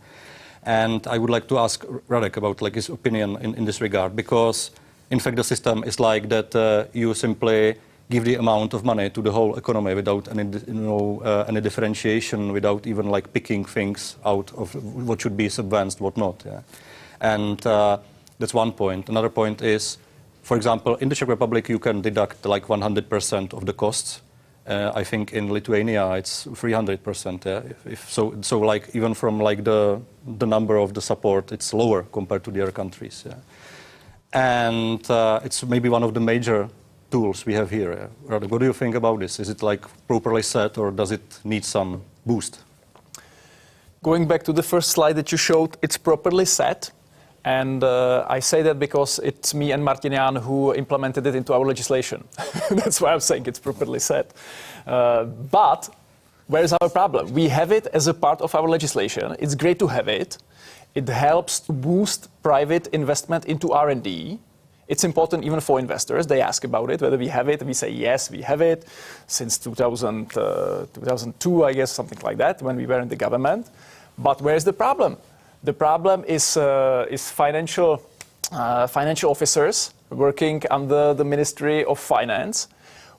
And I would like to ask Radek about like his opinion in this regard, because in fact the system is like that you simply give the amount of money to the whole economy without any differentiation, without even like picking things out of what should be subventioned, what not. And that's one point. Another point is, for example, in the Czech Republic, you can deduct like 100% of the costs. I think in Lithuania it's 300%. So like even from like the number of the support, it's lower compared to the other countries. And it's maybe one of the major tools we have here. Radek, what do you think about this? Is it like properly set, or does it need some boost? Going back to the first slide that you showed, it's properly set. And I say that because it's me and Martin Jan who implemented it into our legislation. That's why I'm saying it's properly set. But where is our problem? We have it as a part of our legislation. It's great to have it. It helps to boost private investment into R&D. It's important even for investors. They ask about it, whether we have it. We say, yes, we have it since 2002, I guess, something like that, when we were in the government. But where is the problem? The problem is financial officers working under the Ministry of Finance,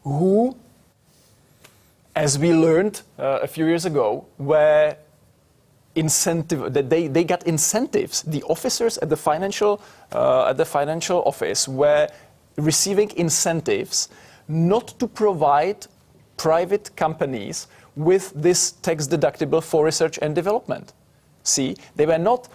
who, as we learned a few years ago, were they got incentives. The officers at the financial office were receiving incentives not to provide private companies with this tax deductible for research and development. See, they were not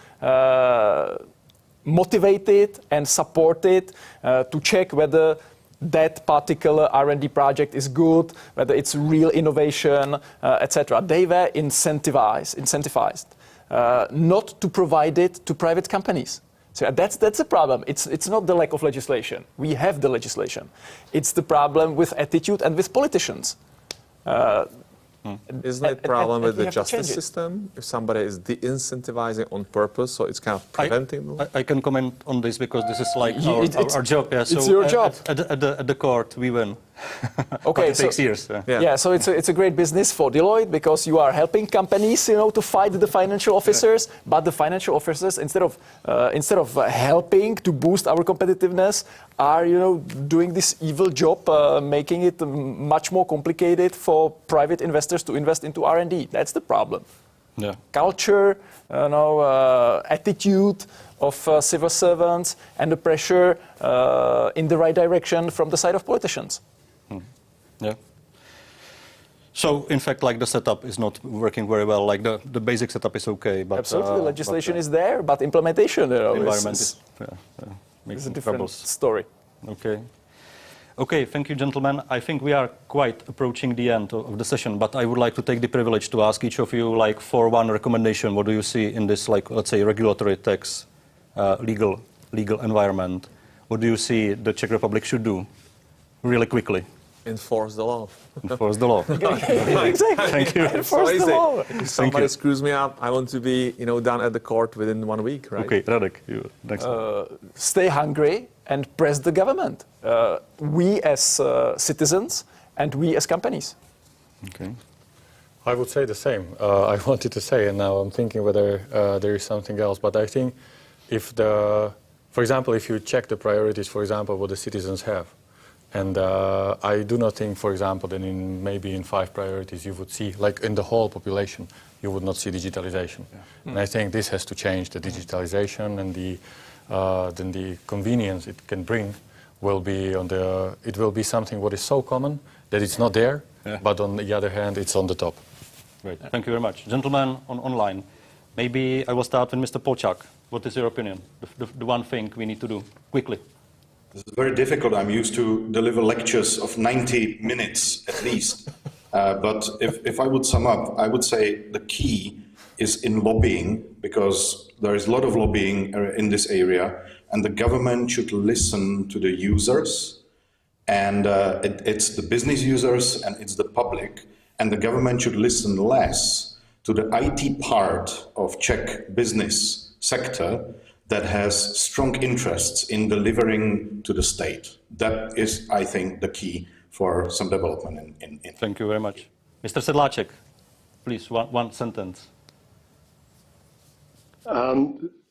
motivated and supported to check whether that particular R&D project is good, whether it's real innovation, etc. They were incentivized not to provide it to private companies. So that's a problem. It's not the lack of legislation. We have the legislation. It's the problem with attitude and with politicians. Isn't it a problem with the justice system? If somebody is de-incentivizing on purpose, so it's kind of preventing them? I can comment on this because this is like our job. It's your job. At the court, we win. Okay, it takes years. So it's a great business for Deloitte because you are helping companies, to fight the financial officers. But the financial officers, instead of helping to boost our competitiveness, are doing this evil job, making it much more complicated for private investors to invest into R&D. That's the problem. Yeah. Culture, attitude of civil servants, and the pressure in the right direction from the side of politicians. Yeah. So, in fact, like the setup is not working very well. Like the basic setup is okay, but absolutely, legislation is there, but implementation, environment is a different story. Okay, thank you, gentlemen. I think we are quite approaching the end of the session, but I would like to take the privilege to ask each of you, like, for one recommendation. What do you see in this, like, let's say, regulatory tax, legal environment? What do you see the Czech Republic should do, really quickly? Enforce the law. Enforce the law. Exactly. Thank you. Enforce the law. If somebody screws me up, I want to be, done at the court within 1 week, right? Okay, Radek, you next. Stay hungry and press the government. We as citizens and we as companies. Okay. I would say the same. I wanted to say, and now I'm thinking whether there is something else. But I think for example, if you check the priorities, for example, what the citizens have, and I do not think, for example, that maybe in 5 priorities you would see, like in the whole population, you would not see digitalization. Yeah. And I think this has to change. The digitalization and then the convenience it can bring will be it will be something what is so common that it's not there, but on the other hand, it's on the top. Great. Thank you very much. Gentlemen online, Maybe I will start with Mr. Polčák. What is your opinion? The one thing we need to do quickly. This is very difficult. I'm used to deliver lectures of 90 minutes at least. But if I would sum up, I would say the key is in lobbying, because there is a lot of lobbying in this area, and the government should listen to the users, and it's the business users and it's the public, and the government should listen less to the IT part of Czech business sector that has strong interests in delivering to the state. That is, I think, the key for some development in Thank you very much. Mr. Sedláček, please, one sentence.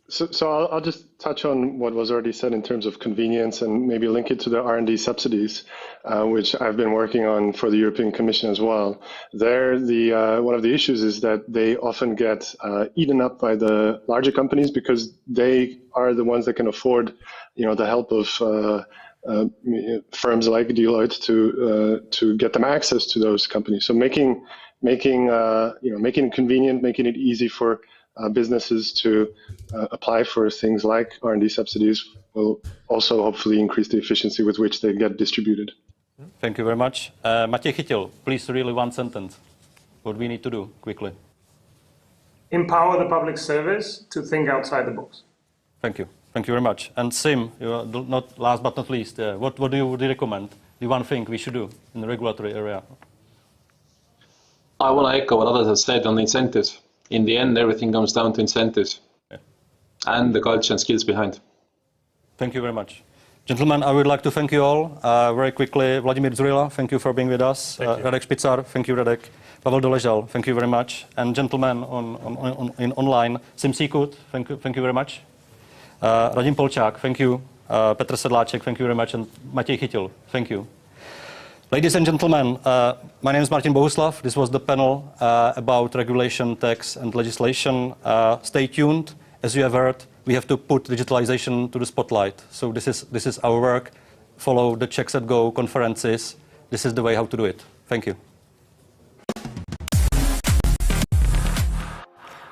So I'll just touch on what was already said in terms of convenience and maybe link it to the R&D subsidies, which I've been working on for the European Commission as well. There, one of the issues is that they often get eaten up by the larger companies because they are the ones that can afford, the help of firms like Deloitte to get them access to those companies. So making it convenient, making it easy for businesses to apply for things like R&D subsidies will also hopefully increase the efficiency with which they get distributed. Thank you very much. Matěj Chytil, please, really one sentence. What we need to do quickly. Empower the public service to think outside the box. Thank you. Thank you very much. And Sim, you are not last but not least. What do you recommend? The one thing we should do in the regulatory area? I want to echo what others have said on the incentives. In the end, everything comes down to incentives and the culture and skills behind. Thank you very much. Gentlemen, I would like to thank you all. Very quickly, Vladimír Dzurilla, thank you for being with us. Radek Špicar, thank you, Radek. Pavel Doležal, thank you very much. And gentlemen online, Sim Sikut, thank you very much. Radim Polčák, thank you. Petr Sedláček, thank you very much. And Matěj Chytil, thank you. Ladies and gentlemen, my name is Martin Bohuslav. This was the panel about regulation, tax and legislation. Stay tuned. As you have heard, we have to put digitalization to the spotlight. So this is our work. Follow the CzechSetGo conferences. This is the way how to do it. Thank you.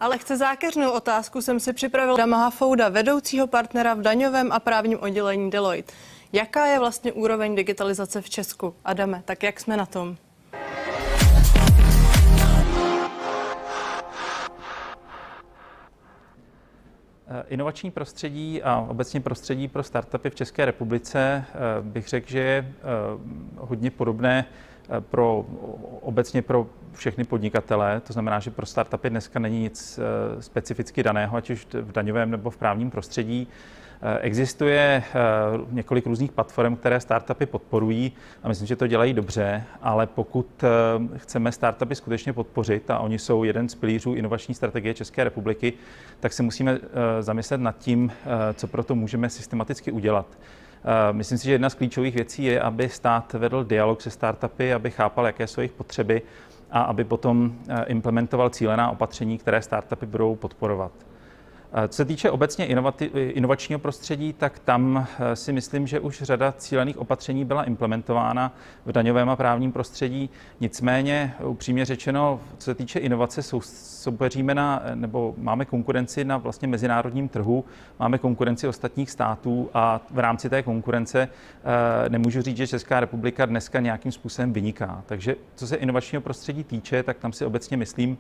A lehce zákeřnou otázku jsem si připravil Adama Hafouda, vedoucího partnera v daňovém a právním oddělení Deloitte. Jaká je vlastně úroveň digitalizace v Česku? Adame, tak jak jsme na tom? Inovační prostředí a obecně prostředí pro startupy v České republice bych řekl, že je hodně podobné obecně pro všechny podnikatele. To znamená, že pro startupy dneska není nic specificky daného, ať už v daňovém nebo v právním prostředí. Existuje několik různých platform, které startupy podporují a myslím, že to dělají dobře, ale pokud chceme startupy skutečně podpořit, a oni jsou jeden z pilířů inovační strategie České republiky, tak se musíme zamyslet nad tím, co pro to můžeme systematicky udělat. Myslím si, že jedna z klíčových věcí je, aby stát vedl dialog se startupy, aby chápal, jaké jsou jejich potřeby a aby potom implementoval cílená opatření, které startupy budou podporovat. Co se týče obecně inovačního prostředí, tak tam si myslím, že už řada cílených opatření byla implementována v daňovém a právním prostředí. Nicméně, upřímně řečeno, co se týče inovace, soupeříme nebo máme konkurenci na vlastně mezinárodním trhu, máme konkurenci ostatních států a v rámci té konkurence nemůžu říct, že Česká republika dneska nějakým způsobem vyniká. Takže co se inovačního prostředí týče, tak tam si obecně myslím,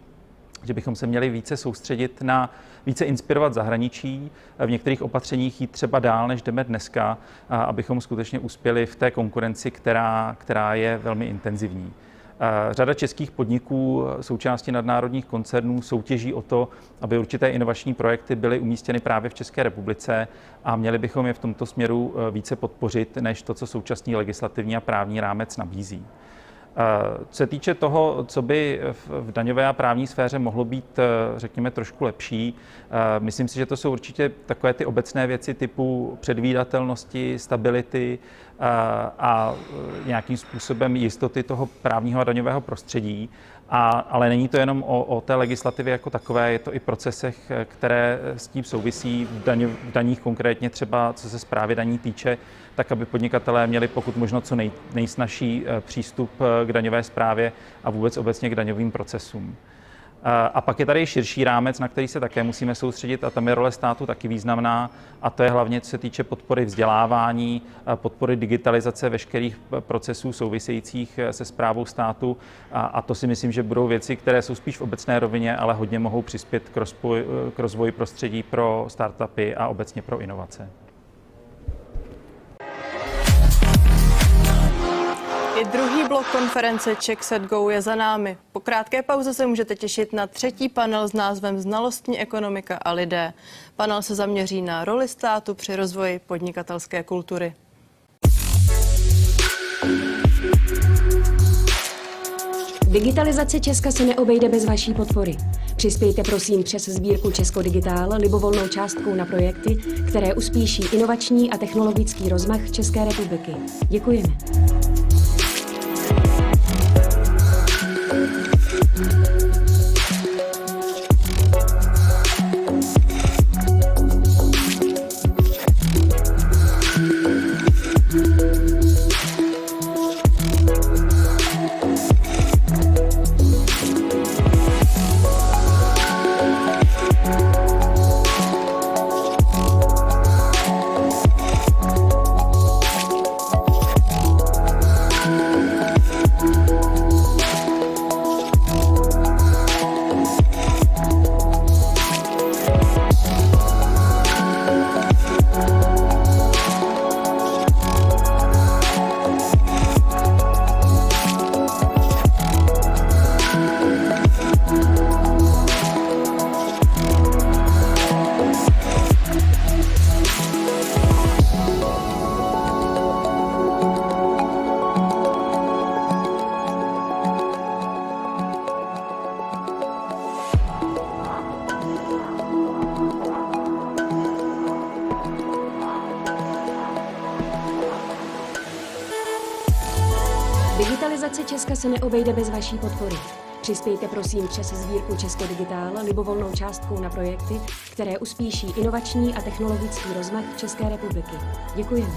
že bychom se měli více soustředit více inspirovat zahraničí, v některých opatřeních jít třeba dál, než jdeme dneska, abychom skutečně uspěli v té konkurenci, která je velmi intenzivní. Řada českých podniků, součástí nadnárodních koncernů, soutěží o to, aby určité inovační projekty byly umístěny právě v České republice a měli bychom je v tomto směru více podpořit, než to, co současný legislativní a právní rámec nabízí. Co se týče toho, co by v daňové a právní sféře mohlo být, řekněme, trošku lepší, myslím si, že to jsou určitě takové ty obecné věci typu předvídatelnosti, stability a nějakým způsobem jistoty toho právního a daňového prostředí. Ale není to jenom o té legislativě jako takové, je to i procesech, které s tím souvisí v daních, konkrétně třeba co se správy daní týče, tak aby podnikatelé měli pokud možno co nejsnazší přístup k daňové správě a vůbec obecně k daňovým procesům. A pak je tady širší rámec, na který se také musíme soustředit, a tam je role státu taky významná, a to je hlavně, co se týče podpory vzdělávání, podpory digitalizace veškerých procesů souvisejících se správou státu, a to si myslím, že budou věci, které jsou spíš v obecné rovině, ale hodně mohou přispět k rozvoji prostředí pro startupy a obecně pro inovace. I druhý blok konference CzechSetGo je za námi. Po krátké pauze se můžete těšit na třetí panel s názvem Znalostní ekonomika a lidé. Panel se zaměří na roli státu při rozvoji podnikatelské kultury. Digitalizace Česka se neobejde bez vaší podpory. Přispějte prosím přes sbírku Česko Digitál libovolnou částkou na projekty, které uspíší inovační a technologický rozmach České republiky. Děkujeme. Digitalizace Česka se neobejde bez vaší podpory. Přispějte prosím přes sbírku Česko Digitál libovolnou částkou na projekty, které uspíší inovační a technologický rozmach České republiky. Děkujeme.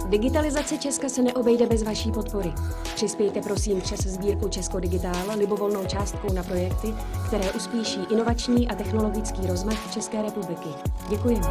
Digitalizace Česka se neobejde bez vaší podpory. Přispějte prosím přes sbírku Česko Digitál libovolnou částkou na projekty, které uspíší inovační a technologický rozmach České republiky. Děkujeme.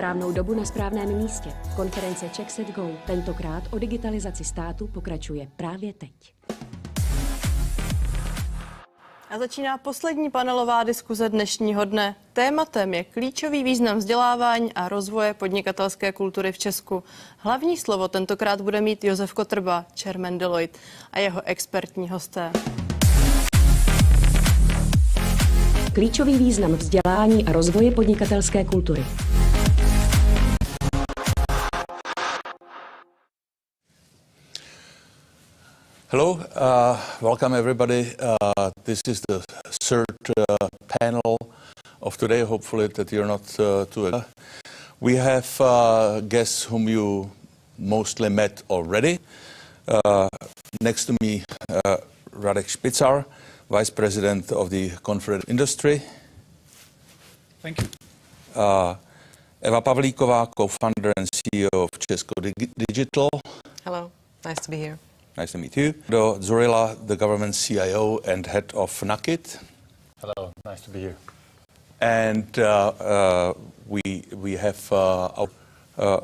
správnou dobu na správném místě. Konference CzechSetGo tentokrát o digitalizaci státu pokračuje právě teď. A začíná poslední panelová diskuze dnešního dne. Tématem je klíčový význam vzdělávání a rozvoje podnikatelské kultury v Česku. Hlavní slovo tentokrát bude mít Josef Kotrba, chairman Deloitte, a jeho expertní hosté. Klíčový význam vzdělání a rozvoje podnikatelské kultury. Hello, welcome everybody. This is the third panel of today. Hopefully that you're not too. We have guests whom you mostly met already. Next to me, Radek Špicar, Vice President of the Conference Industry. Thank you. Eva Pavlíková, co-founder and CEO of Česko Digital. Hello, nice to be here. Nice to meet you. Do Zurila, the government CIO and head of NAKIT. Hello, nice to be here. And we have our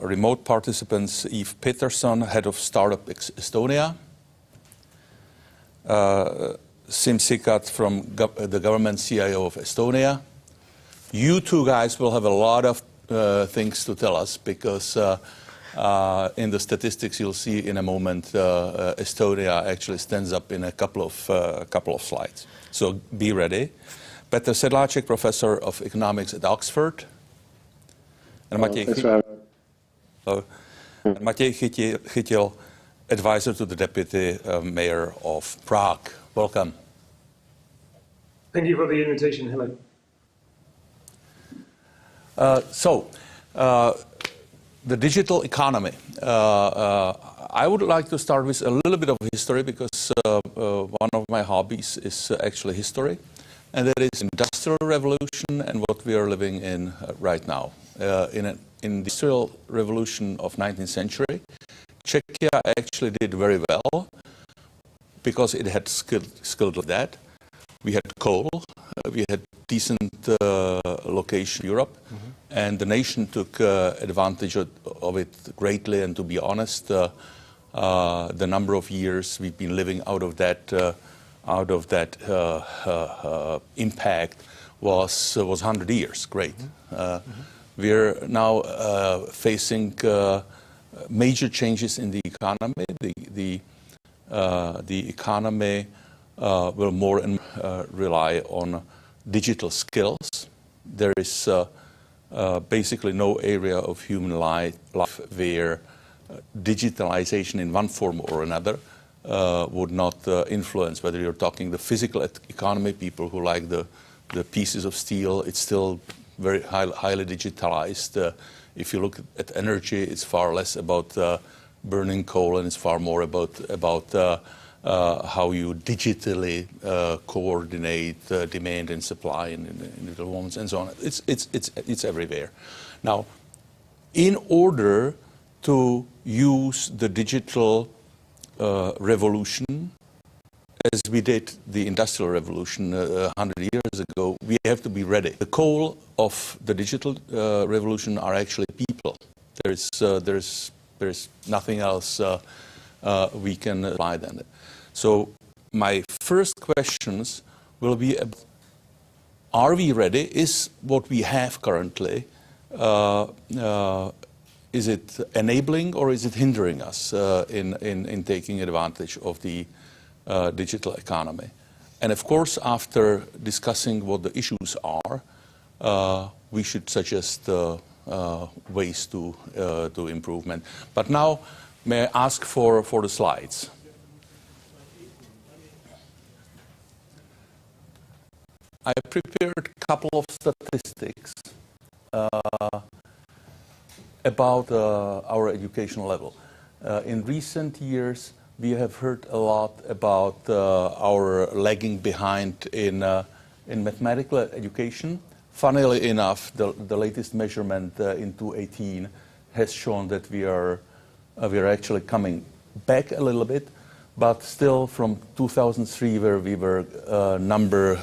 remote participants, Yves Peterson, head of Startup Estonia. Sim Sikat from the government CIO of Estonia. You two guys will have a lot of things to tell us because in the statistics you'll see in a moment Estonia actually stands up in a couple of slides. So be ready. Petr Sedláček, professor of economics at Oxford. And Matěj Chytil, advisor to the deputy mayor of Prague. Welcome. Thank you for the invitation, Helen. The digital economy. I would like to start with a little bit of history because one of my hobbies is actually history, and that is industrial revolution and what we are living in right now. In the industrial revolution of 19th century, Czechia actually did very well because it had skilled like that. We had coal, we had decent location in Europe, and the nation took advantage of it greatly. And to be honest, the number of years we've been living out of that impact was 100 years. Great. We're now facing major changes in the economy. The economy will more and rely on digital skills. There is basically no area of human life where digitalization in one form or another would not influence, whether you're talking the physical economy, people who like the pieces of steel, it's still very highly digitalized. If you look at energy, it's far less about burning coal and it's far more about how you digitally coordinate demand and supply in little moments and so on. It's everywhere. Now, in order to use the digital revolution, as we did the industrial revolution 100 years ago, we have to be ready. The goal of the digital revolution are actually people. There's nothing else we can apply than it. So my first questions will be, are we ready? Is what we have currently, is it enabling or is it hindering us in taking advantage of the digital economy? And of course, after discussing what the issues are, we should suggest ways to improvement. But now, may I ask for the slides? I prepared a couple of statistics about our educational level. In recent years, we have heard a lot about our lagging behind in mathematical education. Funnily enough, the latest measurement in 2018 has shown that we are actually coming back a little bit, but still from 2003, where we were number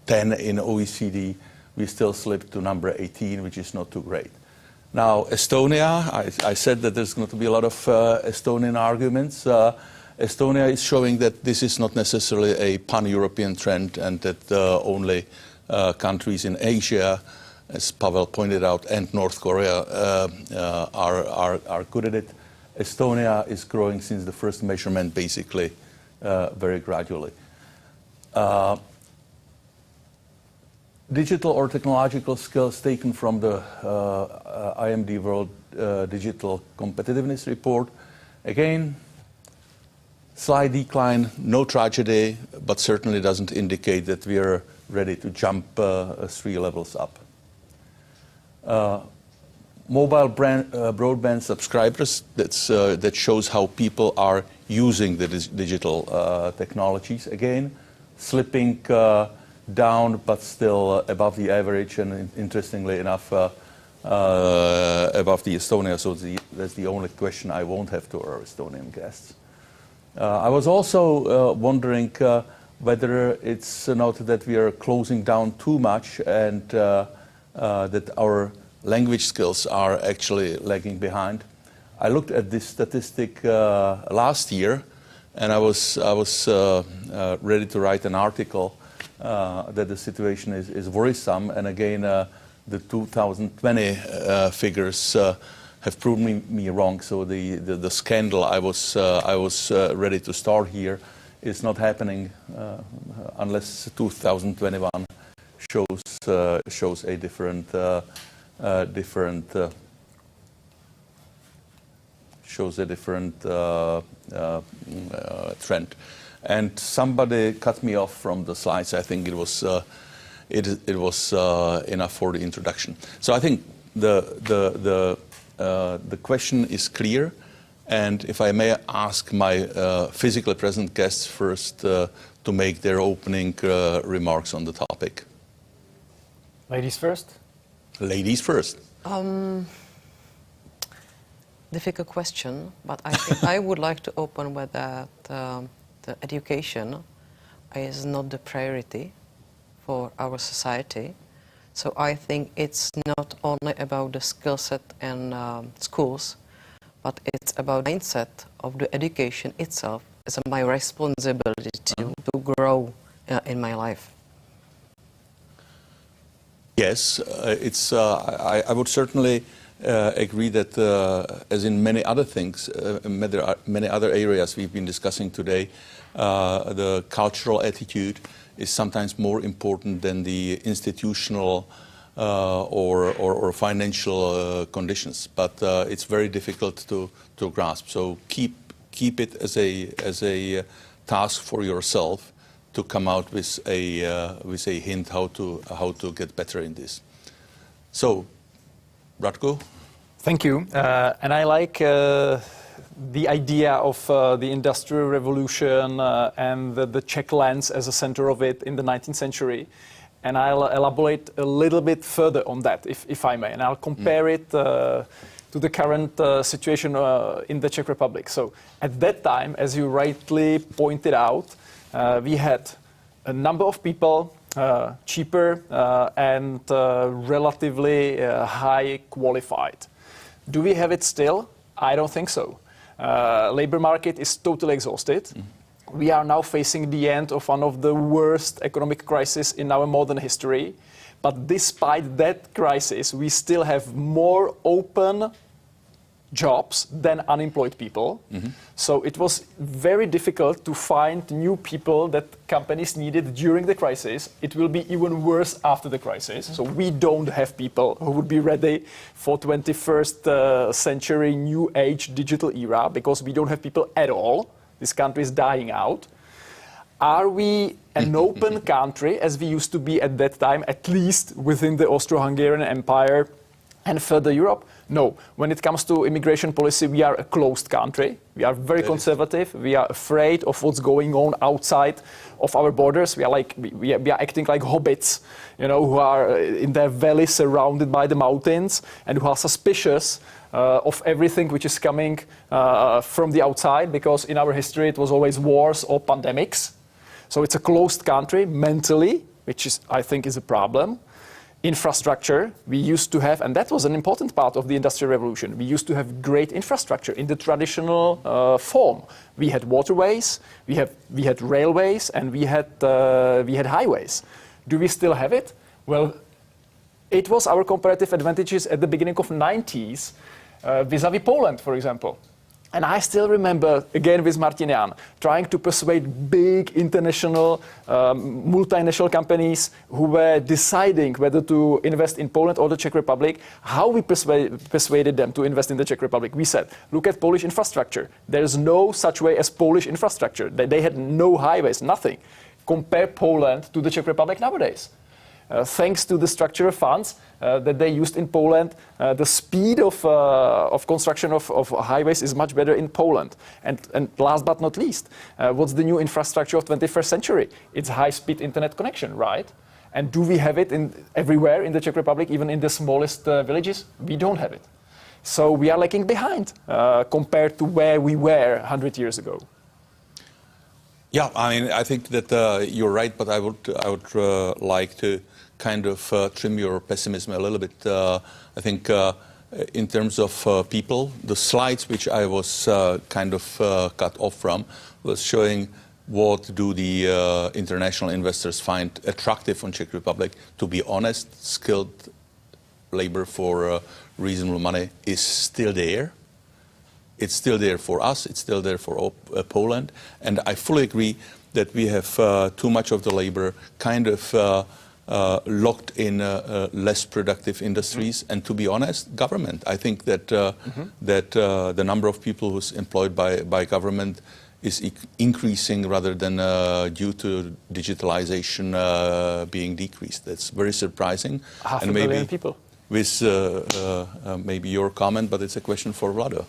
10 in OECD, we still slipped to number 18, which is not too great. Now, Estonia, I said that there's going to be a lot of Estonian arguments. Estonia is showing that this is not necessarily a pan-European trend and that only countries in Asia, as Pavel pointed out, and North Korea are good at it. Estonia is growing since the first measurement, basically, very gradually. Digital or technological skills taken from the IMD World Digital Competitiveness Report. Again, slight decline, no tragedy, but certainly doesn't indicate that we are ready to jump 3 levels up. Mobile broadband subscribers, that shows how people are using the digital technologies. Again, slipping down, but still above the average, and interestingly enough, above the Estonia. So that's the only question I won't have to our Estonian guests. I was also wondering whether it's not that we are closing down too much and that our language skills are actually lagging behind. I looked at this statistic last year, and I was ready to write an article that the situation is worrisome. And again, the 2020 figures have proven me wrong. So the scandal I was ready to start here is not happening unless 2021 shows a different trend. And somebody cut me off from the slides. I think it was enough for the introduction. So I think the question is clear, and if I may ask my physically present guests first to make their opening remarks on the topic. Ladies first. Ladies first. Difficult question, but I think I would like to open with that the education is not the priority for our society. So I think it's not only about the skill set in schools, but it's about the mindset of the education itself. It's my responsibility to grow in my life. Yes, I would certainly agree that, as in many other things, many other areas we've been discussing today, the cultural attitude is sometimes more important than the institutional or financial conditions. But it's very difficult to grasp. So keep it as a task for yourself to come out with a hint how to get better in this. So, Ratko? Thank you. And I like the idea of the Industrial Revolution and the Czech lens as a center of it in the 19th century. And I'll elaborate a little bit further on that, if I may. And I'll compare it to the current situation in the Czech Republic. So at that time, as you rightly pointed out, we had a number of people, cheaper and relatively high qualified. Do we have it still? I don't think so. Labor market is totally exhausted. We are now facing the end of one of the worst economic crises in our modern history. But despite that crisis, we still have more open jobs than unemployed people. So it was very difficult to find new people that companies needed during the crisis. It will be even worse after the crisis. So we don't have people who would be ready for 21st century new age digital era because we don't have people at all. This country is dying out. Are we an open country as we used to be at that time, at least within the Austro-Hungarian Empire and further Europe? No. When it comes to immigration policy, we are a closed country. We are very conservative. We are afraid of what's going on outside of our borders. We are acting like hobbits, who are in their valley surrounded by the mountains and who are suspicious of everything which is coming from the outside, because in our history it was always wars or pandemics. So it's a closed country mentally, which is, I think, is a problem. Infrastructure, we used to have, and that was an important part of the Industrial Revolution, we used to have great infrastructure in the traditional form. We had waterways, we had railways, and we had highways. Do we still have it? Well, it was our comparative advantages at the beginning of the 90s vis-à-vis Poland, for example. And I still remember, again with Martin Jan, trying to persuade big international multinational companies who were deciding whether to invest in Poland or the Czech Republic, how we persuaded them to invest in the Czech Republic. We said, look at Polish infrastructure. There is no such way as Polish infrastructure. They had no highways, nothing. Compare Poland to the Czech Republic nowadays. Thanks to the structural funds that they used in Poland, the speed of construction of highways is much better in Poland. And last but not least, what's the new infrastructure of 21st century? It's high-speed internet connection, right? And do we have it everywhere in the Czech Republic, even in the smallest villages? We don't have it. So we are lagging behind compared to where we were 100 years ago. Yeah, I mean, I think that you're right, but I would like to kind of trim your pessimism a little bit. I think in terms of people, the slides which I was kind of cut off from was showing what do the international investors find attractive on Czech Republic. To be honest, skilled labor for reasonable money is still there. It's still there for us, it's still there for Poland, and I fully agree that we have too much of the labor kind of locked in less productive industries, and to be honest, government. I think that that the number of people who's employed by government is increasing rather than due to digitalization being decreased. That's very surprising. Half a billion people. With maybe your comment, but it's a question for Vlado.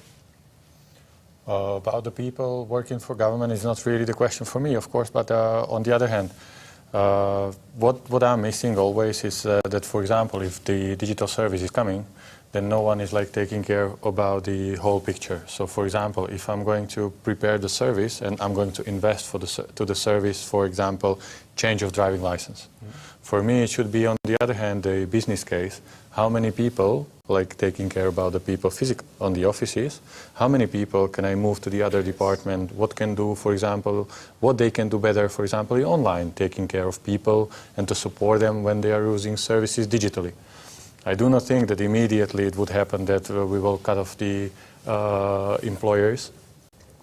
About the people working for government is not really the question for me, of course, but on the other hand, what I'm missing always is that, for example, if the digital service is coming, then no one is like taking care about the whole picture. So, for example, if I'm going to prepare the service and I'm going to invest to the service, for example, change of driving license. For me, it should be, on the other hand, a business case. How many people, like taking care about the people physically on the offices, how many people can I move to the other department? What can do, for example, what they can do better, for example, online, taking care of people and to support them when they are using services digitally. I do not think that immediately it would happen that we will cut off the employers.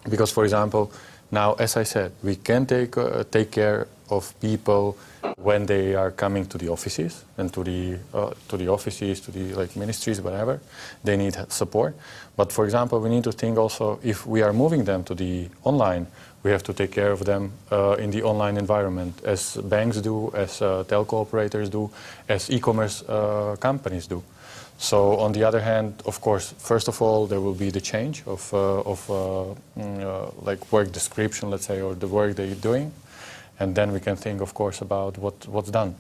Because, for example, now, as I said, we can take care of people when they are coming to the offices and to the offices, to the like ministries, whatever, they need support. But for example, we need to think also, if we are moving them to the online, we have to take care of them in the online environment, as banks do, as telco operators do, as e-commerce companies do. So on the other hand, of course, first of all, there will be the change of like work description, let's say, or the work they're doing. And then we can think, of course, about what's done.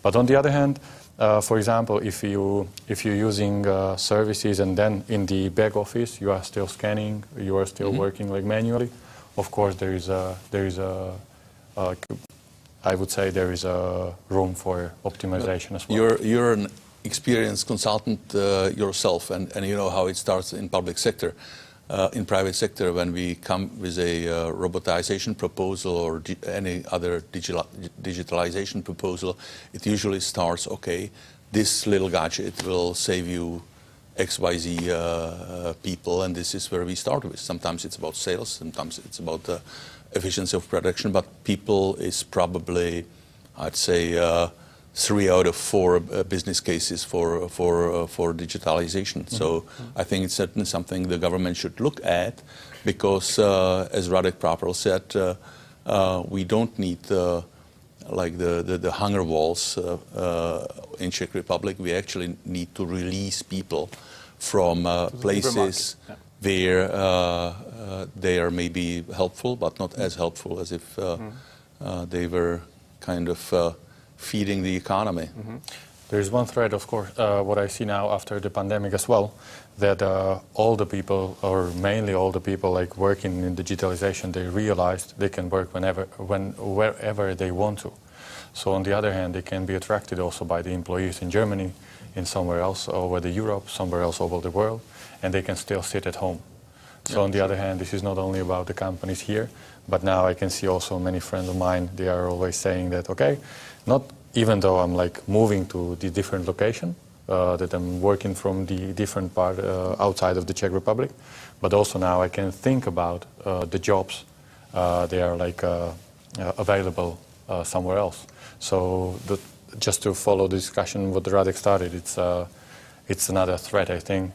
But on the other hand, for example, if you're using services and then in the back office you are still scanning, you are still working like manually, of course there is a I would say there is a room for optimization as well. You're an experienced consultant yourself, and you know how it starts in public sector. In private sector, when we come with a robotization proposal or any other digitalization proposal, it usually starts, okay, this little gadget will save you XYZ people, and this is where we start with. Sometimes it's about sales, sometimes it's about efficiency of production, but people is probably, I'd say, 3 out of 4 business cases for digitalization. So I think it's certainly something the government should look at, because as Radek properly said, we don't need like the hunger walls in Czech Republic. We actually need to release people from places where they are maybe helpful, but not as helpful as if they were kind of feeding the economy. There's one thread, of course, what I see now after the pandemic as well, that all the people, or mainly all the people like working in digitalization, they realized they can work wherever they want to. So on the other hand, they can be attracted also by the employees in Germany, in somewhere else over the Europe, somewhere else over the world, and they can still sit at home. So on the other hand, this is not only about the companies here, but now I can see also many friends of mine, they are always saying that, okay, not even though I'm like moving to the different location, that I'm working from the different part outside of the Czech Republic, but also now I can think about the jobs, they are like available somewhere else. So just to follow the discussion what Radek started, it's another threat, I think,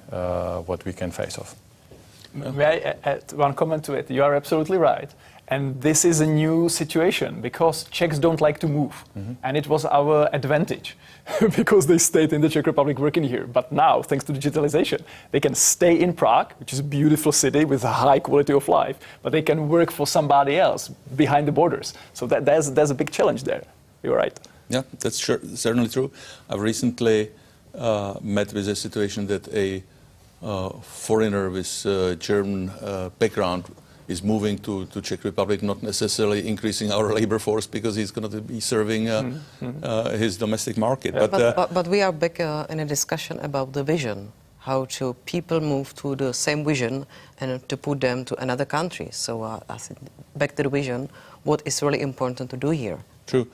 what we can face off. May I add one comment to it? You are absolutely right. And this is a new situation because Czechs don't like to move. And it was our advantage because they stayed in the Czech Republic working here. But now, thanks to digitalization, they can stay in Prague, which is a beautiful city with a high quality of life, but they can work for somebody else behind the borders. So there's a big challenge there. You're right. Yeah, that's certainly true. I've recently met with a situation that a foreigner with German background is moving to Czech Republic, not necessarily increasing our labor force because he's going to be serving his domestic market. But we are back in a discussion about the vision, how to people move to the same vision and to put them to another country. So I think back to the vision, what is really important to do here. True.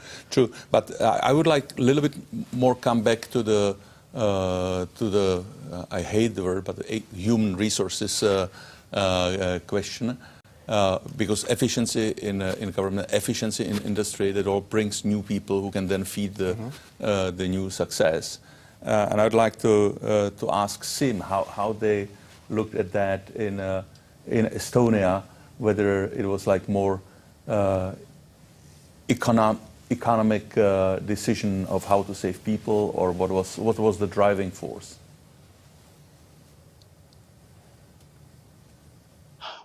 But I would like a little bit more come back to the I hate the word, but the human resources question. Because efficiency in government, efficiency in industry, that all brings new people who can then feed the new success. And I'd like to ask Sim how they looked at that in Estonia, whether it was like more economic decision of how to save people, or what was the driving force?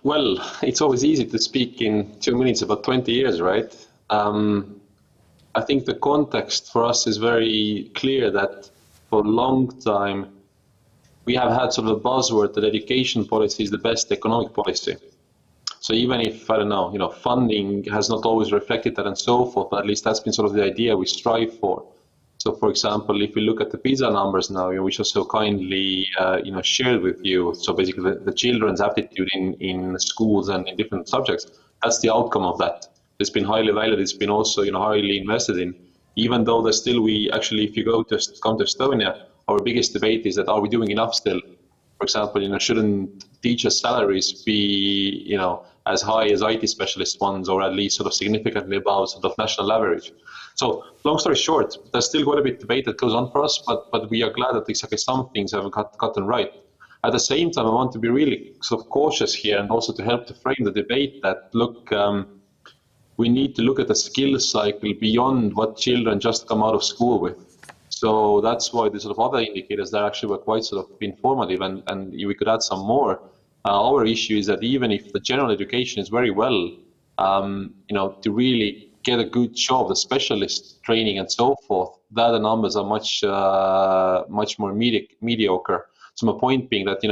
Well, it's always easy to speak in 2 minutes about 20 years, right? I think the context for us is very clear that for a long time we have had sort of a buzzword that education policy is the best economic policy. So even if, I don't know, funding has not always reflected that and so forth, but at least that's been sort of the idea we strive for. So, for example, if we look at the PISA numbers now, which are so kindly, shared with you, so basically the children's aptitude in schools and in different subjects, that's the outcome of that. It's been highly valued. It's been also, highly invested in. Even though there's still, if you come to Estonia, our biggest debate is that are we doing enough still? For example, shouldn't teachers' salaries be, as high as IT specialist ones, or at least sort of significantly above sort of national average? So, long story short, there's still quite a bit of debate that goes on for us, but we are glad that exactly some things have gotten right. At the same time, I want to be really sort of cautious here, and also to help to frame the debate that, look, we need to look at the skills cycle beyond what children just come out of school with. So that's why the sort of other indicators that actually were quite sort of informative, and we could add some more. Our issue is that even if the general education is very well, to really get a good job, the specialist training and so forth, the numbers are much more mediocre. So my point being that,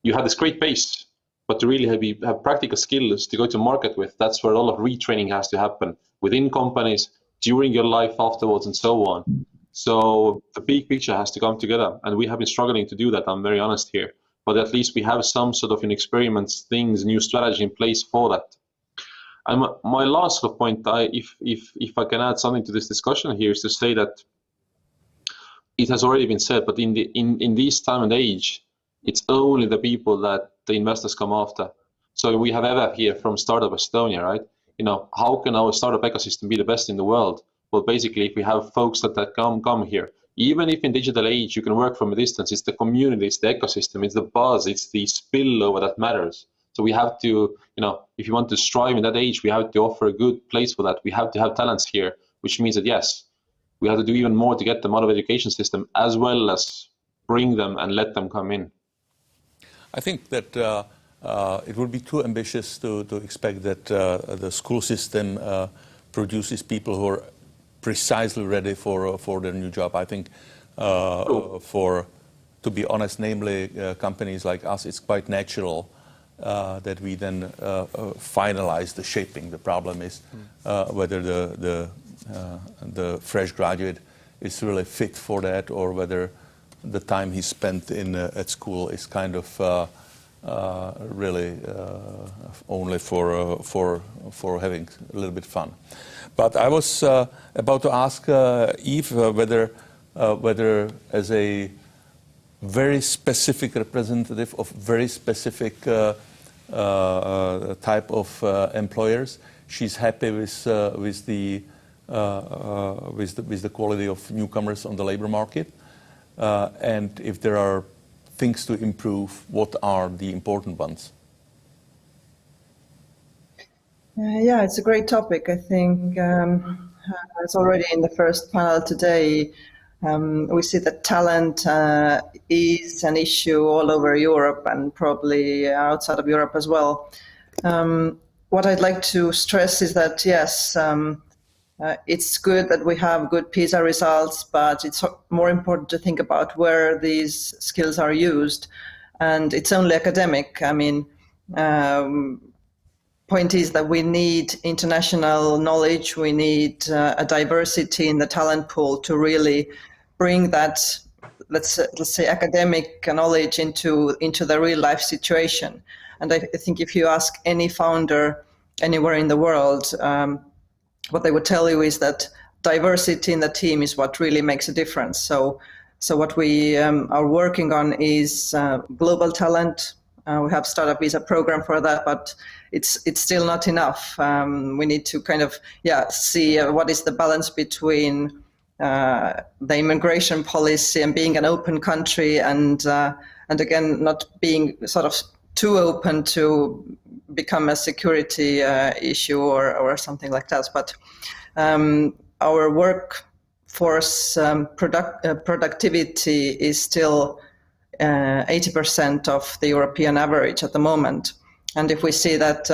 you have this great base, but to really have practical skills to go to market with, that's where a lot of retraining has to happen within companies, during your life afterwards, and so on. So the big picture has to come together, and we have been struggling to do that, I'm very honest here. But at least we have some sort of experiments, things, new strategy in place for that. And my last point, if I can add something to this discussion here, is to say that it has already been said, but in this time and age, it's only the people that the investors come after. So we have Eva here from Startup Estonia, right? How can our startup ecosystem be the best in the world? Well, basically, if we have folks that come here, even if in digital age you can work from a distance, it's the community, it's the ecosystem, it's the buzz, it's the spillover that matters. So we have to, if you want to strive in that age, we have to offer a good place for that. We have to have talents here, which means that, yes, we have to do even more to get them out of the education system, as well as bring them and let them come in. I think that it would be too ambitious to expect that the school system produces people who are precisely ready for their new job. I think to be honest, namely companies like us, it's quite natural that we then finalize the shaping. The problem is whether the fresh graduate is really fit for that, or whether the time he spent at school is kind of really only for having a little bit fun. But I was about to ask Yves whether as a very specific representative of very specific type of employers, she's happy with the quality of newcomers on the labor market, and if there are things to improve, what are the important ones? Yeah, it's a great topic. I think it's already in the first panel today. We see that talent is an issue all over Europe and probably outside of Europe as well. What I'd like to stress is that, yes, it's good that we have good PISA results, but it's more important to think about where these skills are used. And it's only academic. I mean, point is that we need international knowledge. We need a diversity in the talent pool to really bring that, let's say, academic knowledge into the real life situation. And I think if you ask any founder anywhere in the world, what they would tell you is that diversity in the team is what really makes a difference. So what we are working on is global talent. We have Startup Visa program for that, but it's still not enough. We need to kind of see what is the balance between the immigration policy and being an open country, and again not being sort of too open to become a security issue or something like that. But our workforce productivity is still 80% of the European average at the moment. And if we see that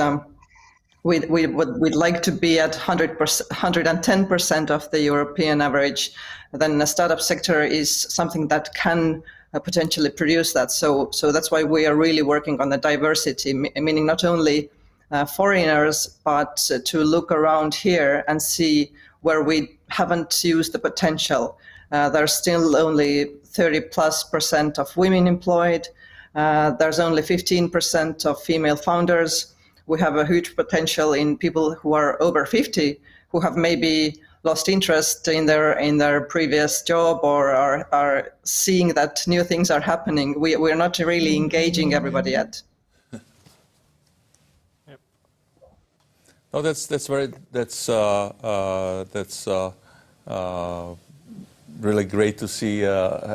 we'd like to be at 110% of the European average, then the startup sector is something that can potentially produce that. So that's why we are really working on the diversity, meaning not only foreigners, but to look around here and see where we haven't used the potential. There's still only 30+% of women employed. There's only 15% of female founders. We have a huge potential in people who are over 50, who have maybe lost interest in their previous job, or are seeing that new things are happening. We're not really engaging everybody yet. No, that's really great to see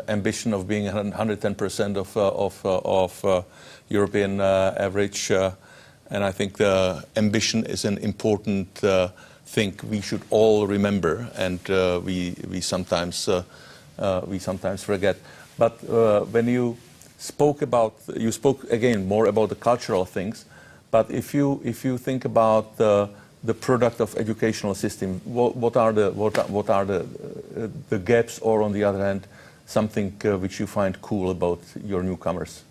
ambition of being 110% of European average, and I think the ambition is an important thing we should all remember, and we sometimes forget. But when you spoke again more about the cultural things. But if you think about the product of educational system, what are the gaps, or on the other hand, something which you find cool about your newcomers?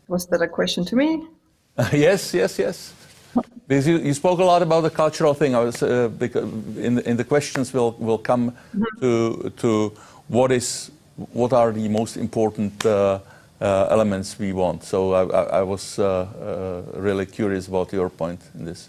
Was that a question to me? Yes. Because you spoke a lot about the cultural thing. I was because in the questions will come to what are the most important elements we want. So I was really curious about your point in this.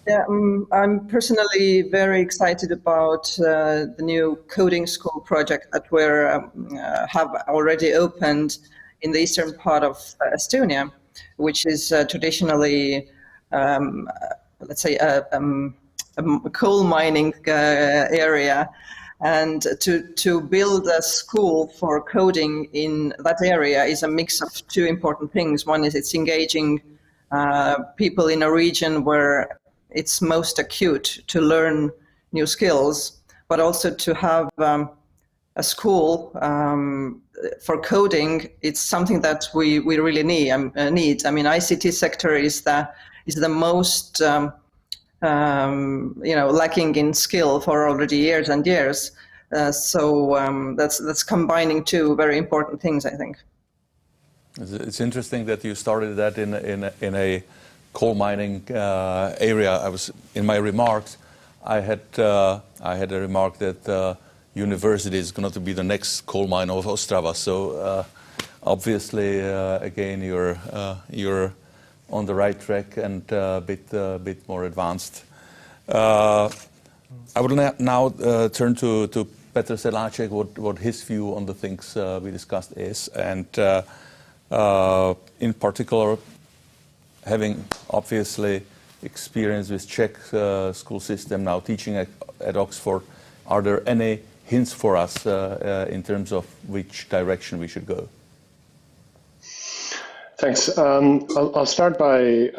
Yeah, I'm personally very excited about the new coding school project that we have already opened in the eastern part of Estonia, which is traditionally, let's say, a coal mining area. And to build a school for coding in that area is a mix of two important things. One is it's engaging people in a region where it's most acute to learn new skills, but also to have a school for coding. It's something that we really need. I mean, ICT sector is the most lacking in skill for already years and years. So that's combining two very important things, I think. It's interesting that you started that in a coal mining area. In my remarks, I had a remark that university is going to be the next coal mine of Ostrava. So obviously, again, you're on the right track and a bit more advanced. I would now turn to Petr Sedláček, what his view on the things we discussed is, and in particular, having obviously experience with Czech school system, now teaching at Oxford, are there any hints for us in terms of which direction we should go? Thanks. I'll start by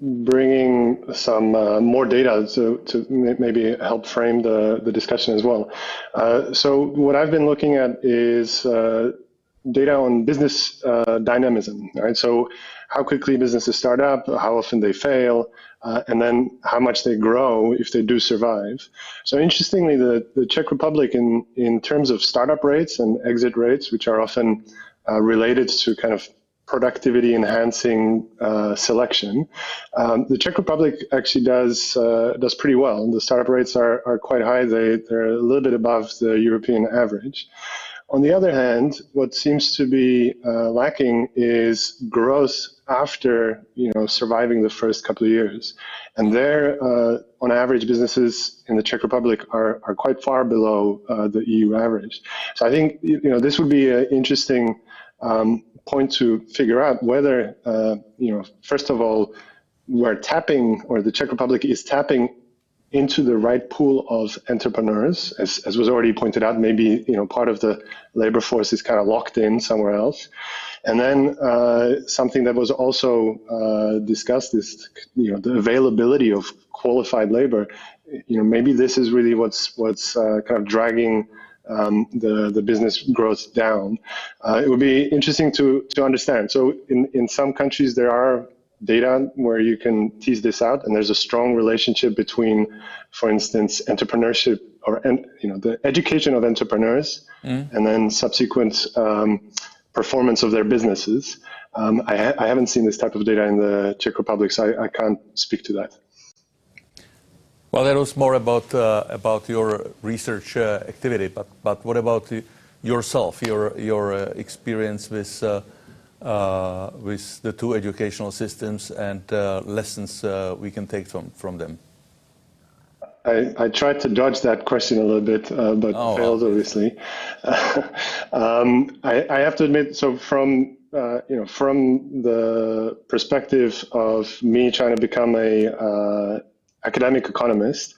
bringing some more data to maybe help frame the discussion as well. So what I've been looking at is data on business dynamism, right? So how quickly businesses start up, how often they fail, and then how much they grow if they do survive. So interestingly, the Czech Republic in terms of startup rates and exit rates, which are often related to kind of productivity enhancing selection, the Czech Republic actually does pretty well. The startup rates are quite high. They're a little bit above the European average. On the other hand, what seems to be lacking is growth after surviving the first couple of years, and there, on average, businesses in the Czech Republic are quite far below the EU average. So I think this would be an interesting point to figure out whether first of all, we're tapping, or the Czech Republic is tapping into the right pool of entrepreneurs, as was already pointed out. Maybe part of the labor force is kind of locked in somewhere else, and then something that was also discussed is the availability of qualified labor. Maybe this is really what's kind of dragging the business growth down. It would be interesting to understand. So in some countries there are data where you can tease this out, and there's a strong relationship between, for instance, entrepreneurship or the education of entrepreneurs and then subsequent performance of their businesses. I haven't seen this type of data in the Czech Republic, so I can't speak to that. Well, that was more about your research activity, but what about yourself, your experience with the two educational systems and lessons we can take from them? I tried to dodge that question a little bit, but failed, obviously. I have to admit, so from the perspective of me trying to become a academic economist,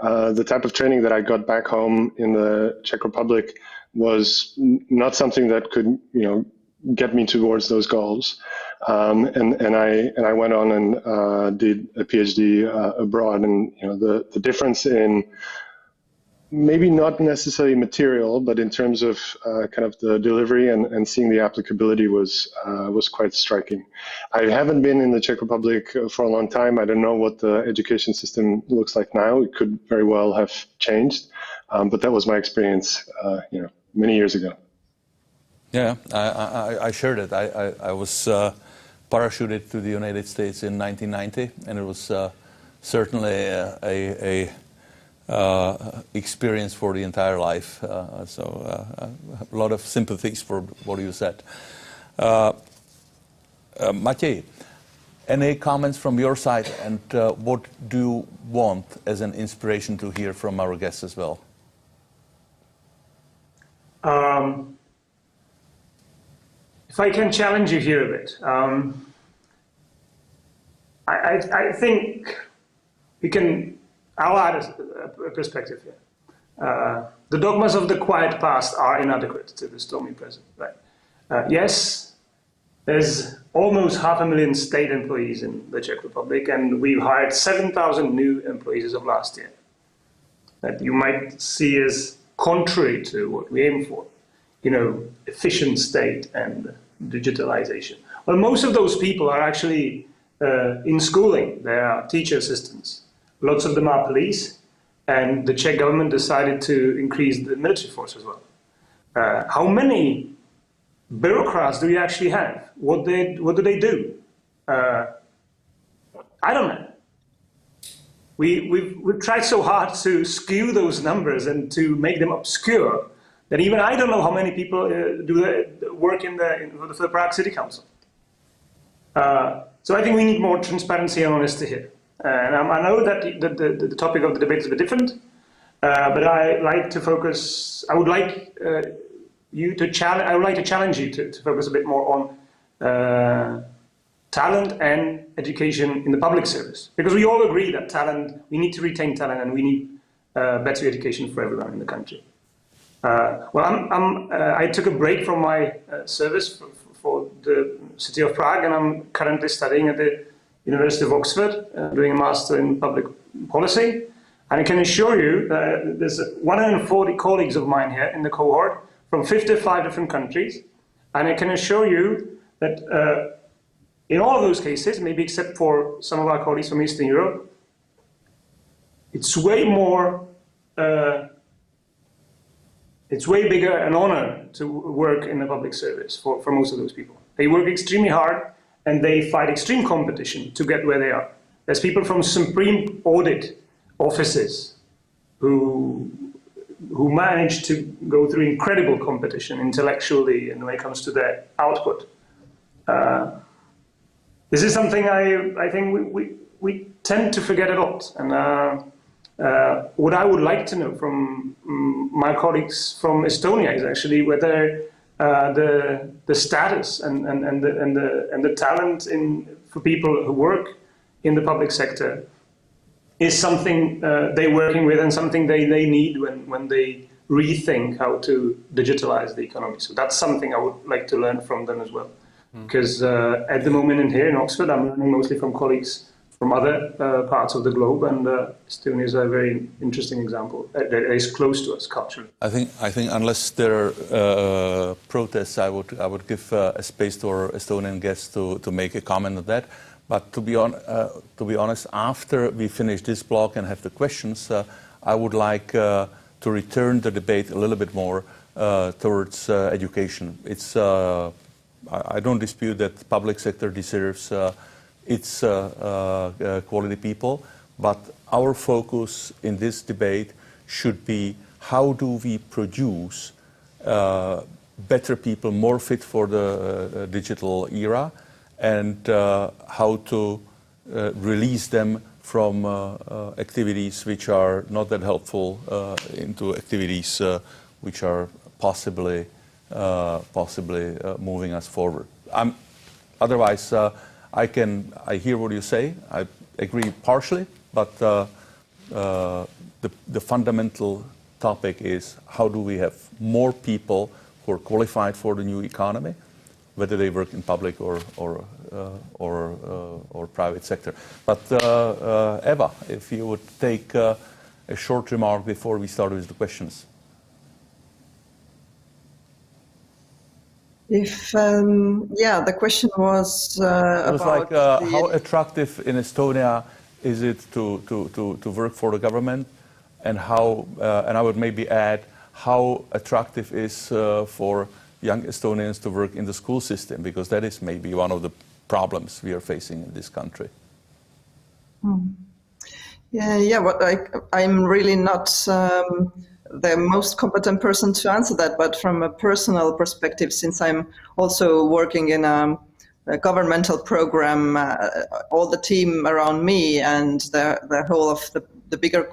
the type of training that I got back home in the Czech Republic was not something that could, get me towards those goals. And I went on and did a PhD abroad, and the difference in maybe not necessarily material, but in terms of kind of the delivery and seeing the applicability was quite striking. I haven't been in the Czech Republic for a long time. I don't know what the education system looks like now. It could very well have changed, but that was my experience, many years ago. Yeah, I shared it. I was parachuted to the United States in 1990, and it was certainly a experience for the entire life. So a lot of sympathies for what you said. Matěj, any comments from your side, and what do you want as an inspiration to hear from our guests as well? If I can challenge you here a bit, I think we can. I'll add a perspective here. The dogmas of the quiet past are inadequate to the stormy present. Right? Yes, there's almost 500,000 state employees in the Czech Republic, and we've hired 7,000 new employees as of last year. That you might see as contrary to what we aim for, efficient state and digitalization. Well, most of those people are actually in schooling. They are teacher assistants. lots of them are police, and the Czech government decided to increase the military force as well. How many bureaucrats do you actually have? What do they do? I don't know. We've tried so hard to skew those numbers and to make them obscure that even I don't know how many people work for the Prague City Council. So I think we need more transparency and honesty here. And I know that the topic of the debate is a bit different, but I like to focus. I would like I would like to challenge you to focus a bit more on talent and education in the public service, because we all agree that we need to retain talent, and we need better education for everyone in the country. I took a break from my service for the city of Prague, and I'm currently studying at the University of Oxford, doing a master in public policy. And I can assure you that there's 140 colleagues of mine here in the cohort from 55 different countries. And I can assure you that in all of those cases, maybe except for some of our colleagues from Eastern Europe, it's way more, it's way bigger an honor to work in the public service for most of those people. They work extremely hard and they fight extreme competition to get where they are. There's people from supreme audit offices who manage to go through incredible competition intellectually and when it comes to their output. This is something I think we tend to forget a lot. And what I would like to know from my colleagues from Estonia is actually whether the status and the talent for people who work in the public sector is something they're working with and something they need when they rethink how to digitalize the economy. So that's something I would like to learn from them as well. Because at the moment here in Oxford, I'm learning mostly from colleagues from other parts of the globe, and Estonia is a very interesting example that is close to us culturally. I think unless there are protests, I would give a space to our Estonian guests to make a comment on that. But to be honest, after we finish this block and have the questions, I would like to return the debate a little bit more towards education. It's I don't dispute that the public sector deserves its quality people, but our focus in this debate should be how do we produce better people, more fit for the digital era, and how to release them from activities which are not that helpful into activities which are possibly moving us forward. Otherwise, I hear what you say. I agree partially, but the fundamental topic is how do we have more people who are qualified for the new economy, whether they work in public or private sector. But Eva, if you would take a short remark before we start with the questions. The question was it was like how attractive in Estonia is it to work for the government, and how and I would maybe add how attractive is for young Estonians to work in the school system, because that is maybe one of the problems we are facing in this country. I'm really not the most competent person to answer that, but from a personal perspective, since I'm also working in a governmental program, all the team around me and the whole of the bigger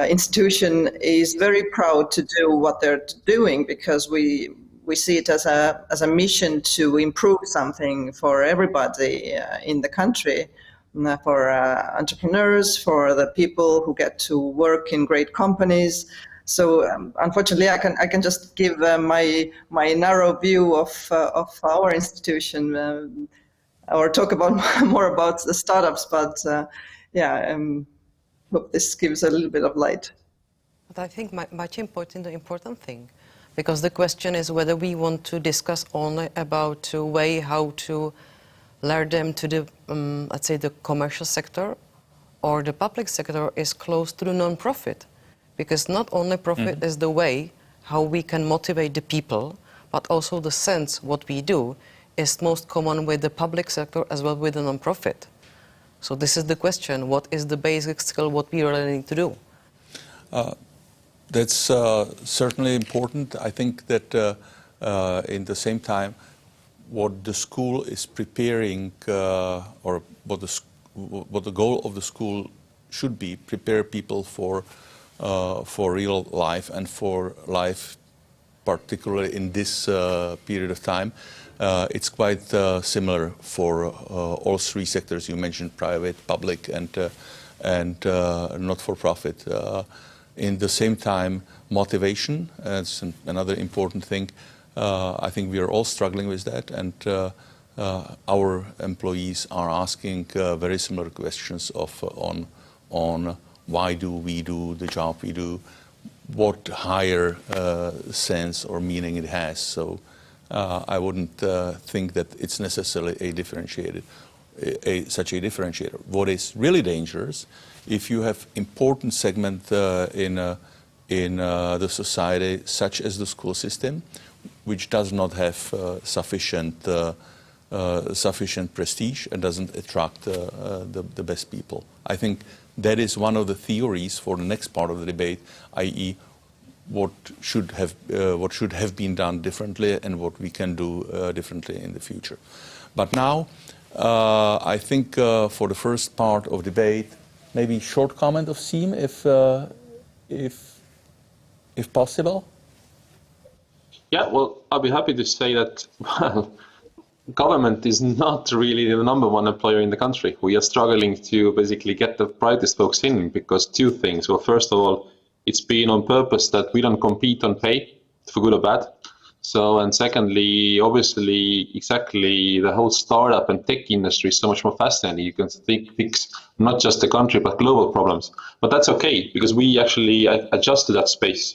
institution is very proud to do what they're doing, because we see it as a mission to improve something for everybody in the country. For entrepreneurs, for the people who get to work in great companies. So unfortunately, I can just give my narrow view of our institution, or talk about more about the startups. But hope this gives a little bit of light. But I think much important thing, because the question is whether we want to discuss only about a way how to lure them to the, let's say, the commercial sector, or the public sector is close to the non-profit, because not only profit is the way how we can motivate the people, but also the sense what we do is most common with the public sector as well with the non-profit. So this is the question: what is the basic skill what we really need to do? That's certainly important. I think that in the same time, what the school is preparing, or what the goal of the school should be, prepare people for real life and for life, particularly in this period of time. It's quite similar for all three sectors you mentioned: private, public, and not-for-profit. In the same time, motivation is another important thing. I think we are all struggling with that, and our employees are asking very similar questions on why do we do the job we do, what higher sense or meaning it has. So I wouldn't think that it's necessarily such a differentiator. What is really dangerous, if you have important segment in the society, such as the school system, which does not have sufficient prestige and doesn't attract the best people. I think that is one of the theories for the next part of the debate, i.e., what should have been done differently and what we can do differently in the future. But now, I think for the first part of debate, maybe short comment of Seem, if possible. Yeah, well, I'll be happy to say that, well, government is not really the number one employer in the country. We are struggling to basically get the brightest folks in because two things. Well, first of all, it's been on purpose that we don't compete on pay, for good or bad. So, and secondly, obviously, exactly the whole startup and tech industry is so much more fascinating. You can fix not just the country, but global problems. But that's okay, because we actually adjust to that space.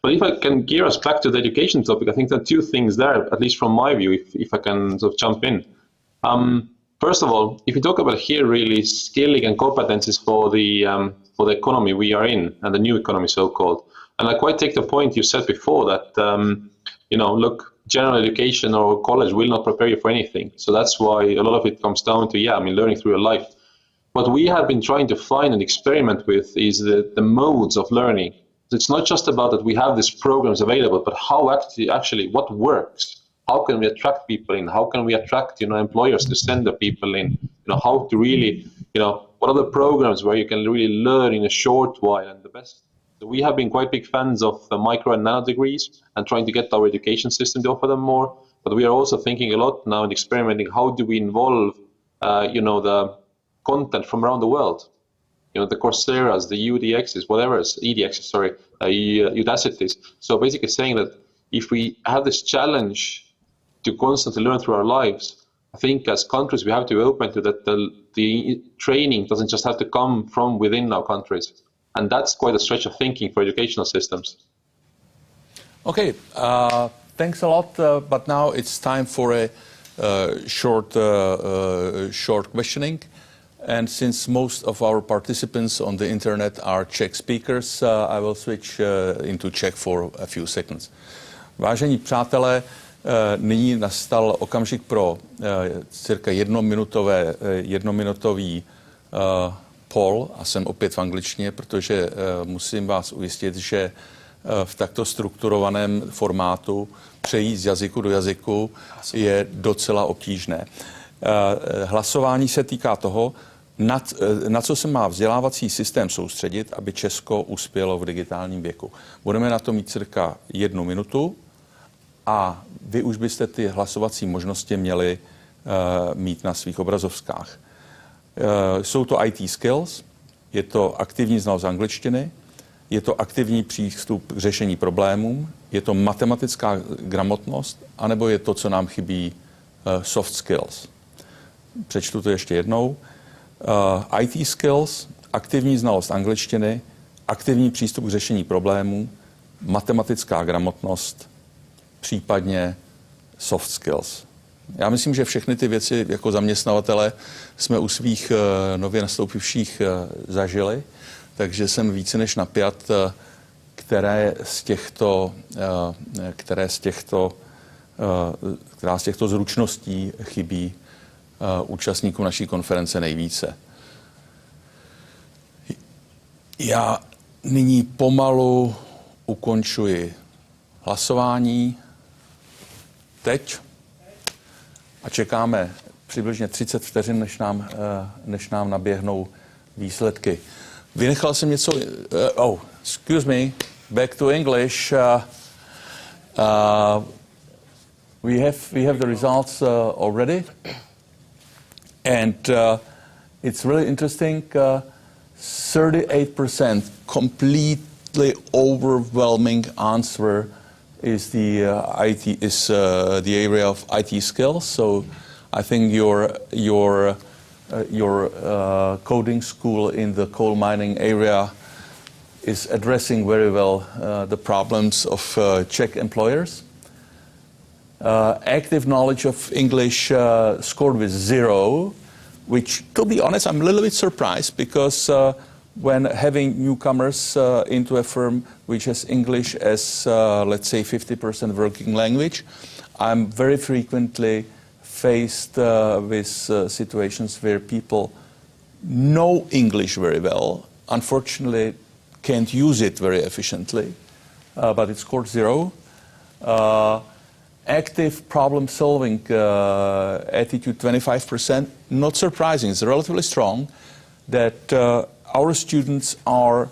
But if I can gear us back to the education topic, I think there are two things there, at least from my view, if I can sort of jump in. First of all, if you talk about here really skilling and competencies for the economy we are in, and the new economy so-called, and I quite take the point you said before that, look, general education or college will not prepare you for anything. So that's why a lot of it comes down to, learning through your life. What we have been trying to find and experiment with is the modes of learning. It's not just about that we have these programs available, but how actually what works. How can we attract people in? How can we attract employers to send the people in? How to really what are the programs where you can really learn in a short while and the best. So we have been quite big fans of the micro and nano degrees and trying to get our education system to offer them more. But we are also thinking a lot now and experimenting. How do we involve the content from around the world? The Coursera's, the UDX's, Udacity's. So basically saying that if we have this challenge to constantly learn through our lives, I think as countries we have to be open to that the training doesn't just have to come from within our countries. And that's quite a stretch of thinking for educational systems. Okay, thanks a lot. But now it's time for a short questioning. And since most of our participants on the internet are Czech speakers, I will switch into Czech for a few seconds. Vážení přátelé, nyní nastal okamžik pro cirka jednominutový poll, a jsem opět v angličtině, protože musím vás ujistit, že v takto strukturovaném formátu přejít z jazyku do jazyku je docela obtížné. Hlasování se týká toho, na co se má vzdělávací systém soustředit, aby Česko uspělo v digitálním věku. Budeme na to mít cirka 1 minutu a vy už byste ty hlasovací možnosti měli mít na svých obrazovkách. Jsou to IT skills, je to aktivní znalost angličtiny, je to aktivní přístup k řešení problémům, je to matematická gramotnost, anebo je to, co nám chybí, soft skills. Přečtu to ještě jednou. IT skills, aktivní znalost angličtiny, aktivní přístup k řešení problémů, matematická gramotnost, případně soft skills. Já myslím, že všechny ty věci jako zaměstnavatele jsme u svých nově nastoupivších zažili, takže jsem více než napjat, která z těchto zručností chybí účastníkům naší konference nejvíce. Já nyní pomalu ukončuji hlasování teď a čekáme přibližně 30 vteřin, než nám naběhnou výsledky. Vynechal jsem něco... excuse me, back to English. We have the results already, and it's really interesting. 38% completely overwhelming answer is the area of IT skills. So I think your coding school in the coal mining area is addressing very well the problems of Czech employers. Active knowledge of English scored with 0, which, to be honest, I'm a little bit surprised because when having newcomers into a firm which has English as, let's say, 50% working language, I'm very frequently faced with situations where people know English very well, unfortunately can't use it very efficiently, but it scored 0. Active problem-solving attitude, 25%. Not surprising, it's relatively strong that our students are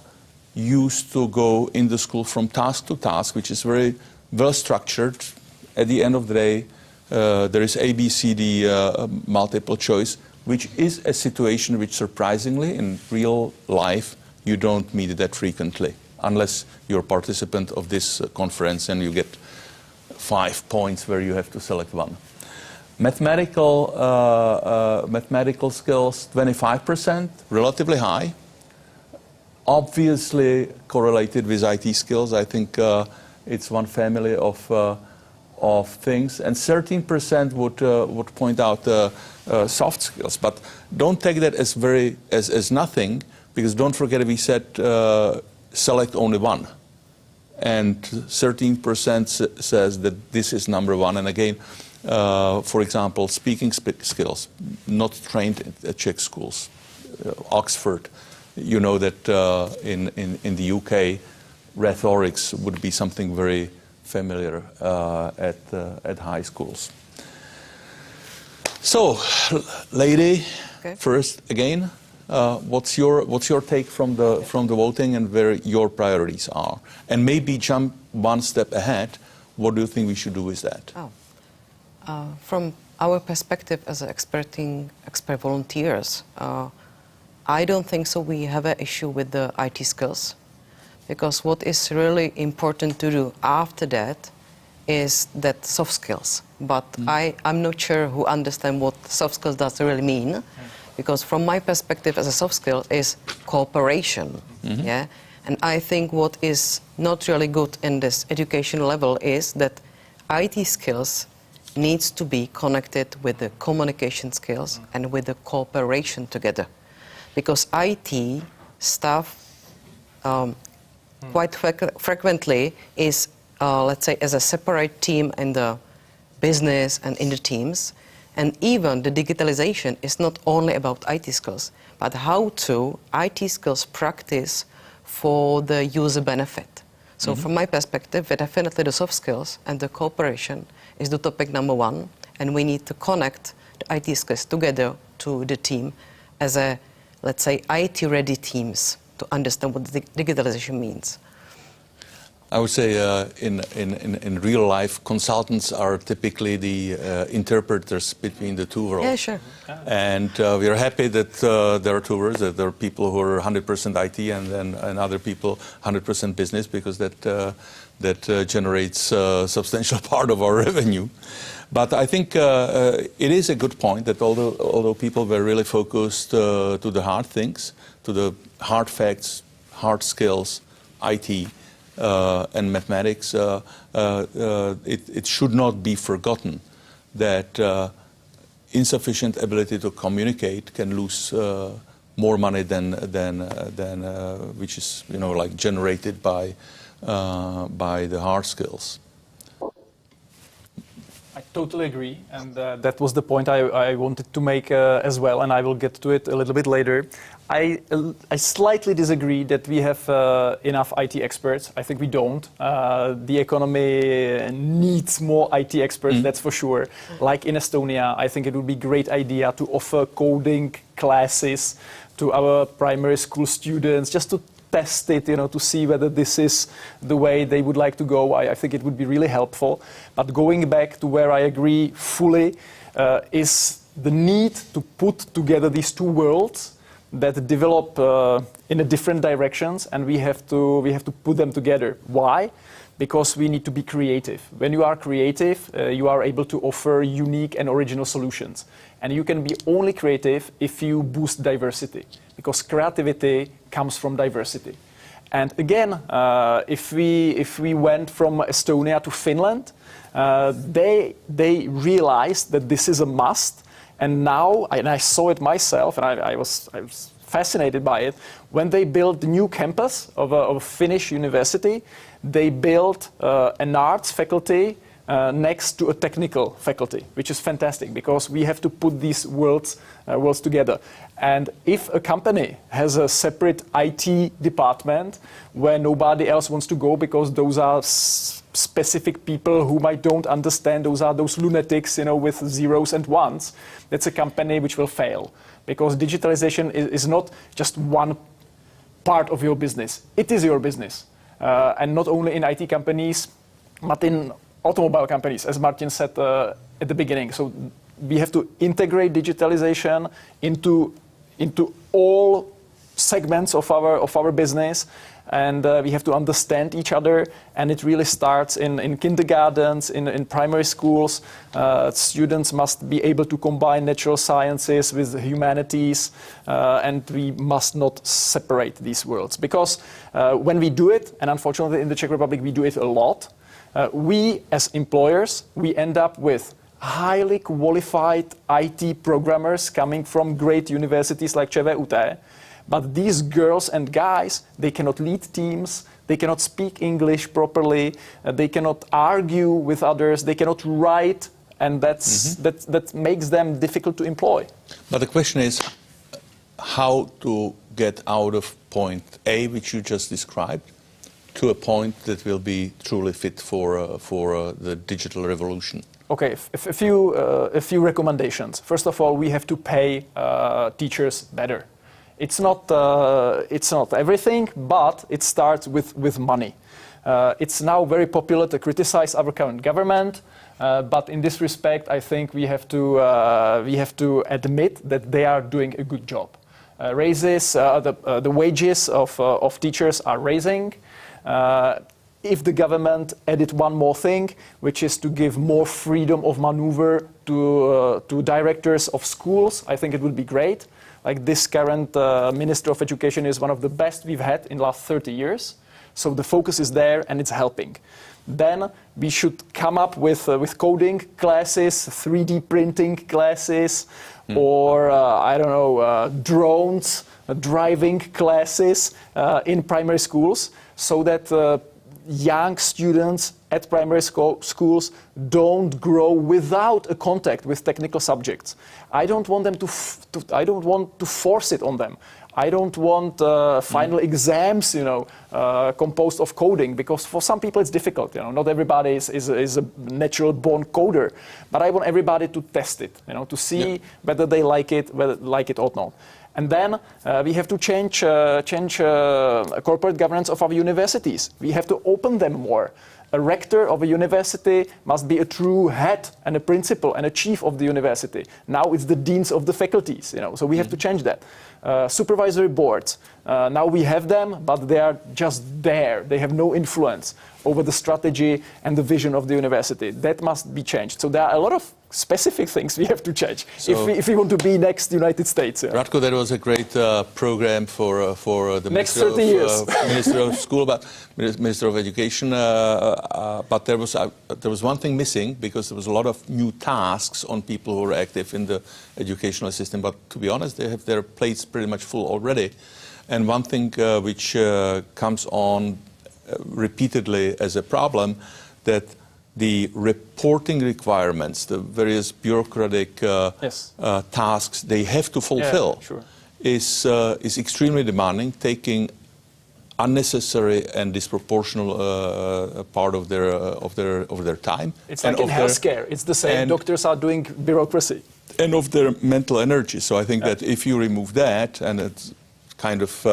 used to go in the school from task to task, which is very well structured. At the end of the day, there is A, B, C, D, multiple choice, which is a situation which surprisingly in real life you don't meet that frequently, unless you're a participant of this conference and you get 5 points where you have to select one. Mathematical skills, 25%, relatively high. Obviously correlated with IT skills. I think it's one family of things. And 13% would point out soft skills. But don't take that as nothing, because don't forget we said select only one. And 13% says that this is number one. And again, for example, speaking skills, not trained at Czech schools. Oxford, you know that in the UK, rhetorics would be something very familiar at high schools. So, lady, first again. What's your take from the voting and where your priorities are? And maybe jump one step ahead. What do you think we should do with that? From our perspective as expert volunteers, I don't think so. We have an issue with the IT skills, because what is really important to do after that is that soft skills. But I'm not sure who understand what soft skills does really mean. Because from my perspective as a soft skill is cooperation, yeah? And I think what is not really good in this education level is that IT skills needs to be connected with the communication skills and with the cooperation together. Because IT staff quite frequently is, let's say, as a separate team in the business and in the teams. And even the digitalization is not only about IT skills, but how to IT skills practice for the user benefit. So from my perspective, definitely the soft skills and the cooperation is the topic number one. And we need to connect the IT skills together to the team as a, let's say, IT-ready teams to understand what the digitalization means. I would say in real life, consultants are typically the interpreters between the two worlds. Yeah, sure. And we are happy that there are two worlds, that there are people who are 100% IT and other people 100% business, because that generates a substantial part of our revenue. But I think it is a good point that although people were really focused to the hard things, to the hard facts, hard skills, IT, and mathematics, it should not be forgotten that insufficient ability to communicate can lose more money than which is like generated by the hard skills. I totally agree, and that was the point I wanted to make as well, and I will get to it a little bit later. I slightly disagree that we have enough IT experts. I think we don't. The economy needs more IT experts, that's for sure. Like in Estonia, I think it would be a great idea to offer coding classes to our primary school students, just to test it, to see whether this is the way they would like to go. I think it would be really helpful. But going back to where I agree fully is the need to put together these two worlds that develop in a different directions, and we have to put them together. Why? Because we need to be creative. When you are creative, you are able to offer unique and original solutions. And you can be only creative if you boost diversity, because creativity comes from diversity. And again, if we went from Estonia to Finland, they realized that this is a must. And now, and I saw it myself, and I was fascinated by it. When they built the new campus of a Finnish university, they built an arts faculty next to a technical faculty, which is fantastic because we have to put these worlds together. And if a company has a separate IT department where nobody else wants to go because those are specific people whom I don't understand, those lunatics, with zeros and ones, that's a company which will fail. Because digitalization is not just one part of your business. It is your business. And not only in IT companies, but in automobile companies, as Martin said at the beginning. So we have to integrate digitalization into all segments of our business, and we have to understand each other. And it really starts in kindergartens, in primary schools. Students must be able to combine natural sciences with the humanities, and we must not separate these worlds. Because when we do it, and unfortunately in the Czech Republic we do it a lot, we as employers, we end up with highly qualified IT programmers coming from great universities like ČVUT. But these girls and guys, they cannot lead teams, they cannot speak English properly, they cannot argue with others, they cannot write, and that makes them difficult to employ. But the question is how to get out of point A, which you just described, to a point that will be truly fit for the digital revolution. Okay, a few recommendations. First of all, we have to pay teachers better. It's not everything, but it starts with money. It's now very popular to criticize our current government, but in this respect, I think we have to admit that they are doing a good job. Raises, the wages of teachers are raising. If the government added one more thing, which is to give more freedom of maneuver to directors of schools, I think it would be great. Like this current Minister of Education is one of the best we've had in the last 30 years. So the focus is there and it's helping. Then we should come up with coding classes, 3D printing classes, or I don't know, drones, driving classes in primary schools, so that young students at primary schools don't grow without a contact with technical subjects. I don't want them I don't want to force it on them. I don't want final exams, composed of coding, because for some people it's difficult. Not everybody is a natural born coder, but I want everybody to test it, to see whether they like it or not. And then we have to change corporate governance of our universities. We have to open them more. A rector of a university must be a true head and a principal and a chief of the university. Now it's the deans of the faculties, so we have to change that. Supervisory boards, now we have them, but they are just there. They have no influence. over the strategy and the vision of the university. That must be changed. So there are a lot of specific things we have to change if we want to be next United States. Yeah. Ratko, that was a great program for the next 30 years. Minister of School, but Minister of Education. But there was one thing missing, because there was a lot of new tasks on people who are active in the educational system. But to be honest, they have their plates pretty much full already. And one thing which comes on repeatedly as a problem, that the reporting requirements, the various bureaucratic tasks they have to fulfill, is extremely demanding, taking unnecessary and disproportional part of their time. It's like in healthcare. It's the same. Doctors are doing bureaucracy. And of their mental energy. So I think that if you remove that, and it's kind of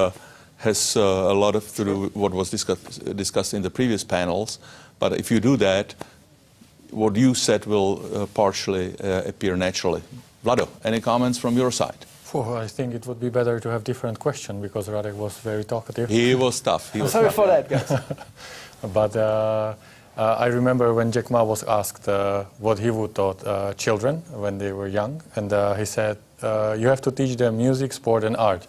has a lot to do with what was discussed in the previous panels, but if you do that, what you said will partially appear naturally. Vlado, any comments from your side? I think it would be better to have different question, because Radek was very talkative. He was tough. Sorry for that, guys. But I remember when Jack Ma was asked what he would taught children when they were young, and he said, you have to teach them music, sport, and art.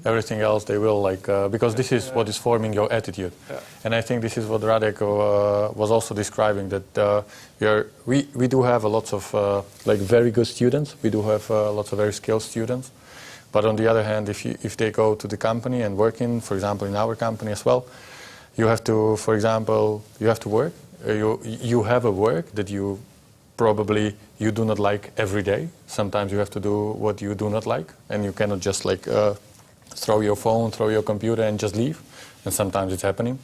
Everything else they will because this is what is forming your attitude. And I think this is what Radek was also describing, that we do have lots of very good students. We do have lots of very skilled students. But on the other hand, if they go to the company and work for example, in our company as well, you have to, for example, you have to work. You have a work that you probably you do not like every day. Sometimes you have to do what you do not like, and you cannot just throw your phone, throw your computer and just leave. And sometimes it's happening.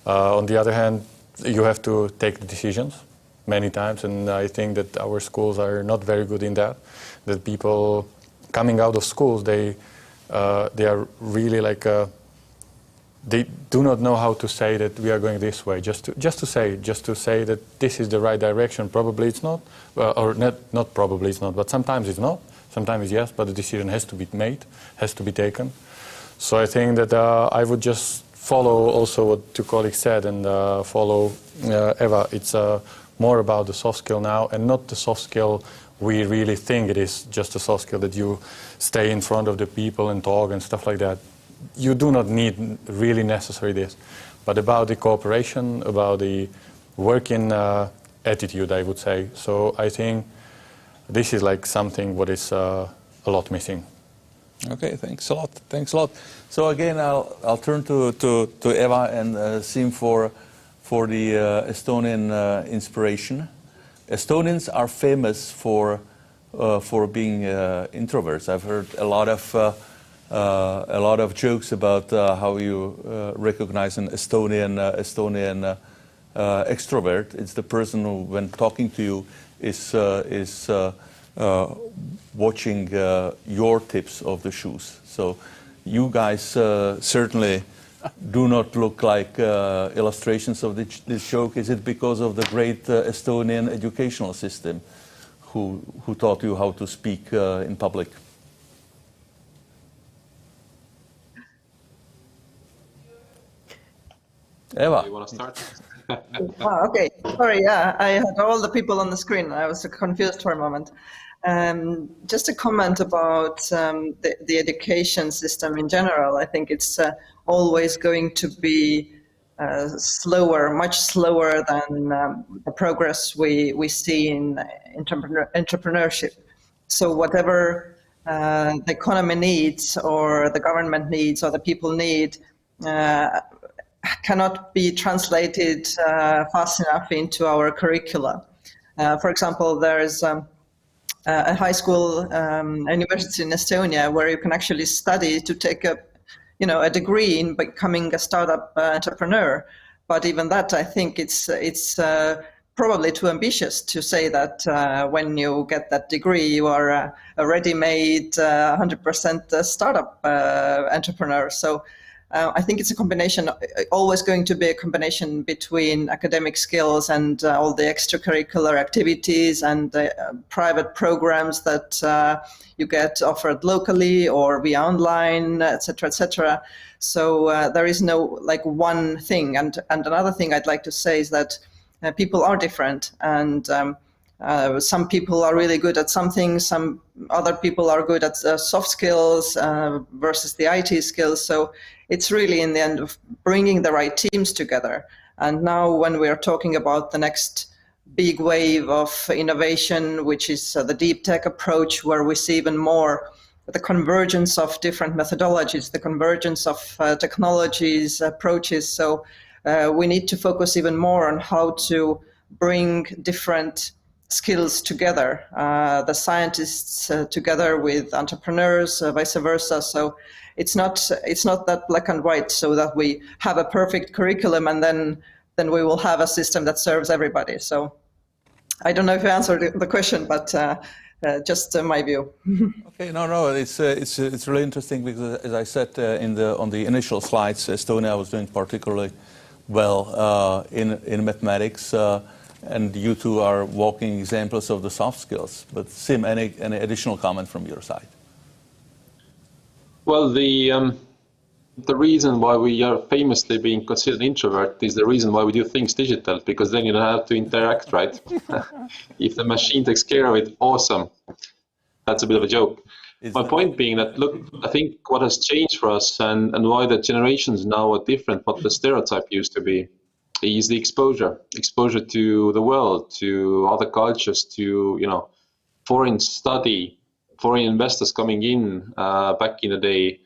On the other hand, you have to take the decisions many times, and I think that our schools are not very good in that. That people coming out of schools, they are really they do not know how to say that we are going this way. Just to say that this is the right direction. Probably it's not, or not probably it's not, but sometimes it's not. Sometimes yes, but the decision has to be made, has to be taken. So I think that I would just follow also what two colleagues said and follow Eva. It's more about the soft skill now, and not the soft skill we really think it is, just a soft skill that you stay in front of the people and talk and stuff like that. You do not need really necessary this, but about the cooperation, about the working attitude, I would say. So I think this is something what is a lot missing. Okay, thanks a lot. Thanks a lot. So again, I'll turn to Eva and Sim for the Estonian inspiration. Estonians are famous for being introverts. I've heard a lot of jokes about how you recognize an Estonian extrovert. It's the person who, when talking to you, is watching your tips of the shoes. So you guys certainly do not look like illustrations of this joke. Is it because of the great Estonian educational system who taught you how to speak in public? Eva. You want to start? Okay, sorry, yeah, I had all the people on the screen. I was confused for a moment. Just a comment about the education system in general. I think it's always going to be slower, much slower than the progress we see in entrepreneurship. So whatever the economy needs, or the government needs, or the people need, cannot be translated fast enough into our curricula. For example, there is a high school university in Estonia where you can actually study to take a degree in becoming a startup entrepreneur. But even that, I think it's probably too ambitious to say that when you get that degree, you are a ready-made 100% startup entrepreneur. So I think it's a combination, always going to be a combination between academic skills and all the extracurricular activities and private programs that you get offered locally or via online, etc., etc. So there is no like one thing. And another thing I'd like to say is that people are different, and some people are really good at something, some other people are good at soft skills versus the IT skills. So it's really in the end of bringing the right teams together. And now when we are talking about the next big wave of innovation, which is the deep tech approach, where we see even more the convergence of different methodologies, the convergence of technologies, approaches. So we need to focus even more on how to bring different skills together, the scientists together with entrepreneurs, vice versa. So it's not that black and white, so that we have a perfect curriculum and then we will have a system that serves everybody. So I don't know if I answered the question, but just my view. Okay, no, it's really interesting because, as I said on the initial slides, Estonia was doing particularly well in mathematics, and you two are walking examples of the soft skills. But Sim, any additional comment from your side? Well, the reason why we are famously being considered introvert is the reason why we do things digital, because then you don't have to interact, right? If the machine takes care of it, awesome. That's a bit of a joke. My point being that, look, I think what has changed for us and why the generations now are different, what the stereotype used to be, is the exposure to the world, to other cultures, to, foreign study, foreign investors coming in back in the day.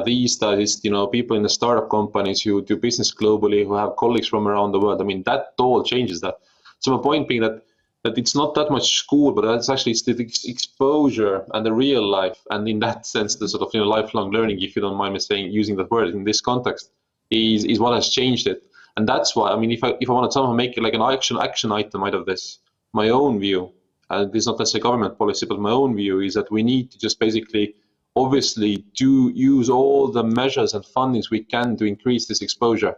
These days, people in the startup companies who do business globally, who have colleagues from around the world. I mean, that all changes that. So my point being that it's not that much school, but it's the exposure and the real life, and in that sense, the sort of lifelong learning, if you don't mind me using that word in this context, is what has changed it. And that's why, I mean, if I want to somehow make it like an action item out of this, my own view, and this is not necessarily government policy, but my own view is that we need to just basically, obviously, use all the measures and fundings we can to increase this exposure.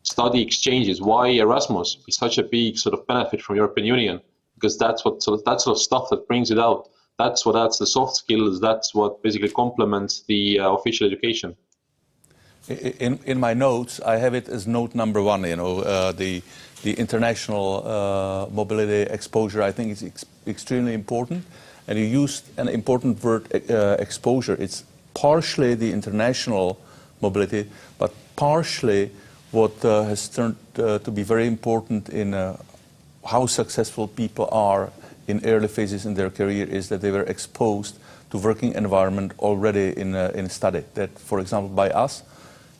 Study exchanges. Why Erasmus is such a big sort of benefit from European Union, because that's what sort of stuff that brings it out. That's what adds the soft skills. That's what basically complements the official education. In my notes, I have it as note number 1. The international mobility exposure. I think it's extremely important. And you used an important word, exposure. It's partially the international mobility, but partially what has turned to be very important in how successful people are in early phases in their career is that they were exposed to working environment already in study. That, for example, by us,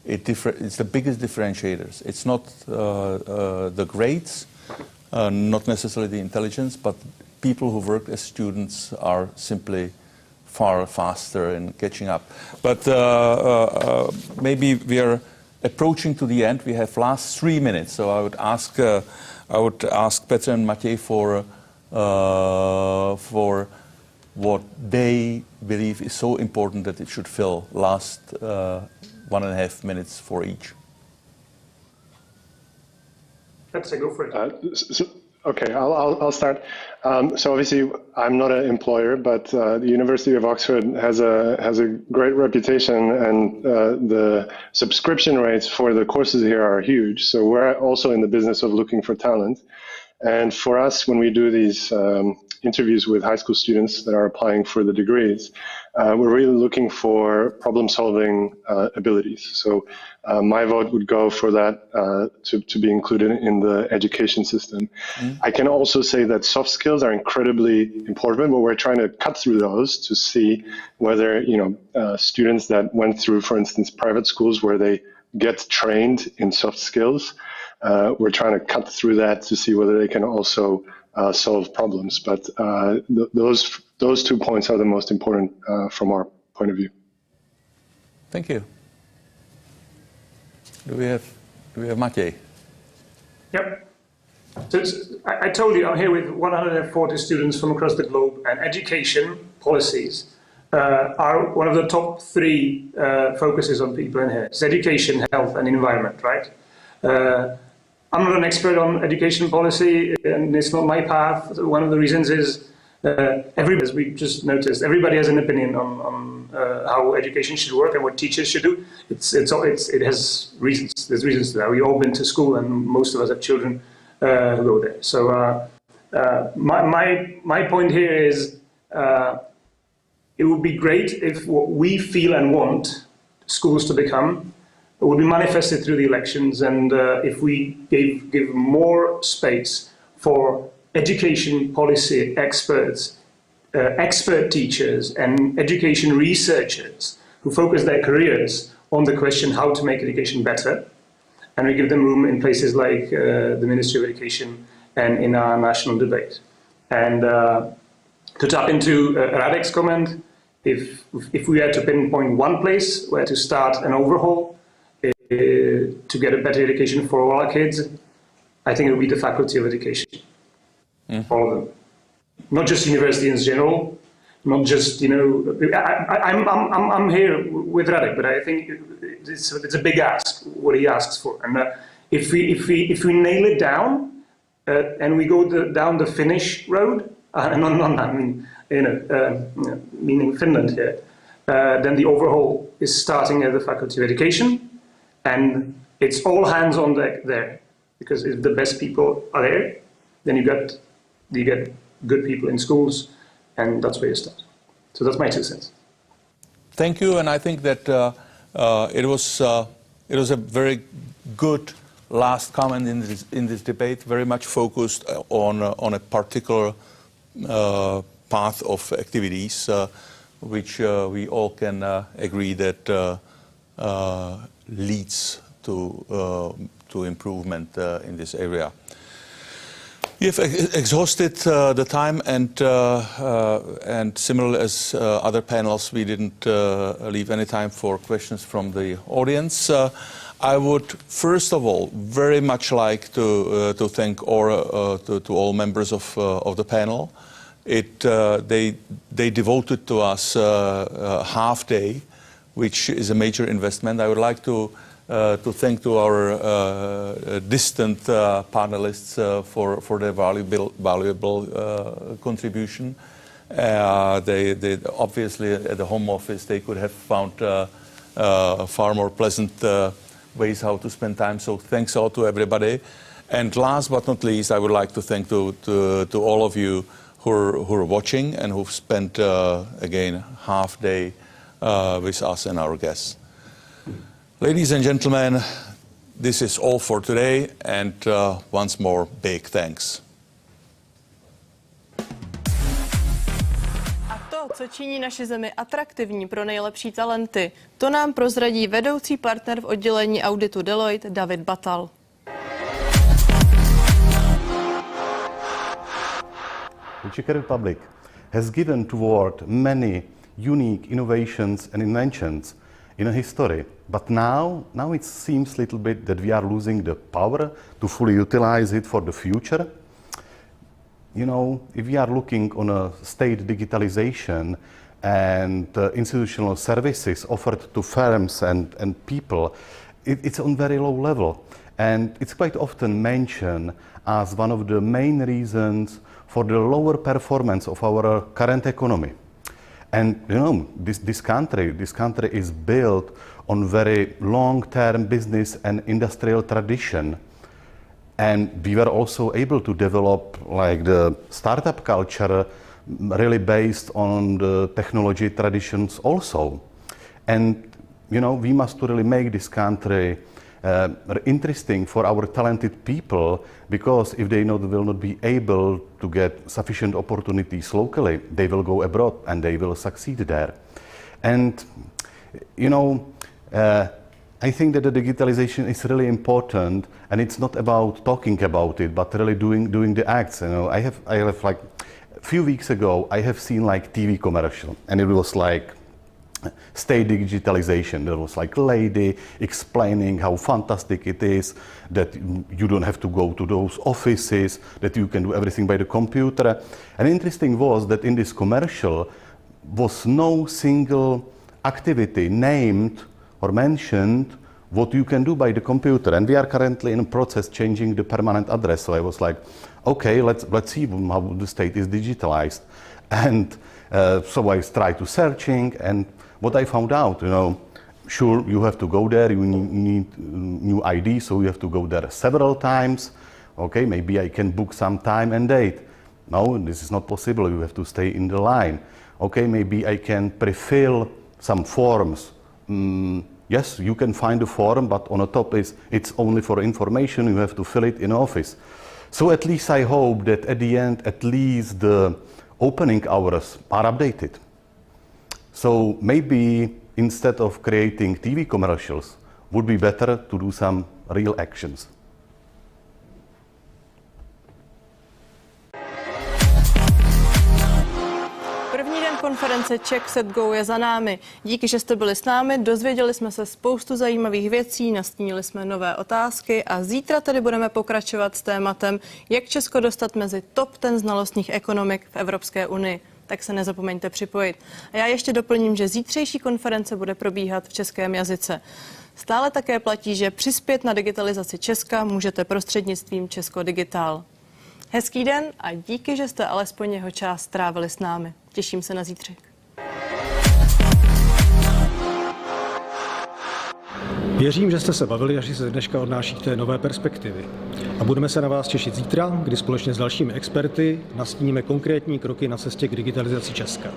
it's the biggest differentiators. It's not the grades, not necessarily the intelligence, but people who work as students are simply far faster in catching up. But maybe we are approaching to the end. We have last 3 minutes, so I would ask Petr and Matěj for what they believe is so important that it should fill last 1.5 minutes for each. Let's go for it. Okay, I'll start. So obviously, I'm not an employer, but the University of Oxford has a great reputation, and the subscription rates for the courses here are huge. So we're also in the business of looking for talent. And for us, when we do these interviews with high school students that are applying for the degrees, we're really looking for problem-solving abilities. So my vote would go for that to be included in the education system. I can also say that soft skills are incredibly important, but we're trying to cut through those to see whether students that went through, for instance, private schools where they get trained in soft skills, we're trying to cut through that to see whether they can also solve problems. But those 2 points are the most important from our point of view. Thank you. Do we have Matěj? Yep. So I told you I'm here with 140 students from across the globe, and education policies are one of the top three focuses on people in here. It's education, health, and environment, right? I'm not an expert on education policy, and it's not my path. One of the reasons is everybody, as we just noticed, everybody has an opinion on how education should work and what teachers should do. It has reasons. There's reasons to that. We've all been to school, and most of us have children who go there. So my point here is it would be great if what we feel and want schools to become would be manifested through the elections, and if we give more space for education policy experts, expert teachers, and education researchers who focus their careers on the question how to make education better, and we give them room in places like the Ministry of Education and in our national debate. And to tap into Radek's comment, if we had to pinpoint one place where to start an overhaul to get a better education for all our kids, I think it would be the Faculty of Education. All of them. Not just university in general, not just, you know, I'm here with Radek, but I think it's a big ask, what he asks for. And if we nail it down and we go down the Finnish road, meaning Finland here, then the overhaul is starting at the Faculty of Education, and it's all hands on deck there, because if the best people are there, then you get good people in schools, and that's where you start. So that's my 2 cents. Thank you, and I think that it was a very good last comment in this debate, very much focused on a particular path of activities, which we all can agree that leads to improvement in this area. We have exhausted the time, and similar as other panels, we didn't leave any time for questions from the audience. I would first of all very much like to thank to all members of the panel. They devoted to us a half day, which is a major investment. I would like to thank to our distant panelists for their valuable contribution. They obviously at the home office they could have found far more pleasant ways how to spend time. So thanks all to everybody. And last but not least, I would like to thank to all of you who are watching and who've spent again half day with us and our guests. Ladies and gentlemen, this is all for today, and once more, big thanks. A to, co činí naši zemi atraktivní pro nejlepší talenty, to nám prozradí vedoucí partner v oddělení auditu Deloitte David Batal. The Czech Republic has given to the world many unique innovations and inventions in a history, but now it seems a little bit that we are losing the power to fully utilize it for the future. You know, if we are looking on a state digitalization and institutional services offered to firms and people, it's on very low level, and it's quite often mentioned as one of the main reasons for the lower performance of our current economy. And you know, this country is built on very long-term business and industrial tradition. And we were also able to develop like the startup culture really based on the technology traditions also. And you know, we must really make this country interesting for our talented people, because if they will not be able to get sufficient opportunities locally, they will go abroad and they will succeed there. And you know, I think that the digitalization is really important, and it's not about talking about it, but really doing the acts. You know, I have like a few weeks ago, I have seen like TV commercial, and it was like state digitalization. There was like a lady explaining how fantastic it is that you don't have to go to those offices, that you can do everything by the computer. And interesting was that in this commercial, was no single activity named or mentioned what you can do by the computer. And we are currently in a process changing the permanent address. So I was like, okay, let's see how the state is digitalized. And so I tried to searching, and what I found out, sure, you have to go there, you need new ID, so you have to go there several times. Okay, maybe I can book some time and date. No, this is not possible, you have to stay in the line. Okay, maybe I can pre-fill some forms. Yes, you can find a form, but on the top it's only for information, you have to fill it in office. So at least I hope that at the end, at least the opening hours are updated. So maybe instead of creating TV commercials, would be better to do some real actions. První den konference CzechSetGo je za námi. Díky, že jste byli s námi, dozvěděli jsme se spoustu zajímavých věcí, nastínili jsme nové otázky a zítra tedy budeme pokračovat s tématem, jak Česko dostat mezi top 10 znalostních ekonomik v Evropské unii. Tak se nezapomeňte připojit. A já ještě doplním, že zítřejší konference bude probíhat v českém jazyce. Stále také platí, že přispět na digitalizaci Česka můžete prostřednictvím Česko Digitál. Hezký den a díky, že jste alespoň jeho část strávili s námi. Těším se na zítřek. Věřím, že jste se bavili a že se dneška odnášíte nové perspektivy. A budeme se na vás těšit zítra, kdy společně s dalšími experty nastíníme konkrétní kroky na cestě k digitalizaci Česka.